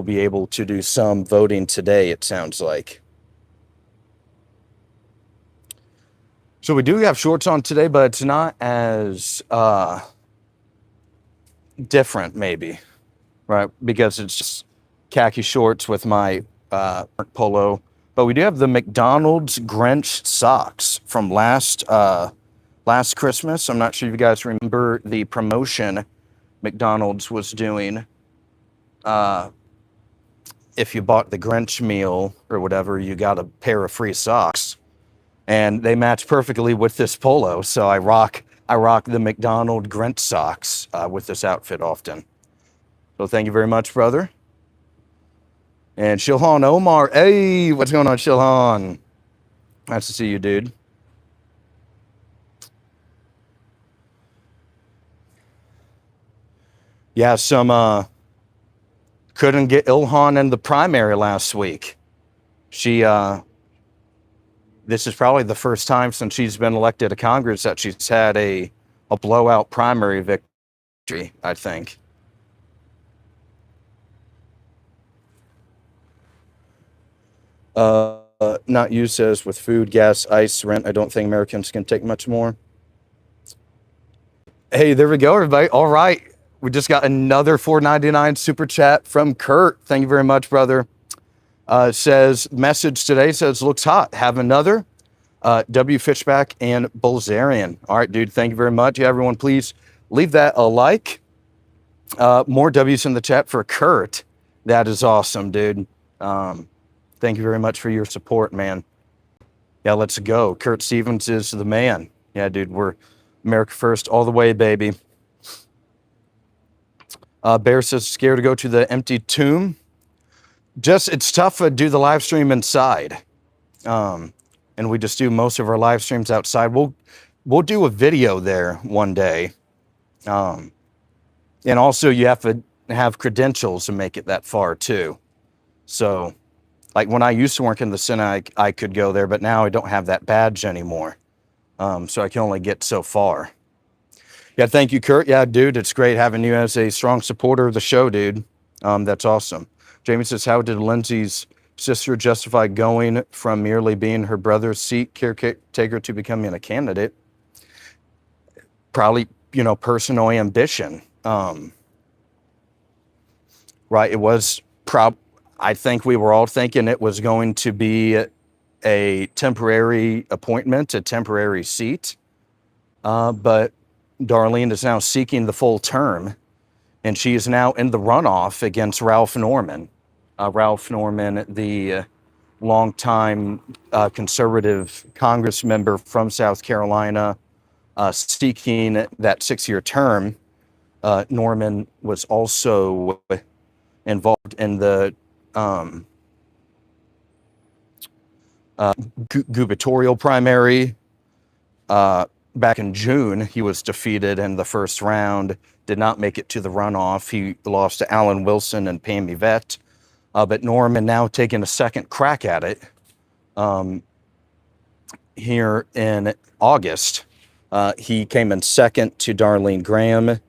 Speaker 1: be able to do some voting today, it sounds like. So we do have shorts on today, but it's not as different, maybe, right? Because it's just khaki shorts with my polo. But we do have the McDonald's Grinch socks from last Christmas. I'm not sure if you guys remember the promotion McDonald's was doing. If you bought the Grinch meal or whatever, you got a pair of free socks. And they match perfectly with this polo. So I rock the McDonald Grinch socks with this outfit often. So thank you very much, brother. And Shilhan Omar, hey, what's going on, Shilhan? Nice to see you, dude. Yeah, some couldn't get Ilhan in the primary last week. She this is probably the first time since she's been elected to Congress that she's had a blowout primary victory, I think. Not you says with food, gas, ice, rent, I don't think Americans can take much more. Hey, there we go, everybody. All right. We just got another $4.99 super chat from Kurt. Thank you very much, brother. Says, message today says, looks hot. Have another. W. Fishback and Bulzarian. All right, dude. Thank you very much. Yeah, everyone, please leave that a like. More W's in the chat for Kurt. That is awesome, dude. Thank you very much for your support, man. Yeah, let's go. Kurt Stevens is the man. Yeah, dude, we're America first all the way, baby. Bear says, scared to go to the empty tomb. Just, it's tough to do the live stream inside. And we just do most of our live streams outside. We'll do a video there one day. And also you have to have credentials to make it that far too. So like when I used to work in the Senate, I could go there, but now I don't have that badge anymore. So I can only get so far. Yeah, thank you, Kurt. Yeah, dude, it's great having you as a strong supporter of the show, dude. That's awesome. Jamie says, how did Lindsay's sister justify going from merely being her brother's seat caretaker to becoming a candidate? Probably, personal ambition. Right, it was I think we were all thinking it was going to be a temporary appointment, a temporary seat. But Darlene is now seeking the full term, and she is now in the runoff against Ralph Norman. Ralph Norman, the longtime conservative Congress member from South Carolina, seeking that 6-year term. Norman was also involved in the gubernatorial primary. Back in June, he was defeated in the first round, did not make it to the runoff. He lost to Alan Wilson and Pam Yvette. But Norman now taking a second crack at it here in August. He came in second to Darlene Graham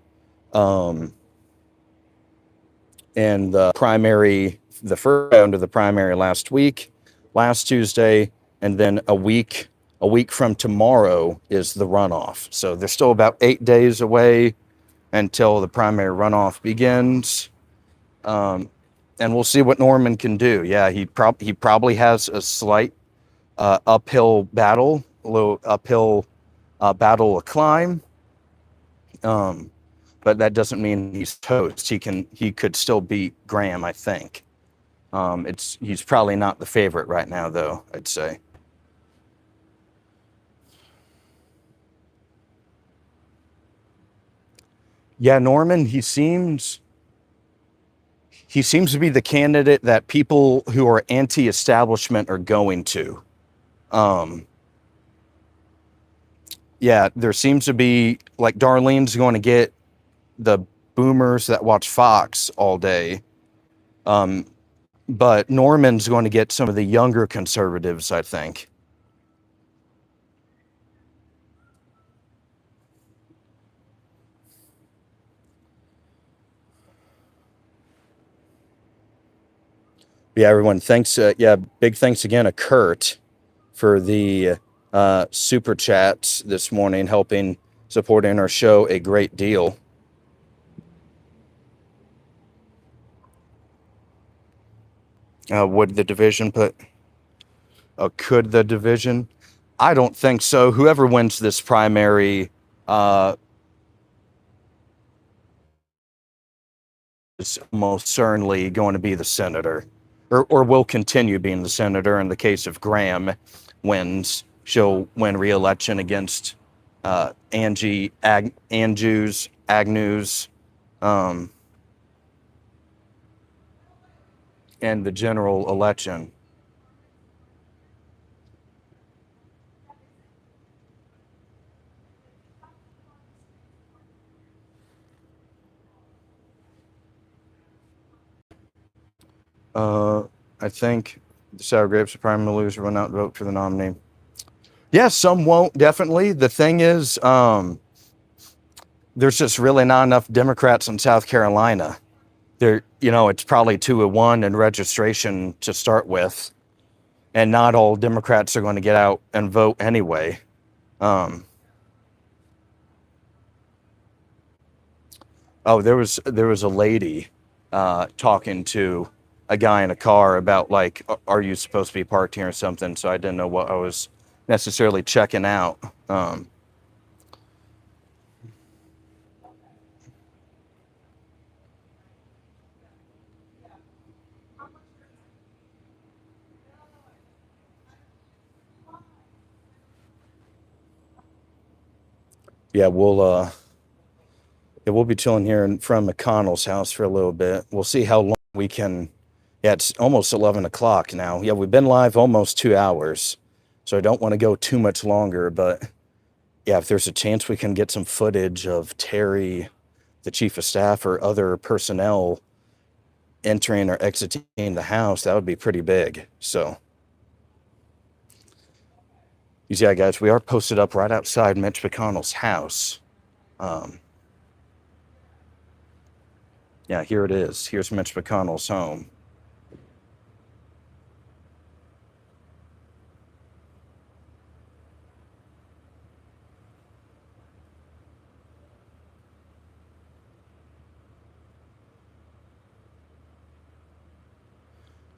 Speaker 1: in the primary, the first round of the primary last Tuesday, and then a week from tomorrow is the runoff. So they're still about 8 days away until the primary runoff begins. And we'll see what Norman can do. Yeah, he probably has a slight uphill battle, a little uphill battle a climb. But that doesn't mean he's toast. He could still beat Graham, I think. He's probably not the favorite right now, though, I'd say. Yeah, Norman, he seems to be the candidate that people who are anti-establishment are going to. Um, yeah, there seems to be, like, Darlene's going to get the boomers that watch Fox all day. But Norman's going to get some of the younger conservatives, I think. Yeah, everyone, thanks. Yeah, big thanks again to Kurt for the super chats this morning, helping supporting our show a great deal. Would the division put? Could the division? I don't think so. Whoever wins this primary is most certainly going to be the senator, or will continue being the senator. In the case of Graham wins, she'll win re-election against Agnews, and the general election. I think the sour grapes are probably loser will not vote for the nominee. Yeah, some won't, definitely. The thing is, there's just really not enough Democrats in South Carolina. It's probably 2-1 in registration to start with, and not all Democrats are going to get out and vote anyway. There was a lady talking to a guy in a car about, like, are you supposed to be parked here or something? So I didn't know what I was necessarily checking out. Yeah, we'll be chilling here in front of McConnell's house for a little bit. We'll see how long we can. Yeah, it's almost 11 o'clock now. Yeah, we've been live almost 2 hours, so I don't want to go too much longer. But yeah, if there's a chance we can get some footage of Terry, the chief of staff, or other personnel entering or exiting the house, that would be pretty big. So, yeah, guys, we are posted up right outside Mitch McConnell's house. Yeah, here it is. Here's Mitch McConnell's home.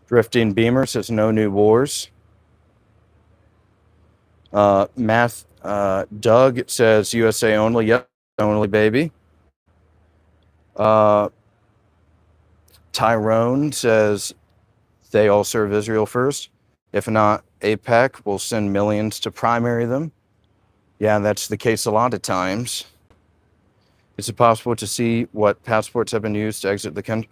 Speaker 1: Drifting Beamer says no new wars. Doug says USA only. Yep, only, baby. Tyrone says they all serve Israel first. If not, AIPAC will send millions to primary them. Yeah, that's the case a lot of times. Is it possible to see what passports have been used to exit the country?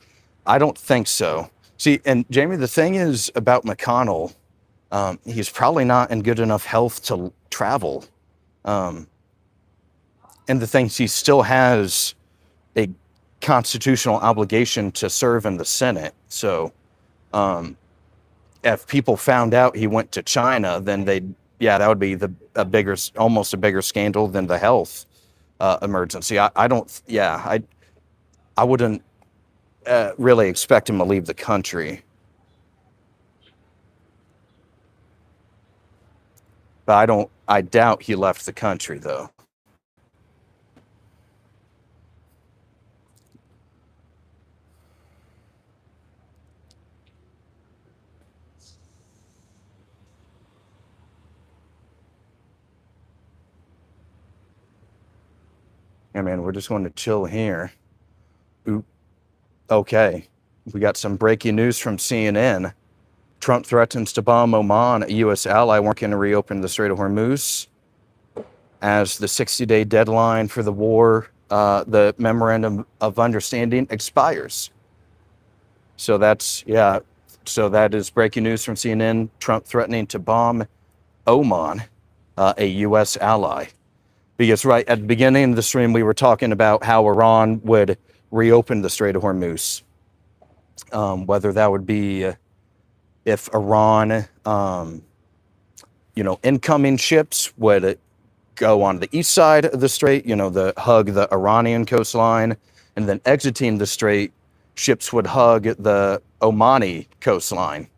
Speaker 1: I don't think so. See, and Jamie, the thing is about McConnell, he's probably not in good enough health to travel. And the thing is, he still has a constitutional obligation to serve in the Senate. So if people found out he went to China, then that would be almost a bigger scandal than the health emergency. I wouldn't really expect him to leave the country. But I doubt he left the country, though. I mean, we're just going to chill here. Oop. Okay. We got some breaking news from CNN. Trump threatens to bomb Oman, a U.S. ally working to reopen the Strait of Hormuz as the 60-day deadline for the war, the memorandum of understanding expires. So that's, yeah. So that is breaking news from CNN. Trump threatening to bomb Oman, a U.S. ally. Because right at the beginning of the stream, we were talking about how Iran would reopen the Strait of Hormuz. Whether that would be if Iran, incoming ships would go on the east side of the strait, hug the Iranian coastline, and then exiting the strait, ships would hug the Omani coastline.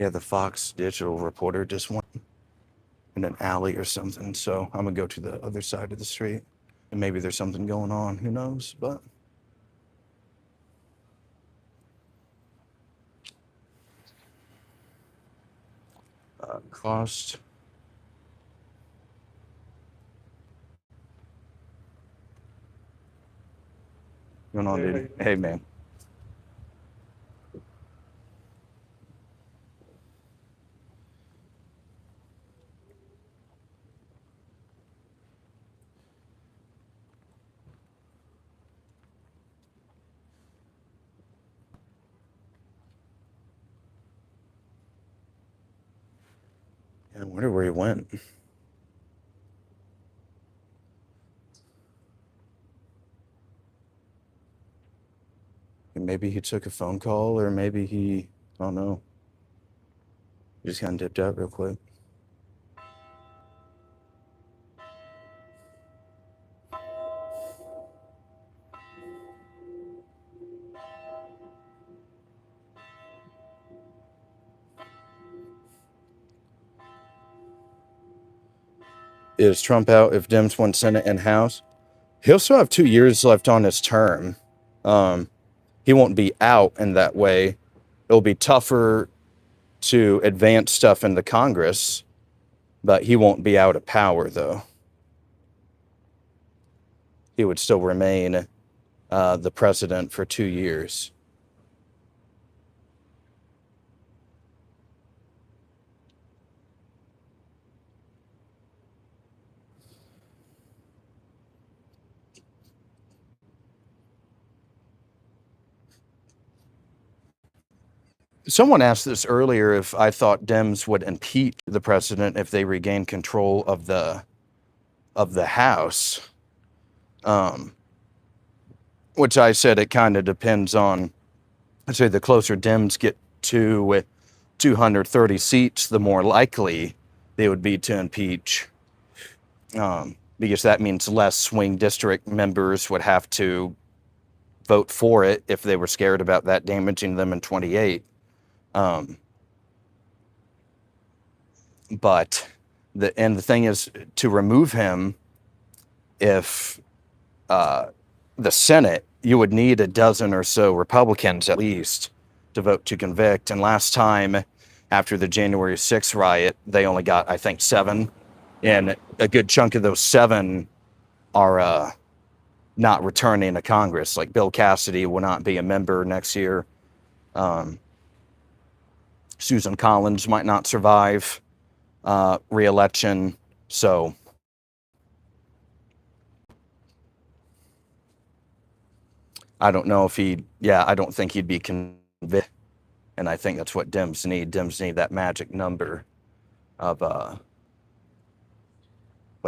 Speaker 1: Yeah, the Fox digital reporter just went in an alley or something. So I'm gonna go to the other side of the street, and maybe there's something going on. Who knows? But cost. Going on, dude? Hey, man. I wonder where he went. Maybe he took a phone call, or maybe he, I don't know. He just kind of dipped out real quick. Is Trump out if Dems won Senate and House? He'll still have 2 years left on his term. He won't be out in that way. It'll be tougher to advance stuff in the Congress, but he won't be out of power, though. He would still remain the president for 2 years. Someone asked this earlier if I thought Dems would impeach the president if they regain control of the House, which I said it kind of depends on. I'd say the closer Dems get to with 230 seats, the more likely they would be to impeach, because that means less swing district members would have to vote for it if they were scared about that damaging them in 28. But the thing is, to remove him, if the Senate, you would need a dozen or so Republicans at least to vote to convict. And last time, after the January 6th riot, they only got, I think, 7. And a good chunk of those 7 are not returning to Congress. Like Bill Cassidy will not be a member next year. Susan Collins might not survive re-election. So I don't know if I don't think he'd be convicted. And I think that's what Dems need. Dems need that magic number of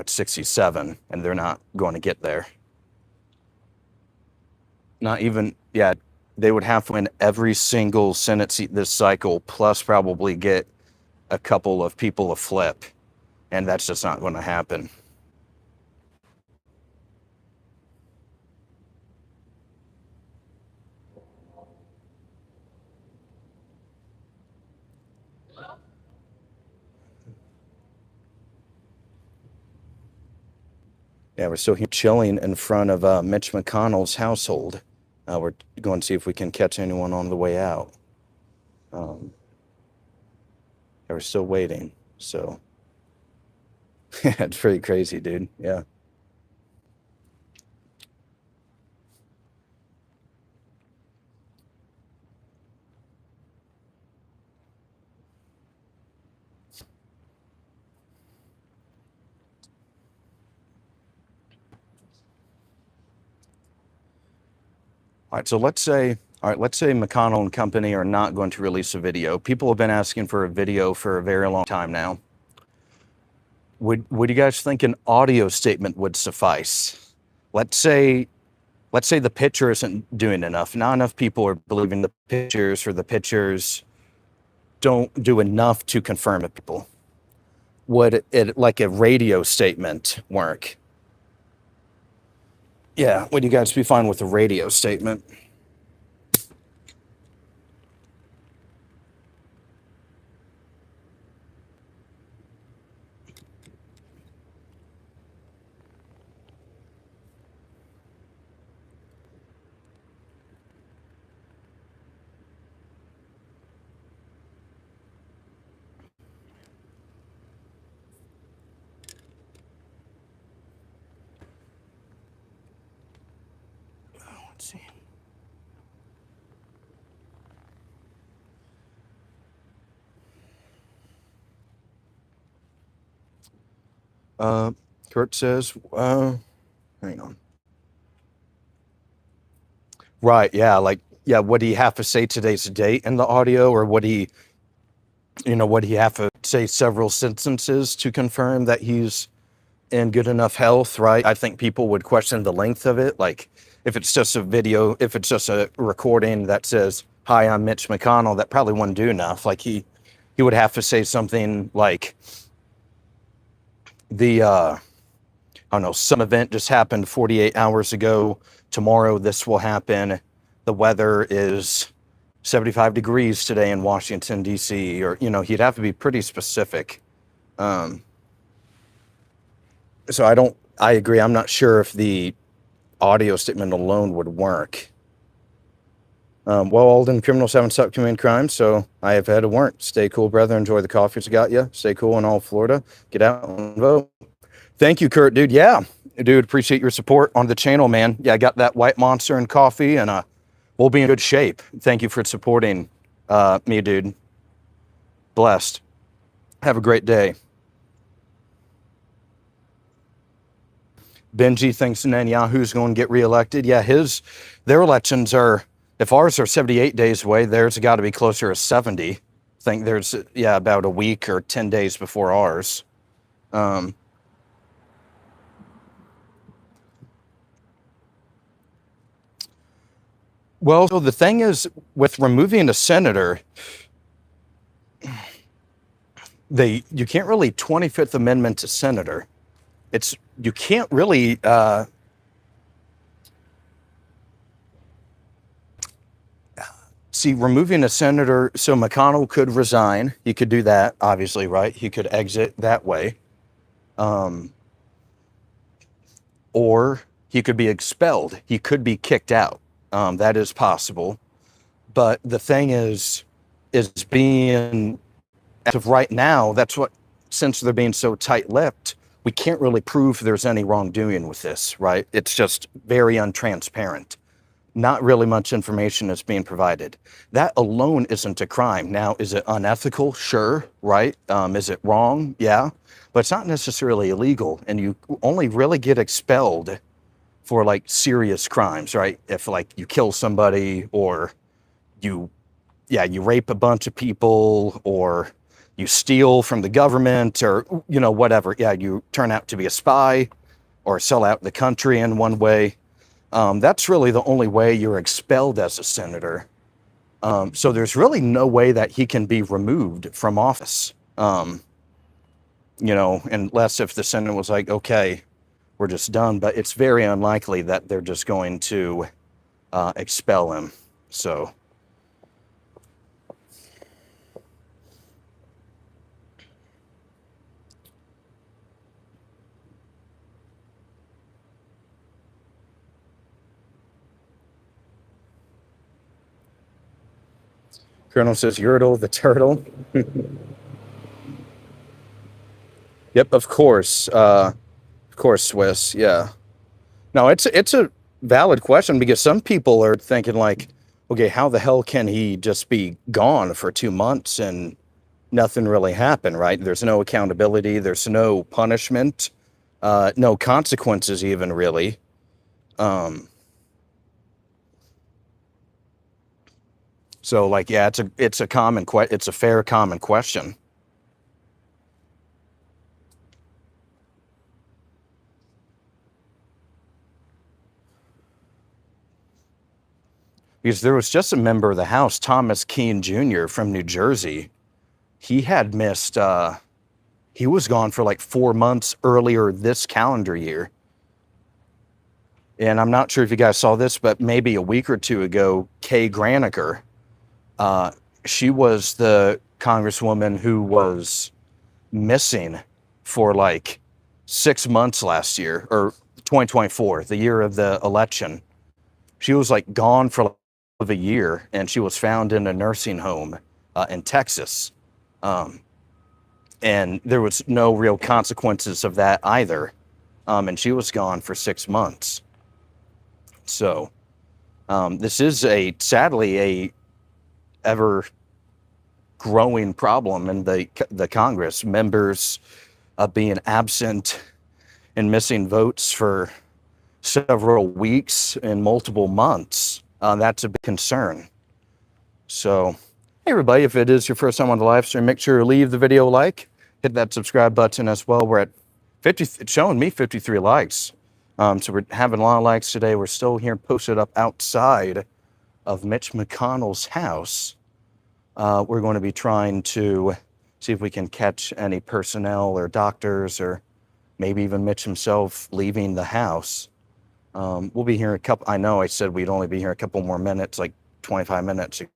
Speaker 1: 67, and they're not going to get there. Not even, they would have to win every single Senate seat this cycle, plus probably get a couple of people to flip. And that's just not going to happen. Yeah, we're still here chilling in front of Mitch McConnell's household. We're going to see if we can catch anyone on the way out. Yeah, we're still waiting. So it's pretty crazy, dude. Yeah. All right, so let's say McConnell and company are not going to release a video. People have been asking for a video for a very long time now. Would you guys think an audio statement would suffice? Let's say the picture isn't doing enough. Not enough people are believing the pictures, or the pictures don't do enough to confirm it. People, would it, like a radio statement, work? Yeah, would you guys be fine with a radio statement? Let's see. Kurt says, hang on. Right, yeah, like, yeah, would he have to say today's date in the audio, or would he, would he have to say several sentences to confirm that he's in good enough health, right? I think people would question the length of it. Like, if it's just a video, if it's just a recording that says, "Hi, I'm Mitch McConnell," that probably wouldn't do enough. Like, he would have to say something like, I don't know, some event just happened 48 hours ago. Tomorrow this will happen. The weather is 75 degrees today in Washington, D.C., or, he'd have to be pretty specific. So I agree. I'm not sure if the audio statement alone would work. Well, Aulden, criminals haven't stopped committing crimes, so I have had a warrant. Stay cool, brother. Enjoy the coffee it's got you. Stay cool in all Florida. Get out and vote. Thank you, Kurt, dude. Yeah, dude, appreciate your support on the channel, man. Yeah, I got that white monster and coffee, and we'll be in good shape. Thank you for supporting me, dude. Blessed. Have a great day. Benji thinks Netanyahu's going to get reelected. Yeah, their elections are, if ours are 78 days away, theirs got to be closer to 70. I think there's, about a week or 10 days before ours. Well, so the thing is, with removing a senator, you can't really 25th Amendment a senator. You can't really see, removing a senator. So McConnell could resign. He could do that, obviously, right? He could exit that way, or he could be expelled. He could be kicked out. That is possible. But the thing is being, as of right now, since they're being so tight-lipped, we can't really prove there's any wrongdoing with this, right? It's just very untransparent. Not really much information is being provided. That alone isn't a crime. Now, is it unethical? Sure, right? Is it wrong? Yeah. But it's not necessarily illegal, and you only really get expelled for, like, serious crimes, right? If, like, you kill somebody, or you rape a bunch of people, or you steal from the government, or, whatever. Yeah, you turn out to be a spy or sell out the country in one way. That's really the only way you're expelled as a senator. So there's really no way that he can be removed from office. Unless if the Senate was like, okay, we're just done. But it's very unlikely that they're just going to expel him. So. Colonel says, Yertle the turtle. Yep, of course, Swiss. Yeah. No, it's a valid question because some people are thinking like, okay, how the hell can he just be gone for 2 months and nothing really happen, right? There's no accountability, there's no punishment, no consequences even really. Um, so like, yeah, it's a fair common question. Because there was just a member of the House, Thomas Keene Jr. from New Jersey. He had missed, he was gone for like 4 months earlier this calendar year. And I'm not sure if you guys saw this, but maybe a week or two ago, Kay Graniger, uh, she was the congresswoman who was missing for like 6 months last year, or 2024, the year of the election. She was like gone for like a year, and she was found in a nursing home in Texas. Um, and there was no real consequences of that either. And she was gone for 6 months. So this is sadly a ever growing problem in the Congress. Members being absent and missing votes for several weeks and multiple months. That's a big concern. So, hey everybody, if it is your first time on the live stream, make sure to leave the video a like, hit that subscribe button as well. We're at 50, it's showing me 53 likes. So we're having a lot of likes today. We're still here posted up outside of Mitch McConnell's house. We're going to be trying to see if we can catch any personnel or doctors or maybe even Mitch himself leaving the house. We'll be here I know I said we'd only be here a couple more minutes, like 25 minutes. At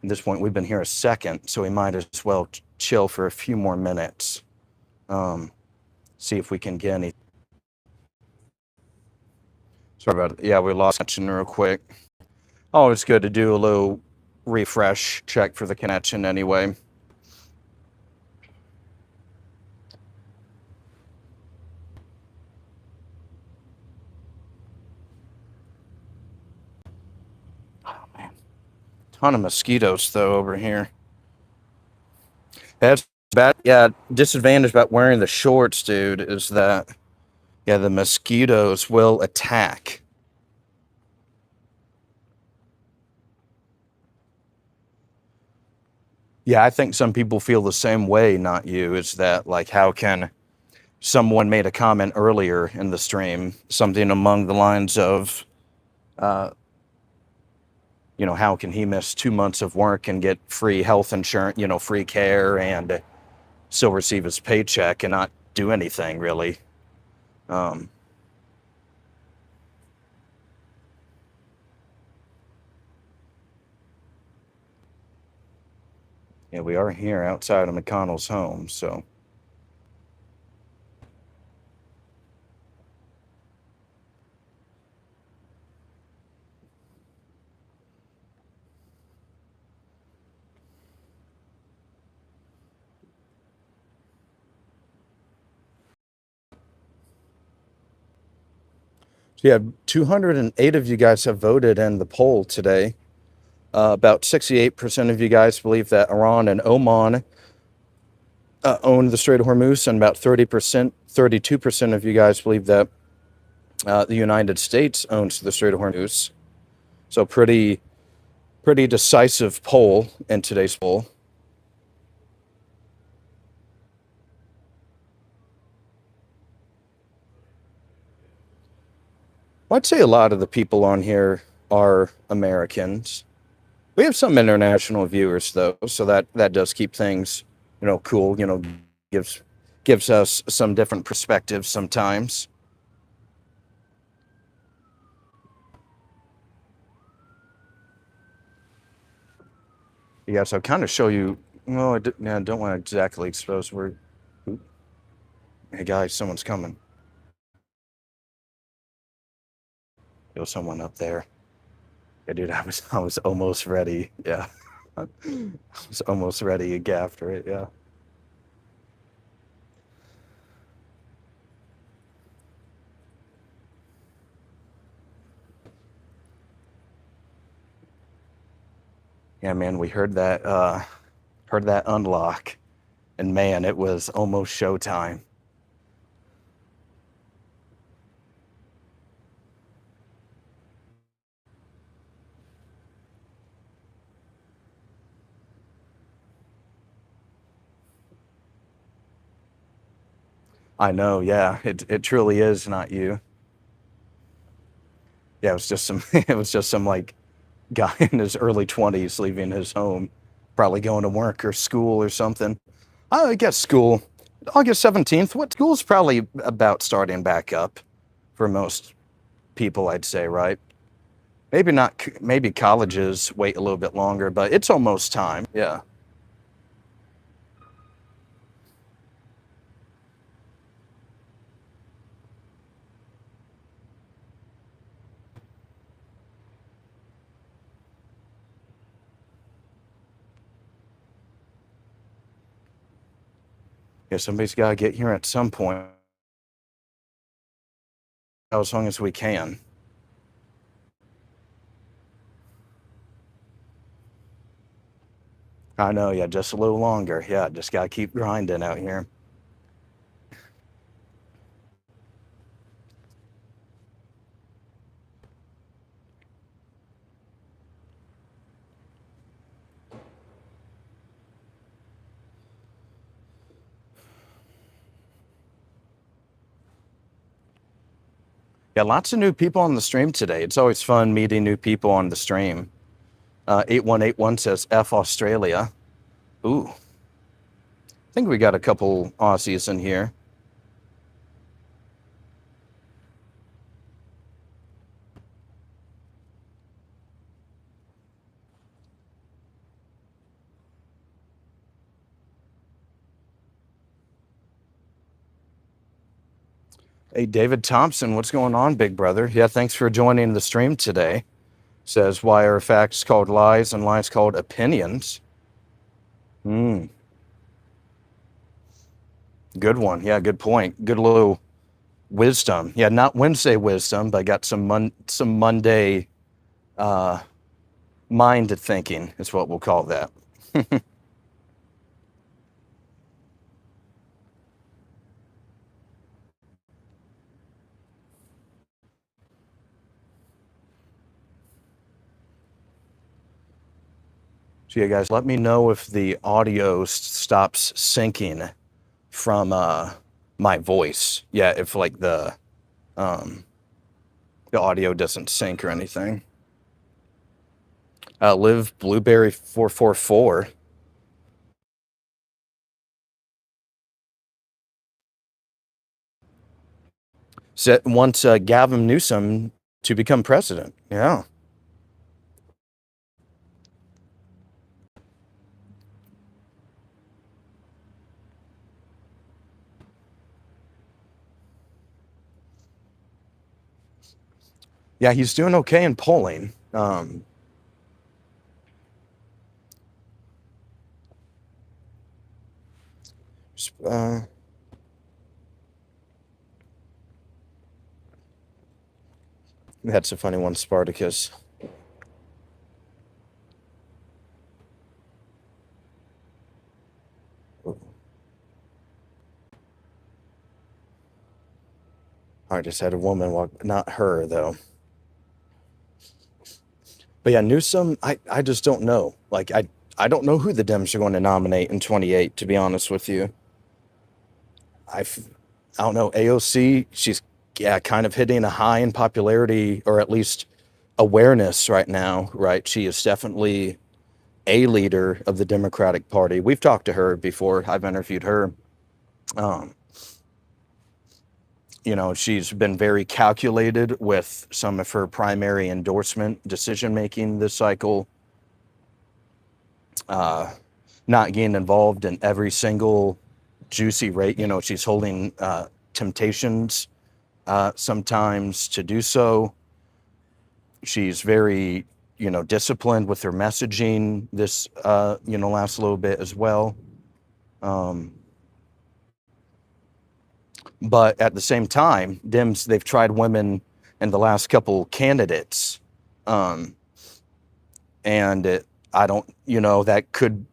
Speaker 1: this point, we've been here a second, so we might as well chill for a few more minutes. See if we can get any. Sorry about it. Yeah, we lost connection real quick. Always good to do a little refresh check for the connection anyway. Oh man, ton of mosquitoes though over here. That's bad. Yeah, disadvantage about wearing the shorts, dude, is that yeah, the mosquitoes will attack. Yeah, I think some people feel the same way, not you. Is that like, how can someone made a comment earlier in the stream, something among the lines of, uh, how can he miss 2 months of work and get free health insurance, free care, and still receive his paycheck and not do anything really? Um, yeah, we are here outside of McConnell's home, so. So yeah, 208 of you guys have voted in the poll today. About 68% of you guys believe that Iran and Oman own the Strait of Hormuz, and about 30%, 32% of you guys believe that the United States owns the Strait of Hormuz. So pretty decisive poll in today's poll. Well, I'd say a lot of the people on here are Americans. We have some international viewers though, so that does keep things, cool. Gives us some different perspectives sometimes. Yeah, so I'll kind of show you. Well, I don't want to exactly expose where. Hey guys, someone's coming. There's someone up there. Yeah, dude, I was almost ready. Yeah. I was almost ready to get after it. Yeah. Yeah, man, we heard that unlock, and man, it was almost showtime. I know, yeah, it truly is not you. Yeah, it was just some it was just some like guy in his early 20s leaving his home, probably going to work or school or something. I guess school. August 17th. What school's probably about starting back up for most people, I'd say, right? Maybe not, maybe colleges wait a little bit longer, but it's almost time. Yeah. Yeah, somebody's got to get here at some point, as long as we can. I know, yeah, just a little longer. Yeah, just got to keep grinding out here. Yeah, lots of new people on the stream today. It's always fun meeting new people on the stream. 8181 says F Australia. Ooh, I think we got a couple Aussies in here. Hey, David Thompson, what's going on, big brother? Yeah, thanks for joining the stream today. Says, why are facts called lies and lies called opinions? Hmm, good one. Yeah, good point. Good little wisdom. Yeah, not Wednesday wisdom, but I got some Monday uh, mind thinking is what we'll call that. So, yeah, guys, let me know if the audio stops syncing from my voice. Yeah, if like um, the audio doesn't sync or anything. Live Blueberry 444 wants Gavin Newsom to become president. Yeah. Yeah, he's doing okay in polling. Uh, that's a funny one, Spartacus. I just had a woman walk, not her though. But yeah, Newsom, I just don't know. Like I don't know who the Dems are going to nominate in 28. To be honest with you, I f- I don't know. AOC, she's yeah kind of hitting a high in popularity or at least awareness right now. Right, she is definitely a leader of the Democratic Party. We've talked to her before. I've interviewed her. Um, she's been very calculated with some of her primary endorsement decision making this cycle. Uh, Not getting involved in every single juicy rate. She's holding temptations sometimes to do so. She's very disciplined with their messaging this, last little bit as well. Um, but at the same time, Dems, they've tried women in the last couple candidates. Um, and I don't, that could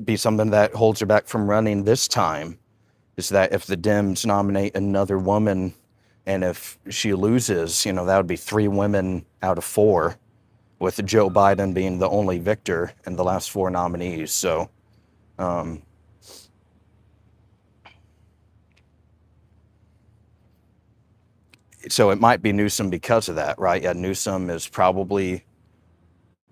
Speaker 1: be something that holds her back from running this time, is that if the Dems nominate another woman and if she loses, that would be 3 women out of 4, with Joe Biden being the only victor in the last 4 nominees. So, um, so it might be Newsom because of that, right? Yeah, Newsom is probably.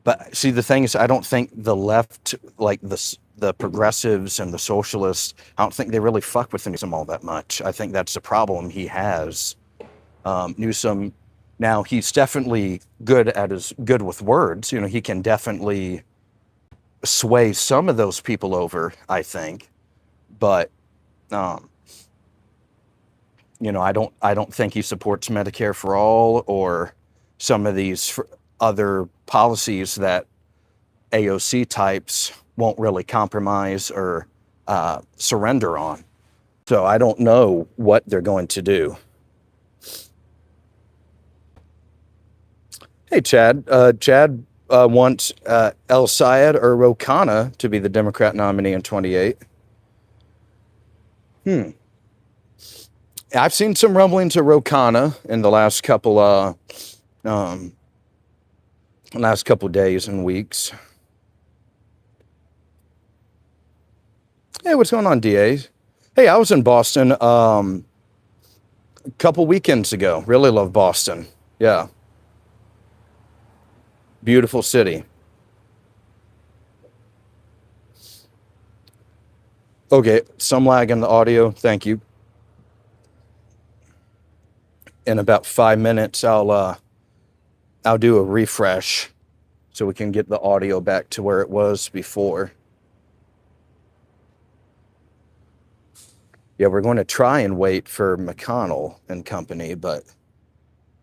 Speaker 1: But see, the thing is, I don't think the left, like the progressives and the socialists, I don't think they really fuck with Newsom all that much. I think that's the problem he has. Newsom, now he's definitely good with words. He can definitely sway some of those people over, I think. But um, I don't think he supports Medicare for all or some of these other policies that AOC types won't really compromise or surrender on. So I don't know what they're going to do. Hey, Chad. Chad wants El Sayed or Ro Khanna to be the Democrat nominee in 28. I've seen some rumblings of Ro Khanna in the last couple days and weeks. Hey, what's going on, DA? Hey, I was in Boston a couple weekends ago. Really love Boston. Yeah. Beautiful city. Okay, some lag in the audio. Thank you. In about 5 minutes, I'll do a refresh so we can get the audio back to where it was before. Yeah, we're going to try and wait for McConnell and company, but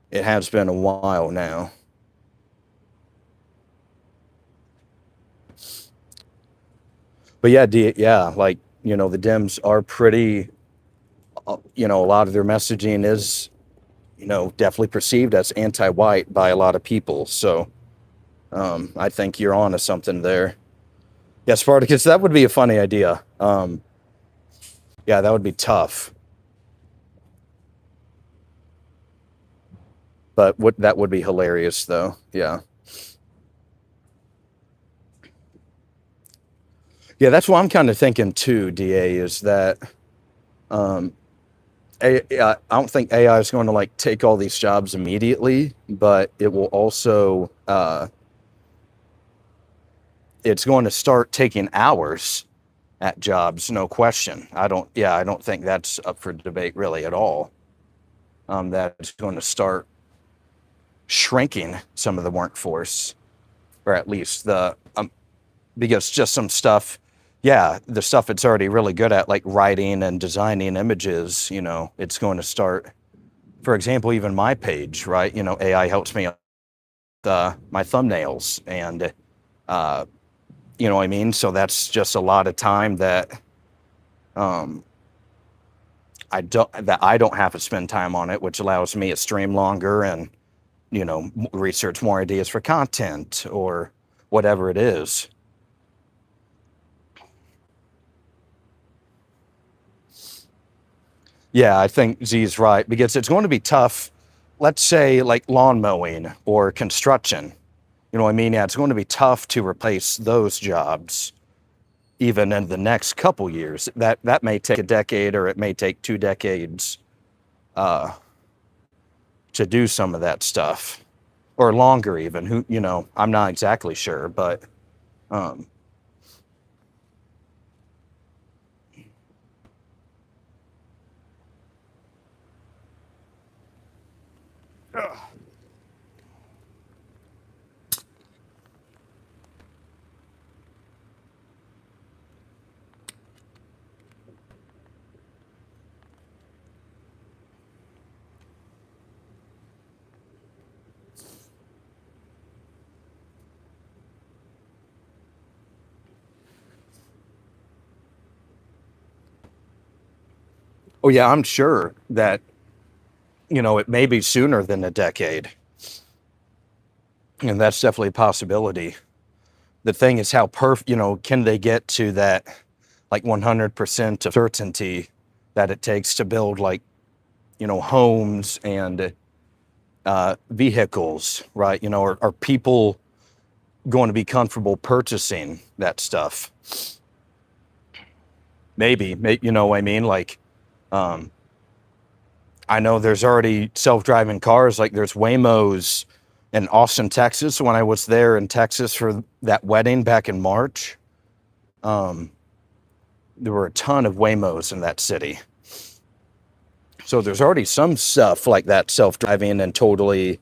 Speaker 1: it has been a while now. But yeah, the Dems are pretty, a lot of their messaging is, definitely perceived as anti-white by a lot of people. So I think you're on to something there. Yeah, Spartacus, that would be a funny idea. Yeah, that would be tough. But that would be hilarious, though. Yeah. Yeah, that's what I'm kind of thinking too, DA, is that I don't think AI is going to like take all these jobs immediately, but it will also it's going to start taking hours at jobs, no question. I don't think that's up for debate really at all. That's going to start shrinking some of the workforce, or at least because just some stuff, the stuff it's already really good at, like writing and designing images, it's going to start, for example, even my page, right? AI helps me with my thumbnails and, you know what I mean? So that's just a lot of time that I don't have to spend time on it, which allows me to stream longer and, research more ideas for content or whatever it is. Yeah, I think Z's right, because it's going to be tough. Let's say like lawn mowing or construction. You know what I mean? Yeah, it's going to be tough to replace those jobs even in the next couple years. That may take a decade, or it may take 2 decades to do some of that stuff, or longer even. I'm not exactly sure, but um, Oh yeah, I'm sure that, it may be sooner than a decade. And that's definitely a possibility. The thing is how can they get to that like 100% of certainty that it takes to build like, homes and vehicles, right? Are people going to be comfortable purchasing that stuff? Maybe, you know what I mean? Like, um, I know there's already self-driving cars, like there's Waymos in Austin, Texas. When I was there in Texas for that wedding back in March, um, there were a ton of Waymos in that city. So there's already some stuff like that self-driving and totally,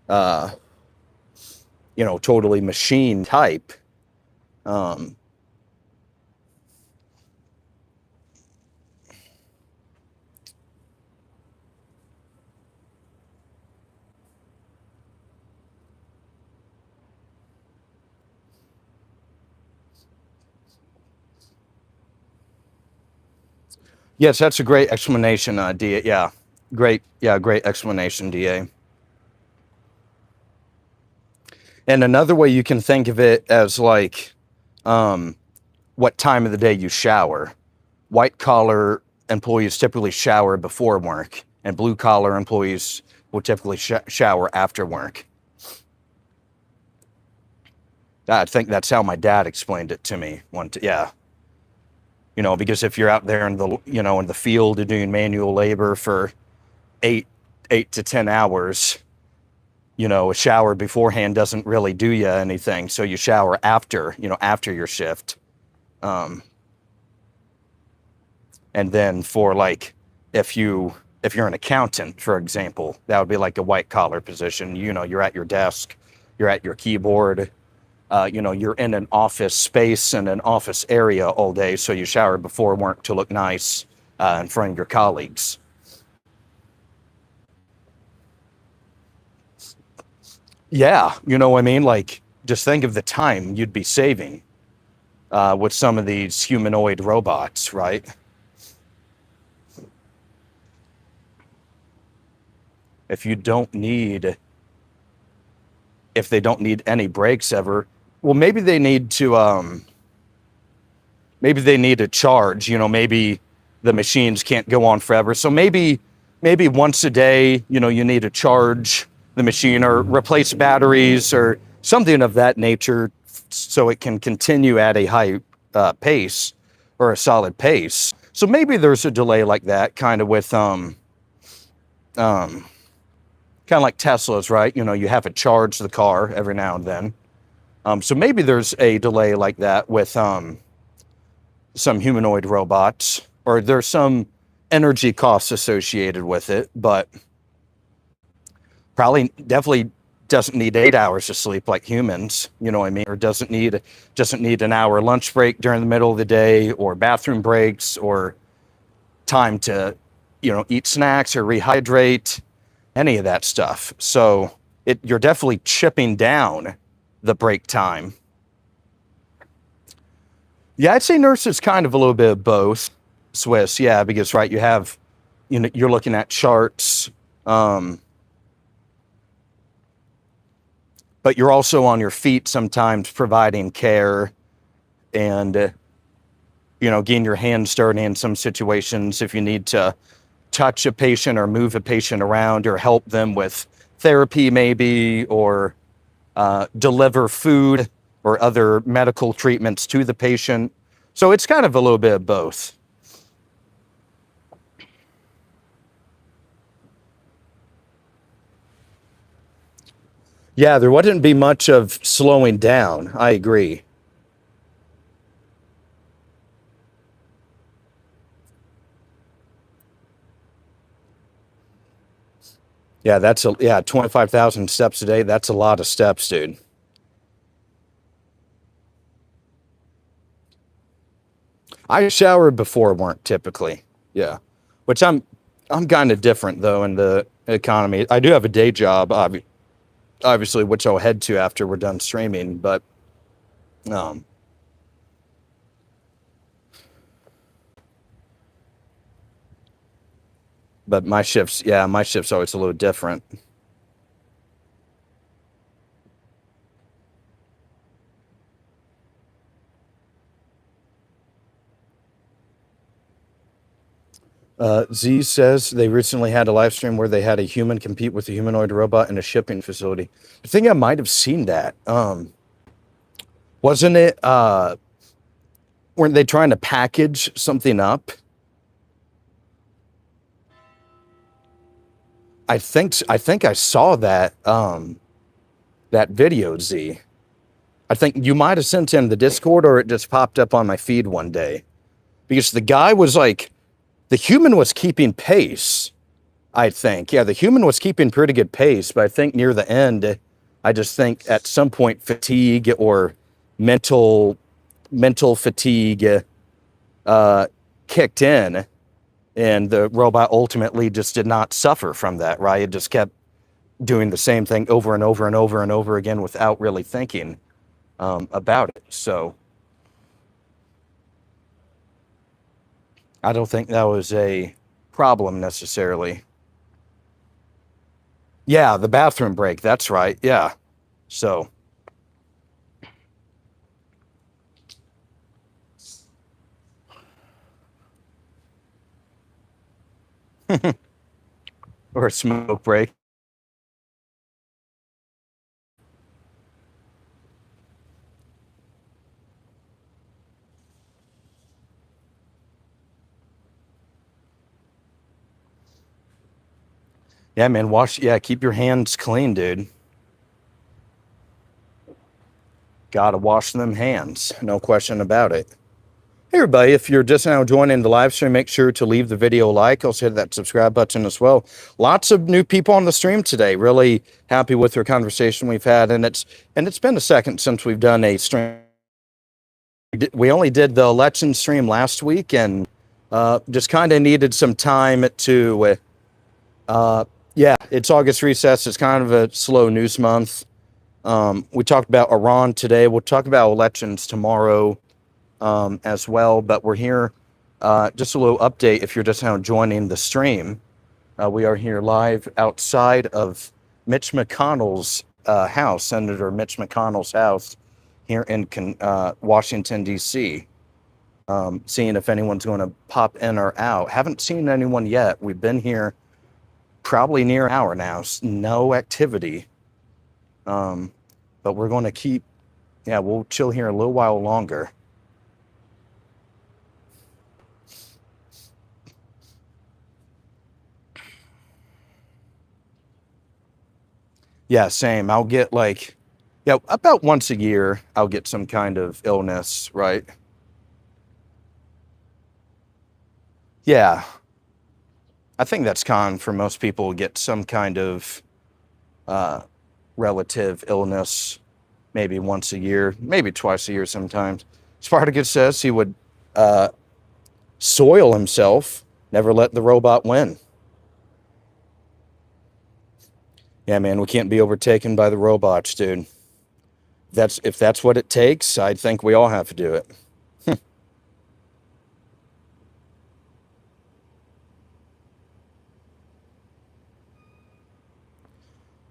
Speaker 1: uh, totally machine type. Um, yes, that's a great explanation, DA. Yeah, great explanation, DA. And another way you can think of it as like, um, what time of the day you shower. White collar employees typically shower before work, and blue collar employees will typically shower after work. I think that's how my dad explained it to me yeah. Because if you're out there in the field doing manual labor for eight, 8 to 10 hours, a shower beforehand doesn't really do you anything. So you shower after your shift. Um, and then for like, if you're an accountant, for example, that would be like a white collar position. You're at your desk, you're at your keyboard, you're in an office space and an office area all day. So you shower before work to look nice in front of your colleagues. Yeah, you know what I mean? Like, just think of the time you'd be saving with some of these humanoid robots, right? If you don't need, if they don't need any breaks ever, well, maybe they need a charge. Maybe the machines can't go on forever. So maybe once a day, you need to charge the machine or replace batteries or something of that nature so it can continue at a high pace or a solid pace. So maybe there's a delay like that, kind of with um, kind of like Teslas, right? You have to charge the car every now and then. So maybe there's a delay like that with some humanoid robots, or there's some energy costs associated with it, but probably definitely doesn't need 8 hours of sleep like humans, you know what I mean? Or doesn't need an hour lunch break during the middle of the day, or bathroom breaks, or time to, eat snacks or rehydrate, any of that stuff. So you're definitely chipping down the break time. Yeah, I'd say nurse is kind of a little bit of both. Swiss, yeah, because right, you're looking at charts, um, but you're also on your feet sometimes providing care and getting your hands dirty in some situations if you need to touch a patient or move a patient around or help them with therapy maybe, or deliver food or other medical treatments to the patient. So it's kind of a little bit of both. Yeah, there wouldn't be much of slowing down. I agree. Yeah, 25,000 steps a day. That's a lot of steps, dude. I shower before work typically. Yeah, which I'm kind of different though in the economy. I do have a day job, obviously, which I'll head to after we're done streaming. But um, But my shift's always a little different. Z says they recently had a live stream where they had a human compete with a humanoid robot in a shipping facility. I think I might have seen that. Wasn't it? Weren't they trying to package something up? I think I saw that that video, Z. I think you might have sent in the Discord or it just popped up on my feed one day. Because the guy was like, the human was keeping pace, I think. Yeah, the human was keeping pretty good pace, but I think near the end, I just think at some point fatigue or mental fatigue kicked in, and the robot ultimately just did not suffer from that, right? It just kept doing the same thing over and over and over and over again without really thinking about it. So I don't think that was a problem necessarily. Yeah, the bathroom break. That's right. Yeah. So, or a smoke break. Yeah, man. Keep your hands clean, dude. Gotta wash them hands. No question about it. Hey, everybody. If you're just now joining the live stream, make sure to leave the video a like. Also hit that subscribe button as well. Lots of new people on the stream today. Really happy with our conversation we've had. And it's been a second since we've done a stream. We only did the election stream last week and just kind of needed some time to, yeah, it's August recess. It's kind of a slow news month. We talked about Iran today. We'll talk about elections tomorrow as well. But we're here, just a little update if you're just now joining the stream. We are here live outside of Mitch McConnell's house, Senator Mitch McConnell's house here in Washington, D.C. Seeing if anyone's going to pop in or out. Haven't seen anyone yet. We've been here probably near an hour now. No activity. But we're going to we'll chill here a little while longer. Yeah, same. I'll get about once a year, I'll get some kind of illness, right? Yeah. I think that's common for most people, get some kind of relative illness, maybe once a year, maybe twice a year sometimes. Spartacus says he would soil himself, never let the robot win. Yeah, man, we can't be overtaken by the robots, dude. If that's what it takes, I think we all have to do it.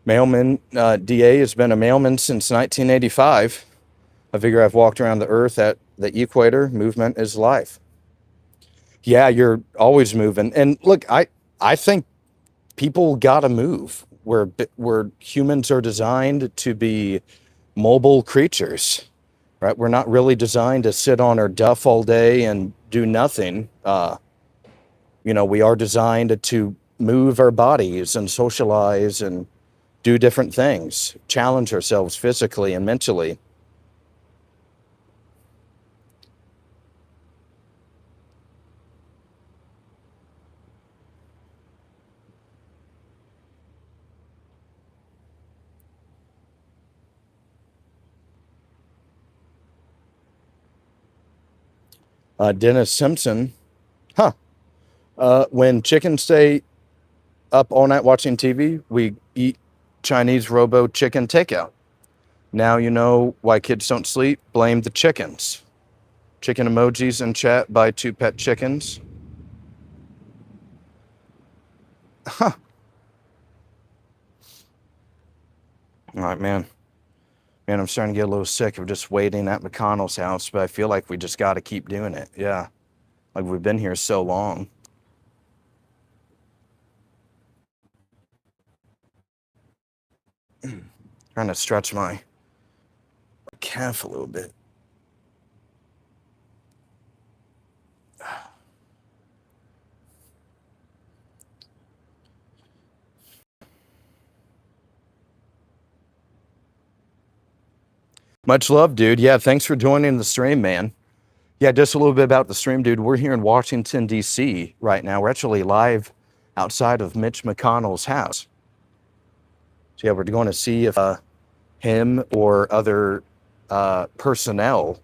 Speaker 1: Mailman, DA has been a mailman since 1985. I figure I've walked around the earth at the equator. Movement is life. Yeah, you're always moving. And look, I think people gotta move. We're humans are designed to be mobile creatures, right? We're not really designed to sit on our duff all day and do nothing. We are designed to move our bodies and socialize and do different things, challenge ourselves physically and mentally. Dennis Simpson, when chickens stay up all night watching TV, we eat Chinese robo chicken takeout. Now you know why kids don't sleep. Blame the chickens. Chicken emojis in chat by 2 pet chickens. All right, man. Man, I'm starting to get a little sick of just waiting at McConnell's house, but I feel like we just got to keep doing it. Yeah. Like we've been here so long. Trying to stretch my calf a little bit. Much love, dude. Yeah, thanks for joining the stream, man. Yeah, just a little bit about the stream, dude. We're here in Washington, D.C. right now. We're actually live outside of Mitch McConnell's house. So, yeah, we're going to see if him or other personnel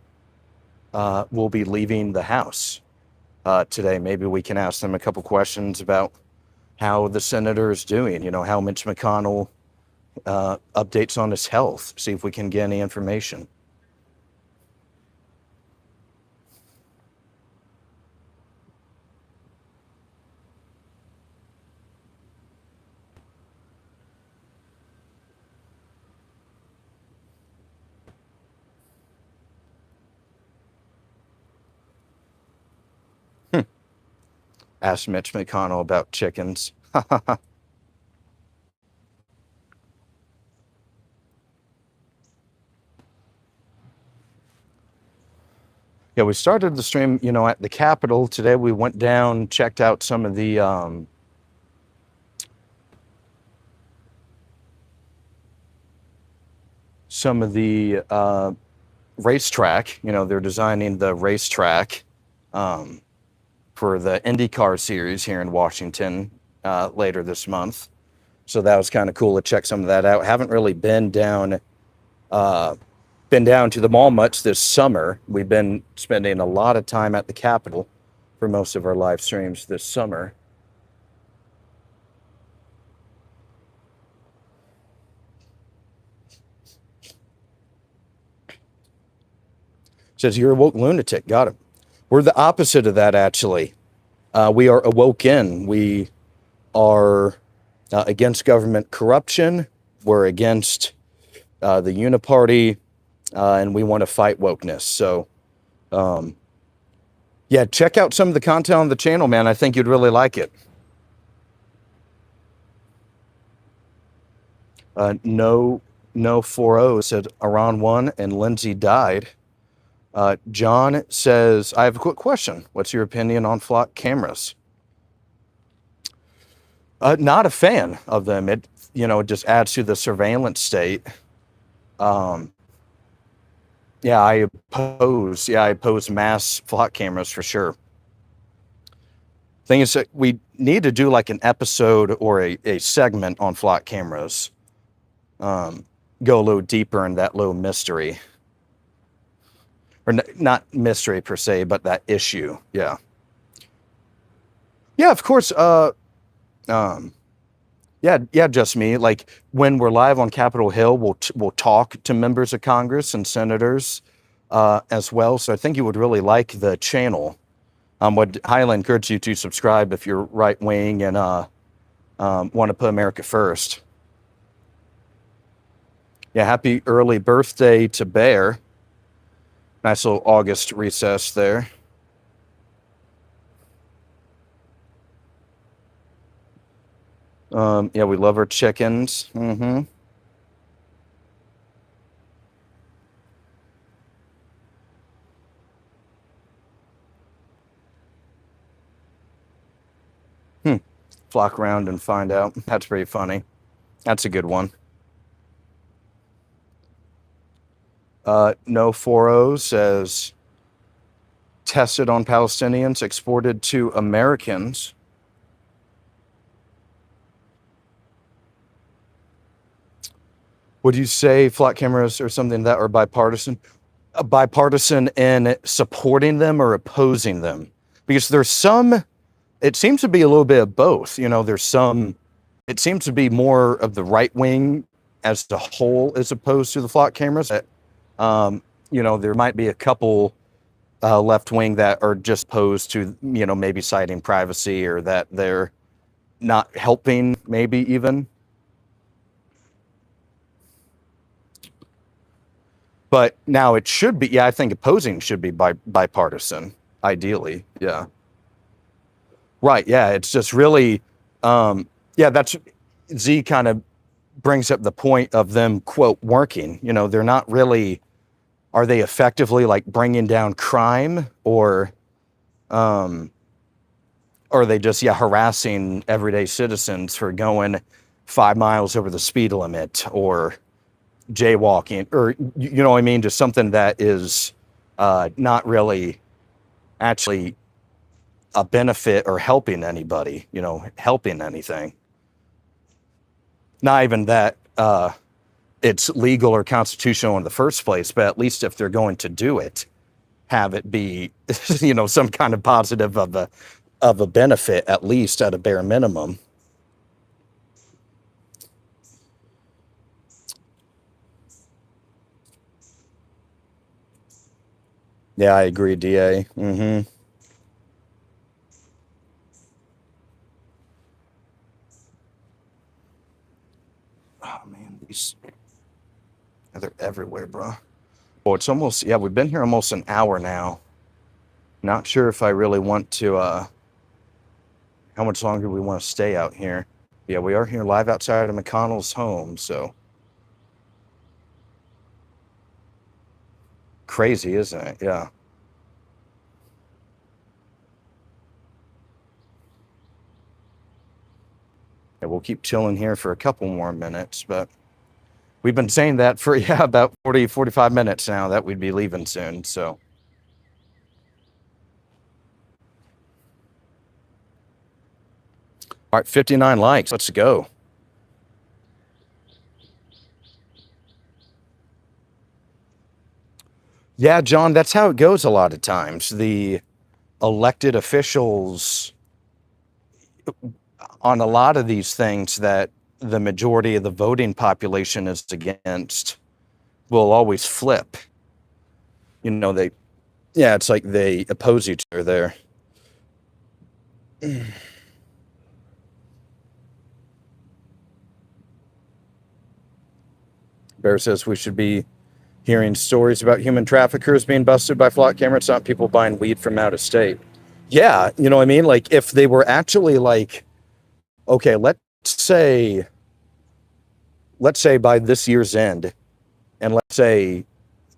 Speaker 1: will be leaving the house today. Maybe we can ask them a couple questions about how the senator is doing, you know, how Mitch McConnell updates on his health, see if we can get any information. Ask Mitch McConnell about chickens. Yeah, we started the stream, you know, at the Capitol. Today we went down, checked out some of the racetrack. You know, they're designing the racetrack for the IndyCar series here in Washington later this month. So that was kind of cool to check some of that out. Haven't really been down to the mall much this summer. We've been spending a lot of time at the Capitol for most of our live streams this summer. Says you're a woke lunatic. Got it. We're the opposite of that, actually. We are Awoken. We are against government corruption. We're against the Uniparty, and we want to fight wokeness. So, yeah, check out some of the content on the channel, man. I think you'd really like it. No 40 said Iran won and Lindsay died. John says, I have a quick question. What's your opinion on flock cameras? Not a fan of them. It, you know, it just adds to the surveillance state. Yeah, I oppose mass flock cameras for sure. Thing is that we need to do like an episode or a segment on flock cameras. Go a little deeper in that little mystery. Or not mystery per se, but that issue. Yeah. Yeah, of course. Yeah, just me. Like when we're live on Capitol Hill, we'll talk to members of Congress and senators as well. So I think you would really like the channel. Would highly encourage you to subscribe if you're right wing and want to put America first. Yeah, happy early birthday to Bear. Nice little August recess there. Yeah, we love our chickens. Flock around and find out. That's pretty funny. That's a good one. No 40 says tested on Palestinians, exported to Americans. Would you say flock cameras are something that are bipartisan? Bipartisan in supporting them or opposing them? Because there's some, it seems to be a little bit of both. You know, there's some, it seems to be more of the right wing as a whole as opposed to the flock cameras. You know, there might be a couple left wing that are just opposed to, you know, maybe citing privacy or that they're not helping, maybe even. But now it should be, yeah, I think opposing should be bipartisan, ideally. Yeah. Right. Yeah. It's just really, yeah, that's Z kind of brings up the point of them, quote, working. They're not really, are they effectively like bringing down crime, um, or are they just, yeah, harassing everyday citizens for going 5 miles over the speed limit or jaywalking, or, you know what I mean? Just something that is not really actually a benefit or helping anybody, helping anything. Not even that it's legal or constitutional in the first place, but at least if they're going to do it, have it be, some kind of positive of a benefit, at least at a bare minimum. Yeah, I agree, DA. Oh man, they're everywhere, bro. Well, it's almost, yeah, we've been here almost an hour now. Not sure if I really want to, how much longer we want to stay out here. Yeah, we are here live outside of McConnell's home, so crazy, isn't it? Yeah. Yeah, we'll keep chilling here for a couple more minutes, but we've been saying that for, yeah, about 40, 45 minutes now that we'd be leaving soon, so. All right, 59 likes. Let's go. Yeah, John, that's how it goes a lot of times. The elected officials on a lot of these things that the majority of the voting population is against will always flip. They, yeah, it's like they oppose each other there. Bear says we should be hearing stories about human traffickers being busted by flock camera. It's not people buying weed from out of state. Yeah, you know what I mean? Like if they were actually like, okay, let's say by this year's end, and let's say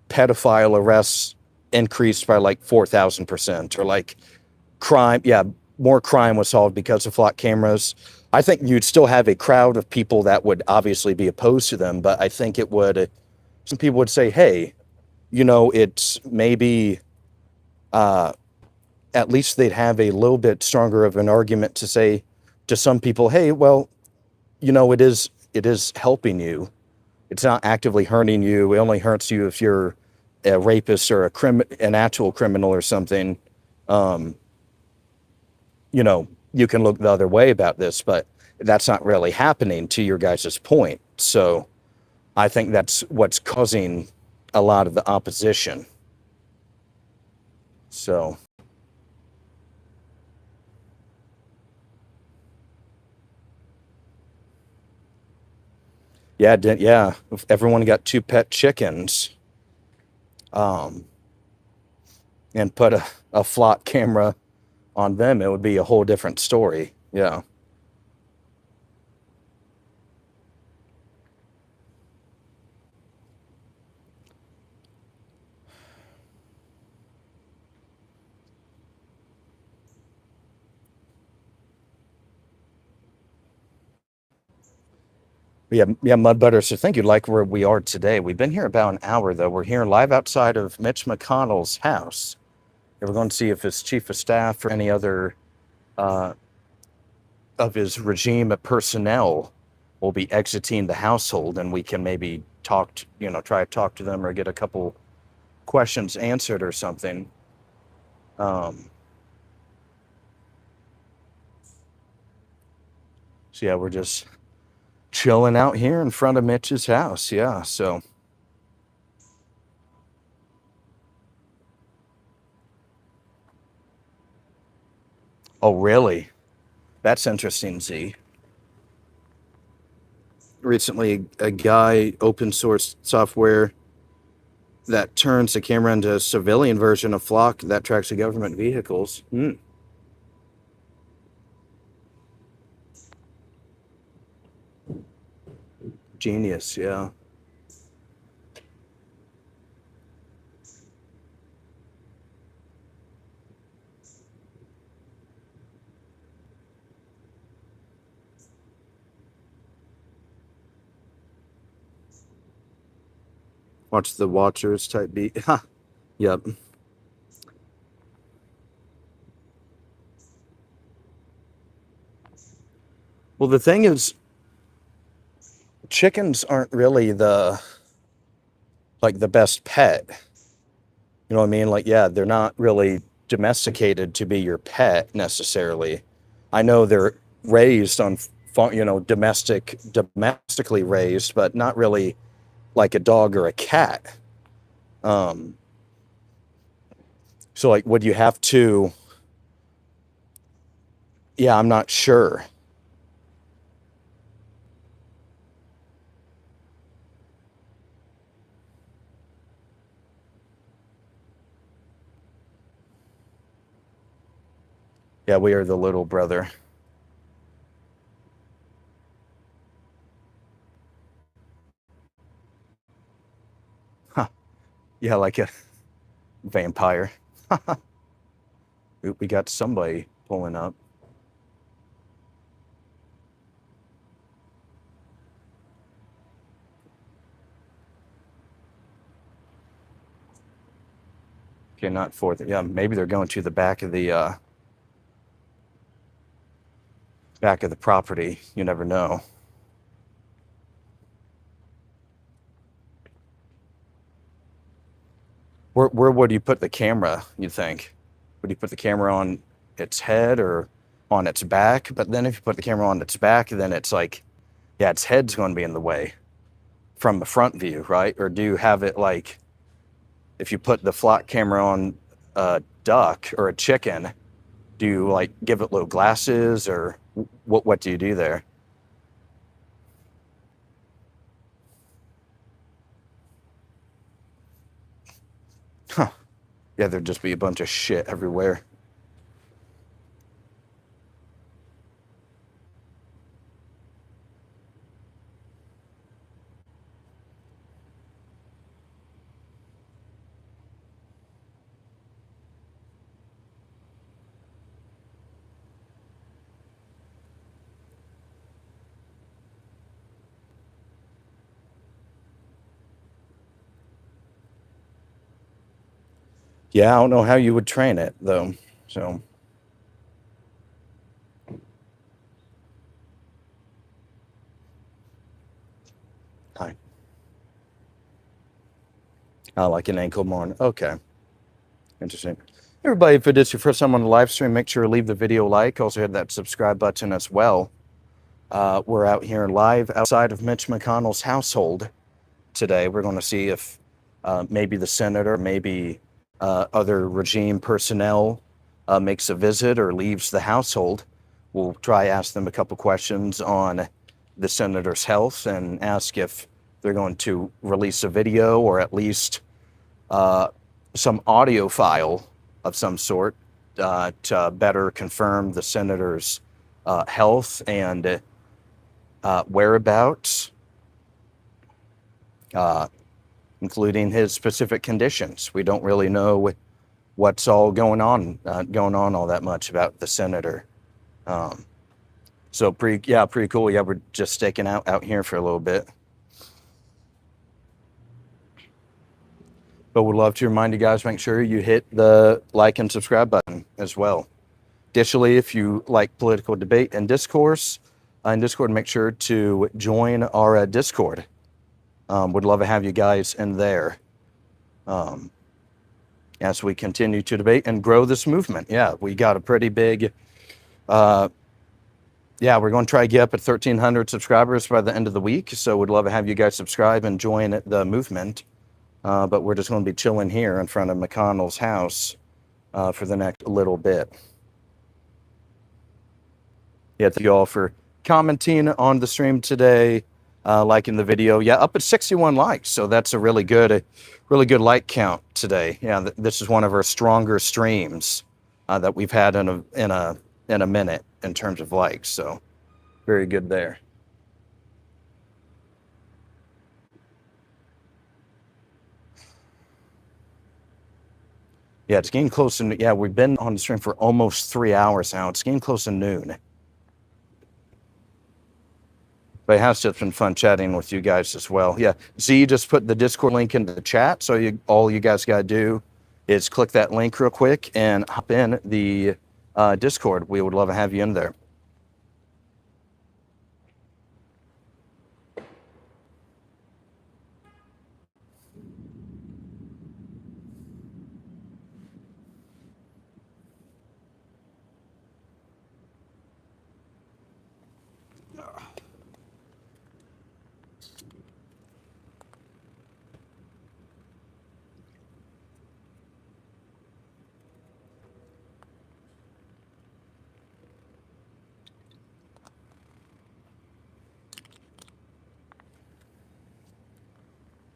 Speaker 1: pedophile arrests increased by like 4,000%, or like crime, yeah, more crime was solved because of flock cameras. I think you'd still have a crowd of people that would obviously be opposed to them, but I think some people would say, hey, it's maybe at least they'd have a little bit stronger of an argument to say to some people, hey, well, it is helping you. It's not actively hurting you. It only hurts you if you're a rapist or an actual criminal or something. Um, you can look the other way about this, but that's not really happening, to your guys' point. So I think that's what's causing a lot of the opposition. So yeah, yeah. If everyone got two pet chickens, um, and put a flock camera on them, it would be a whole different story. Yeah. Yeah, yeah, Mudbutter. So thank you. Like where we are today. We've been here about an hour though. We're here live outside of Mitch McConnell's house. And we're going to see if his chief of staff or any other uh, of his regime of personnel will be exiting the household, and we can maybe try to talk to them or get a couple questions answered or something. Um, so yeah, we're just chilling out here in front of Mitch's house. Yeah. So, oh really? That's interesting, Z. Recently, a guy open source software that turns the camera into a civilian version of Flock that tracks the government vehicles. Genius, yeah. Watch the Watchers type beat. Ha. Yep. Well, the thing is, chickens aren't really the best pet. You know what I mean? Like, yeah, they're not really domesticated to be your pet necessarily. I know they're raised on, domestically raised, but not really like a dog or a cat. Um, so like, would you have to? Yeah, I'm not sure. Yeah, we are the little brother. Huh. Yeah, like a vampire. Oop, we got somebody pulling up. Okay, not fourth. Yeah, maybe they're going to the back of the property. You never know. Where would you put the camera, you think? Would you put the camera on its head or on its back? But then if you put the camera on its back, then it's like, yeah, its head's going to be in the way from the front view, right? Or do you have it like, if you put the flock camera on a duck or a chicken, do you like give it little glasses or what do you do there? Huh. Yeah, there'd just be a bunch of shit everywhere. Yeah, I don't know how you would train it though. So, hi. Like an ankle morn. Okay. Interesting. Everybody, if it is your first time on the live stream, make sure to leave the video a like. Also hit that subscribe button as well. We're out here live outside of Mitch McConnell's household today. We're going to see if maybe the senator, maybe other regime personnel makes a visit or leaves the household. We'll try ask them a couple questions on the senator's health and ask if they're going to release a video or at least some audio file of some sort to better confirm the senator's health and whereabouts, including his specific conditions. We don't really know what's all going on all that much about the senator. So pretty cool. Yeah, we're just staking out here for a little bit. But would love to remind you guys, make sure you hit the like and subscribe button as well. Additionally, if you like political debate and discourse in Discord, make sure to join our Discord. Would love to have you guys in there as we continue to debate and grow this movement. Yeah, we got a pretty big, we're going to try to get up at 1,300 subscribers by the end of the week. So would love to have you guys subscribe and join the movement. But we're just going to be chilling here in front of McConnell's house for the next little bit. Yeah, thank you all for commenting on the stream today, liking the video. Yeah, up at 61 likes, so that's a really good like count today. Yeah, this is one of our stronger streams that we've had in a minute in terms of likes. So very good there. Yeah, it's getting close to, yeah, we've been on the stream for almost 3 hours now. It's getting close to noon. But it has just been fun chatting with you guys as well. Yeah, Z just put the Discord link into the chat. So all you guys got to do is click that link real quick and hop in the Discord. We would love to have you in there.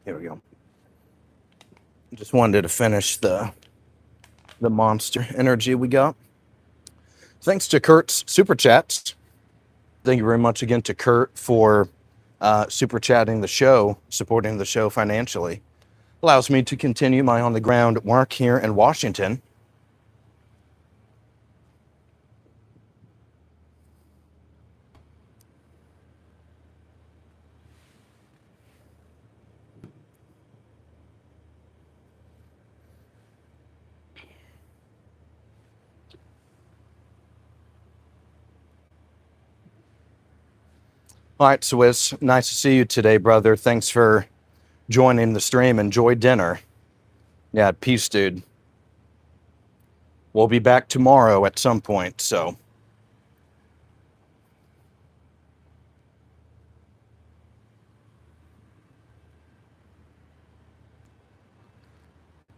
Speaker 1: Here we go. Just wanted to finish the Monster Energy we got. Thanks to Kurt's Super Chats. Thank you very much again to Kurt for super chatting the show, supporting the show financially. Allows me to continue my on-the-ground work here in Washington. All right, Swiss, nice to see you today, brother. Thanks for joining the stream. Enjoy dinner. Yeah, peace, dude. We'll be back tomorrow at some point, so.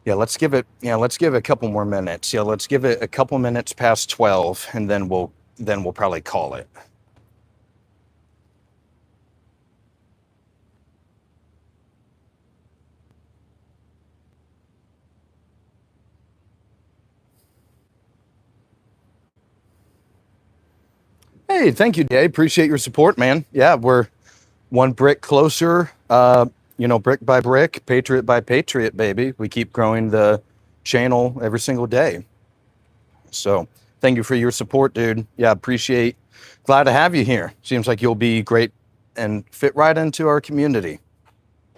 Speaker 1: Yeah, let's give it a couple more minutes. Yeah, let's give it a couple minutes past 12, and then we'll probably call it. Hey, thank you, Jay. Appreciate your support, man. Yeah, we're one brick closer, brick by brick, patriot by patriot, baby. We keep growing the channel every single day. So thank you for your support, dude. Yeah, glad to have you here. Seems like you'll be great and fit right into our community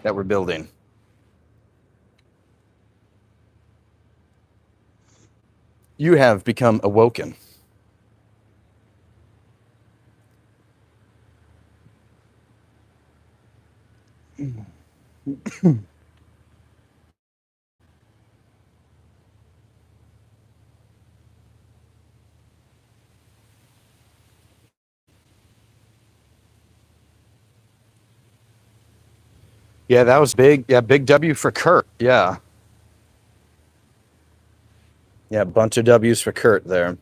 Speaker 1: that we're building. You have become awoken. Yeah, that was big. Yeah, big W for Kurt. Yeah. Yeah, bunch of W's for Kurt there.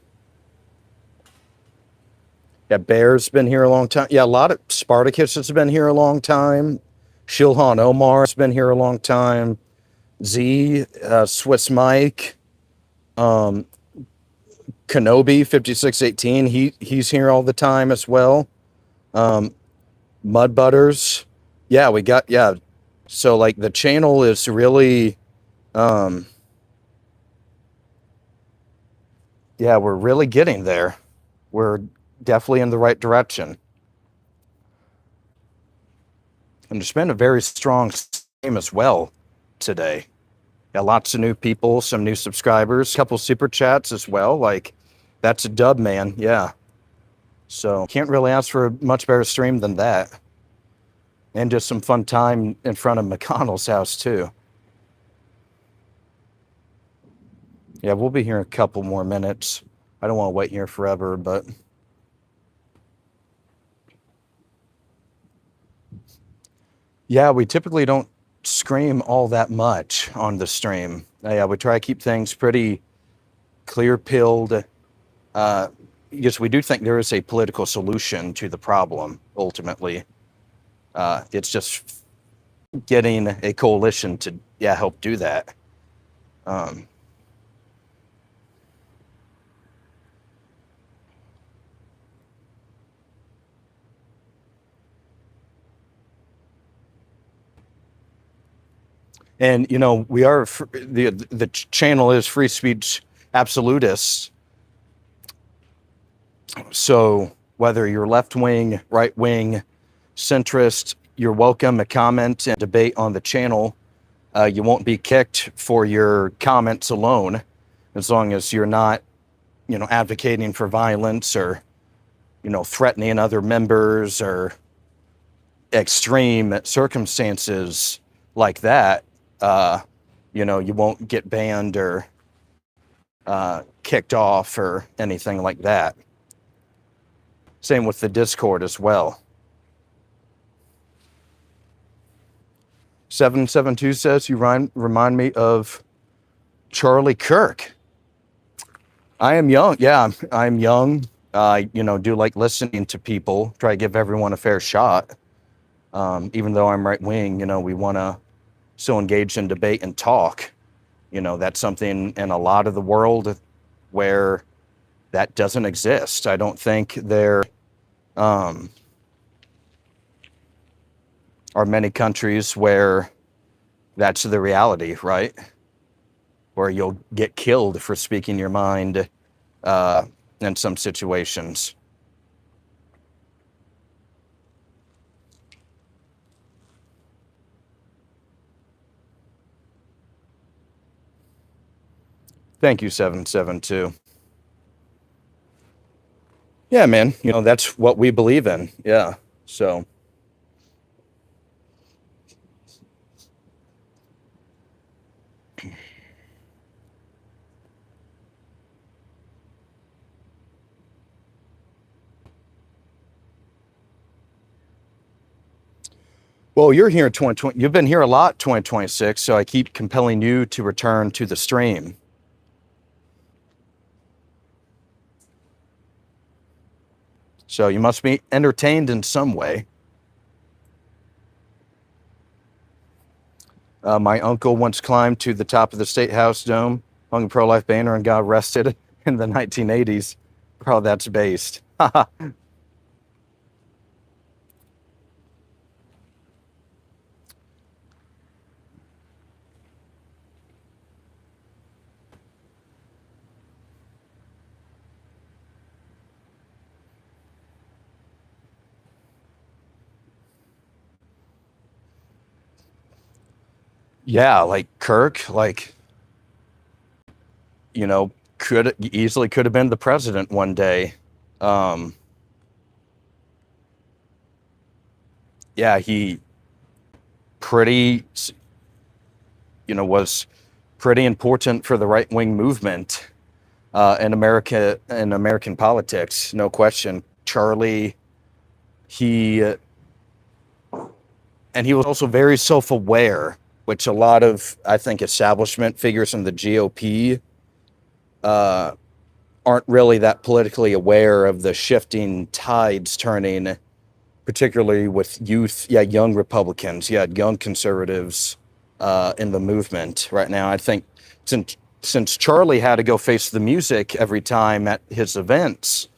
Speaker 1: Yeah, Bear's been here a long time. Yeah, a lot of Spartacus has been here a long time. Shilhan Omar has been here a long time. Z, Swiss Mike, Kenobi 5618. He's here all the time as well. Mud Butters. Yeah, so like the channel is really we're really getting there. We're definitely in the right direction. And there's been a very strong stream as well today. Yeah, lots of new people, some new subscribers, a couple super chats as well. Like, that's a dub, man. Yeah. So can't really ask for a much better stream than that. And just some fun time in front of McConnell's house too. Yeah, we'll be here in a couple more minutes. I don't want to wait here forever, but yeah, we typically don't scream all that much on the stream. Yeah, we try to keep things pretty clear-pilled, yes, we do think there is a political solution to the problem. Ultimately, it's just getting a coalition to help do that. Um, and we are the channel is free speech absolutists. So whether you're left wing, right wing, centrist, you're welcome to comment and debate on the channel. You won't be kicked for your comments alone, as long as you're not, advocating for violence or, threatening other members or extreme circumstances like that. You won't get banned or kicked off or anything like that. Same with the Discord as well. 772 says you remind me of Charlie Kirk. I am young. Yeah, I'm young. I, do like listening to people, try to give everyone a fair shot. Even though I'm right wing, we want to still engage in debate and talk. That's something in a lot of the world where that doesn't exist. I don't think there are many countries where that's the reality, right? Where you'll get killed for speaking your mind in some situations. Thank you, 772. Yeah, man, that's what we believe in. Yeah. So, well, you're here in 2020. You've been here a lot, 2026. So I keep compelling you to return to the stream. So you must be entertained in some way. My uncle once climbed to the top of the State House dome, hung a pro-life banner, and got arrested in the 1980s. How that's based. Yeah, like Kirk, could have been the president one day. Um, yeah, he pretty, was pretty important for the right wing movement in American politics, no question. Charlie, he and he was also very self-aware, which a lot of, I think, establishment figures in the GOP aren't really that politically aware of the shifting tides turning, particularly with young Republicans, young conservatives in the movement right now. I think since Charlie had to go face the music every time at his events,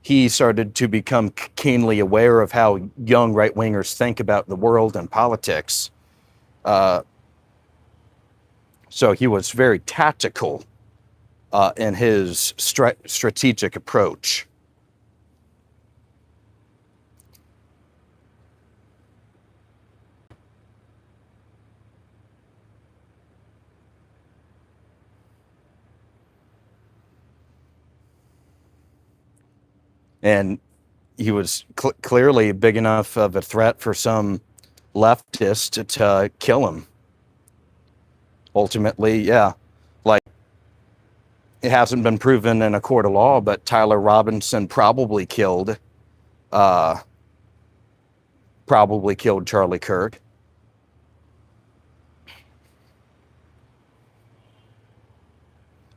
Speaker 1: he started to become keenly aware of how young right-wingers think about the world and politics. So he was very tactical in his strategic approach. And he was clearly big enough of a threat for some leftist to kill him. Ultimately, yeah. Like, it hasn't been proven in a court of law, but Tyler Robinson probably killed Charlie Kirk.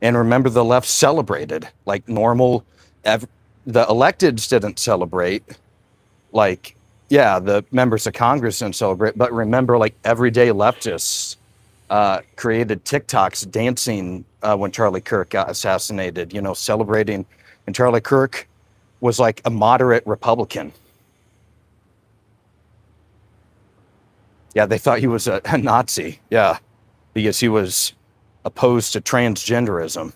Speaker 1: And remember, the left celebrated like normal. the electeds didn't celebrate. Like, yeah, the members of Congress didn't celebrate, but remember, like, everyday leftists created TikToks dancing when Charlie Kirk got assassinated, you know, celebrating. And Charlie Kirk was like a moderate Republican. Yeah, they thought he was a Nazi. Yeah, because he was opposed to transgenderism.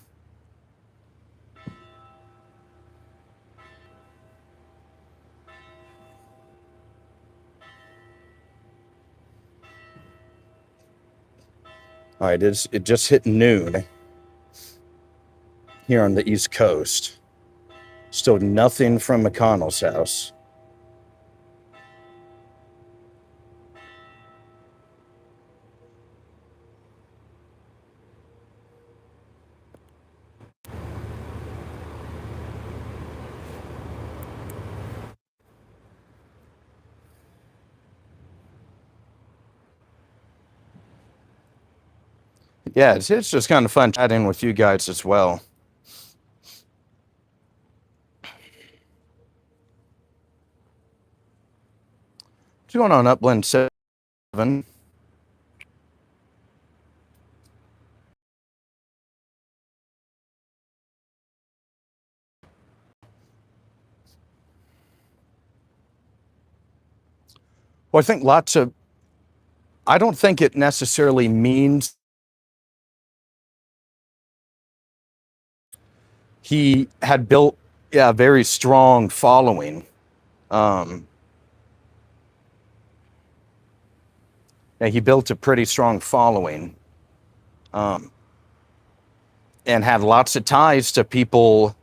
Speaker 1: All right, it just hit noon here on the East Coast. Still nothing from McConnell's house. Yeah, it's just kind of fun chatting with you guys as well. What's going on, Upland 7? Well, I don't think it necessarily means he had built, yeah, a very strong following. Yeah, he built a pretty strong following, and had lots of ties to people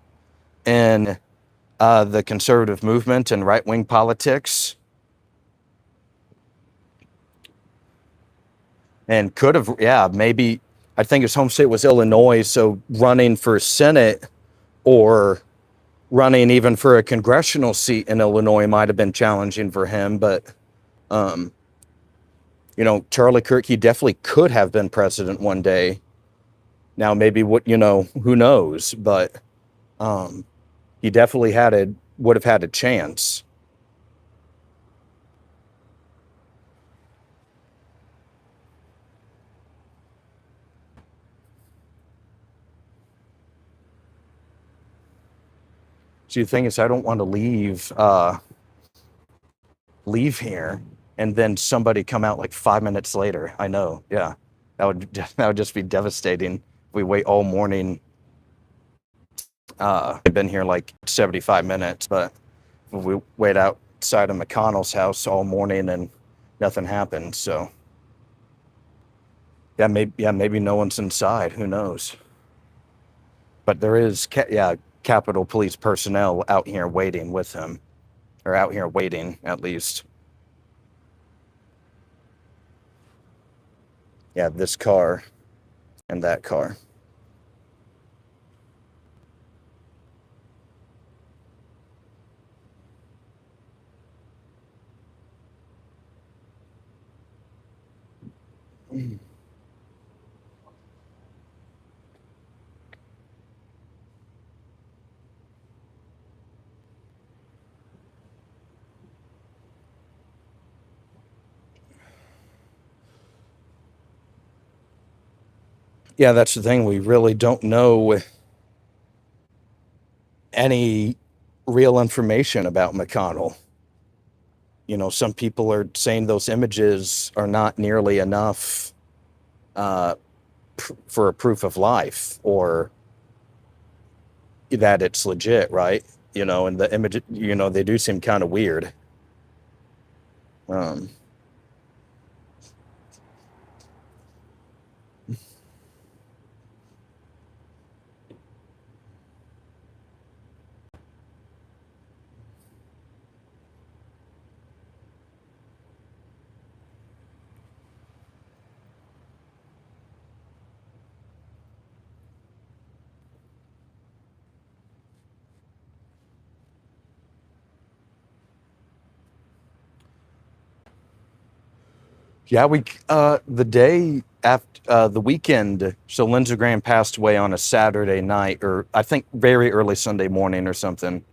Speaker 1: in the conservative movement and right-wing politics, and could have, yeah, maybe, I think his home state was Illinois, so running for Senate or running even for a congressional seat in Illinois might have been challenging for him. But, you know, Charlie Kirk, he definitely could have been president one day. Now, maybe you know, who knows? But he definitely would have had a chance. So the thing is, I don't want to leave here and then somebody come out like 5 minutes later. I know, yeah, that would just be devastating. If we wait all morning. I've been here like 75 minutes, but we wait outside of McConnell's house all morning and nothing happened. So yeah, maybe no one's inside. Who knows? But there is, Capitol Police personnel out here waiting with him, or out here waiting at least. Yeah, this car and that car. Yeah, that's the thing. We really don't know any real information about McConnell. You know, some people are saying those images are not nearly enough for a proof of life, or that it's legit, right? You know, and the image, you know, they do seem kind of weird. Um, yeah, the day after the weekend, so Lindsey Graham passed away on a Saturday night, or I think very early Sunday morning or something.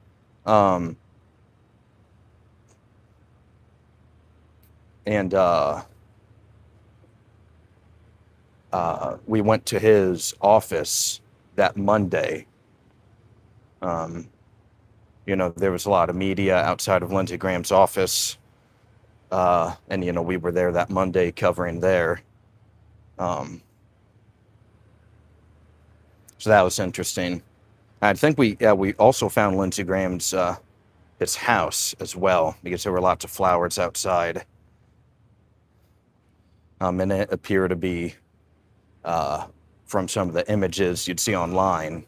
Speaker 1: Um, and we went to his office that Monday. There was a lot of media outside of Lindsey Graham's office. And, we were there that Monday covering there. So that was interesting. I think we also found Lindsey Graham's his house as well, because there were lots of flowers outside. And it appeared to be from some of the images you'd see online.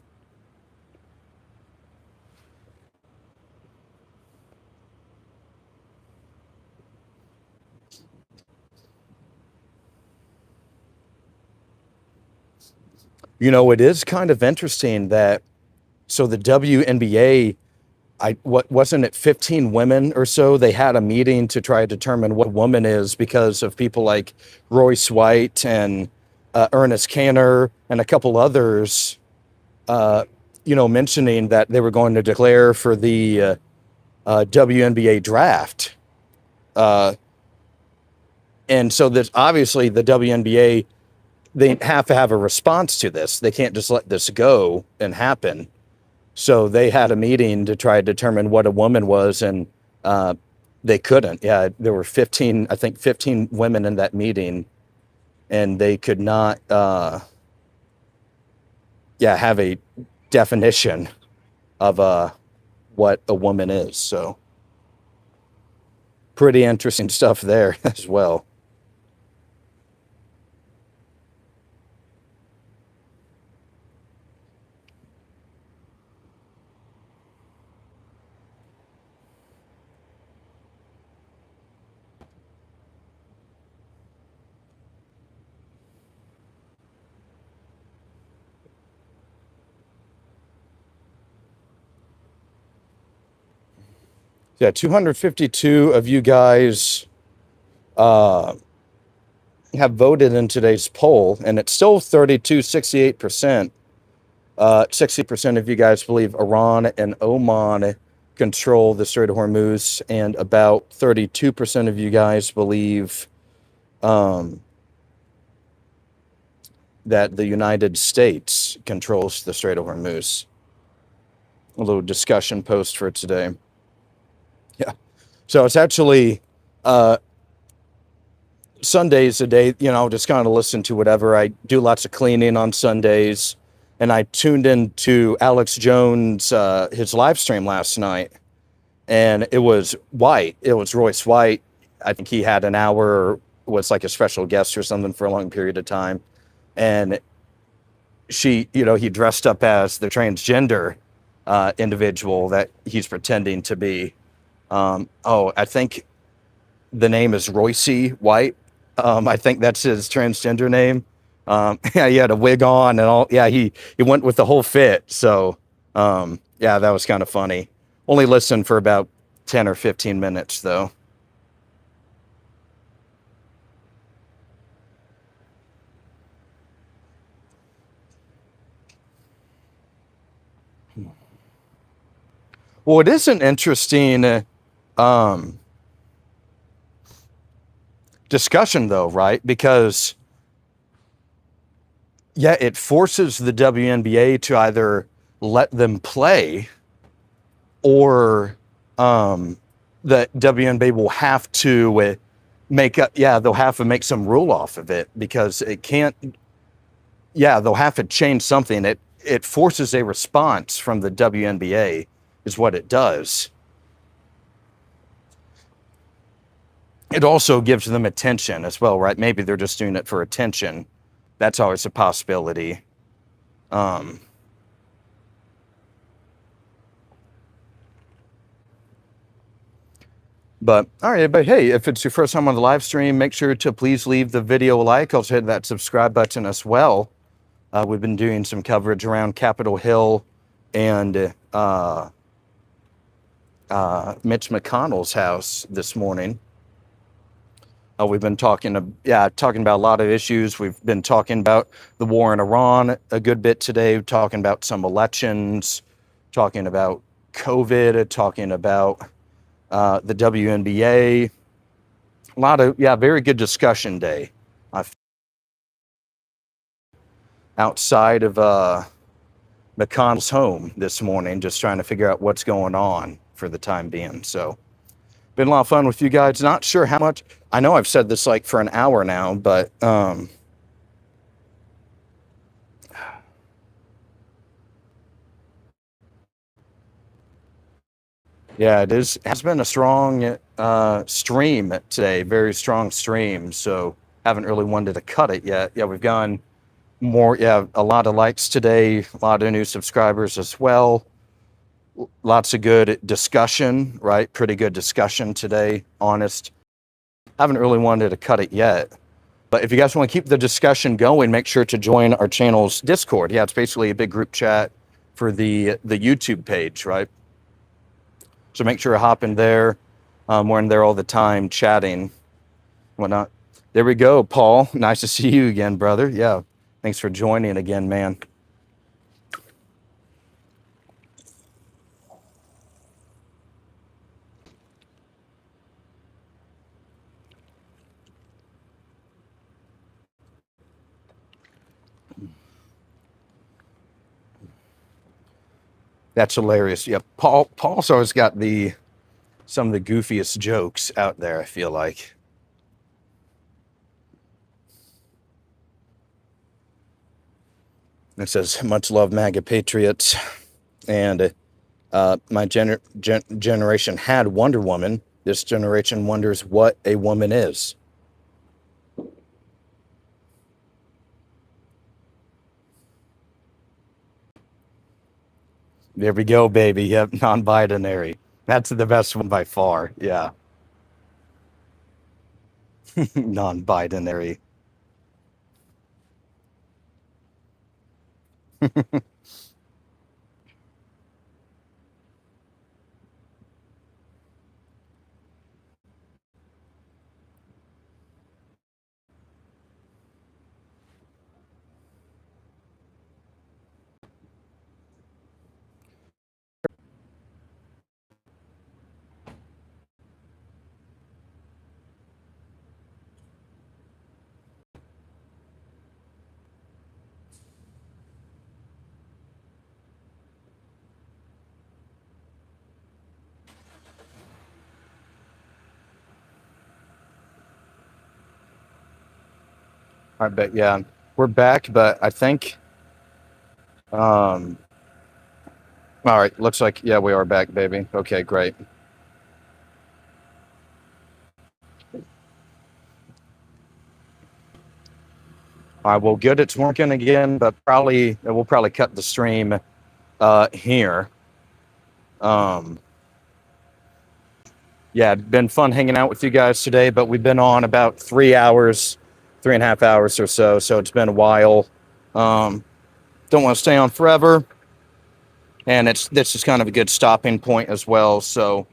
Speaker 1: It is kind of interesting that, so the WNBA, wasn't it 15 women or so? They had a meeting to try to determine what a woman is, because of people like Royce White and Ernest Canner and a couple others, mentioning that they were going to declare for the WNBA draft. And so that obviously the WNBA, they have to have a response to this. They can't just let this go and happen. So they had a meeting to try to determine what a woman was, and they couldn't. Yeah, there were 15 women in that meeting, and they could not have a definition of what a woman is. So pretty interesting stuff there as well. Yeah, 252 of you guys have voted in today's poll, and it's still 68%. 60% of you guys believe Iran and Oman control the Strait of Hormuz, and about 32% of you guys believe that the United States controls the Strait of Hormuz. A little discussion post for today. Yeah. So it's actually Sunday's a day, just kind of listen to whatever. I do lots of cleaning on Sundays, and I tuned into Alex Jones, his live stream last night, and it was White. It was Royce White. I think he had an hour, was like a special guest or something for a long period of time. And he dressed up as the transgender individual that he's pretending to be. I think the name is Royce White. I think that's his transgender name. Yeah, he had a wig on and all. Yeah, he went with the whole fit. So, yeah, that was kind of funny. Only listened for about 10 or 15 minutes, though. Well, it is an interesting discussion, though, right? Because, yeah, it forces the WNBA to either let them play, or the WNBA will have to they'll have to make some rule off of it, because it can't, they'll have to change something. It forces a response from the WNBA is what it does. It also gives them attention as well, right? Maybe they're just doing it for attention. That's always a possibility. But all right, but hey, if it's your first time on the live stream, make sure to please leave the video a like. Also hit that subscribe button as well. We've been doing some coverage around Capitol Hill and Mitch McConnell's house this morning. We've been talking about a lot of issues. We've been talking about the war in Iran a good bit today, talking about some elections, talking about COVID, talking about the WNBA. A lot of, yeah, very good discussion day. Outside of McConnell's home this morning, just trying to figure out what's going on for the time being. So, been a lot of fun with you guys. Not sure how much. I know I've said this like for an hour now, but yeah, it is. Has been a strong stream today. Very strong stream. So haven't really wanted to cut it yet. Yeah, we've gone more. Yeah, a lot of likes today. A lot of new subscribers as well. Lots of good discussion. Right, pretty good discussion today. Honest. Haven't really wanted to cut it yet. But if you guys want to keep the discussion going, make sure to join our channel's Discord. Yeah, it's basically a big group chat for the YouTube page, right? So make sure to hop in there. We're in there all the time, chatting, whatnot. There we go, Paul. Nice to see you again, brother. Yeah, thanks for joining again, man. That's hilarious. Yeah, Paul's always got some of the goofiest jokes out there, I feel like. It says, much love, MAGA Patriots. And my generation had Wonder Woman. This generation wonders what a woman is. There we go, baby. Yep, non-binary. That's the best one by far. Yeah. Non-binary. I bet, yeah. We're back, but I think, all right, looks like, yeah, we are back, baby. Okay, great. All right, well, good, it's working again, but we'll probably cut the stream here. Yeah, been fun hanging out with you guys today, but we've been on about 3 hours, 3.5 hours or so, so it's been a while. Don't want to stay on forever, and this is kind of a good stopping point as well. So,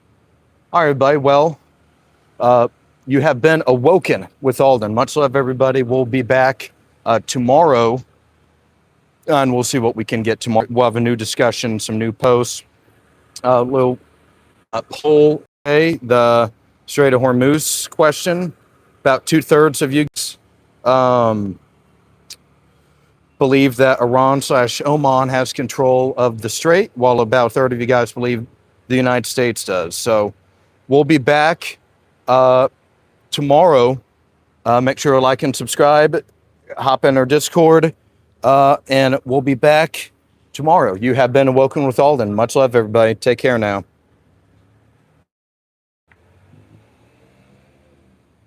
Speaker 1: all right, everybody, well, you have been awoken with Aulden. Much love, everybody. We'll be back tomorrow, and we'll see what we can get tomorrow. We'll have a new discussion, some new posts, little poll. The Strait of Hormuz question. About 2/3 of you believe that Iran/Oman has control of the strait, while about a third of you guys believe the United States does. So we'll be back tomorrow. Make sure to like and subscribe. Hop in our Discord, and we'll be back tomorrow. You have been awoken with Aulden. Much love, everybody. Take care now.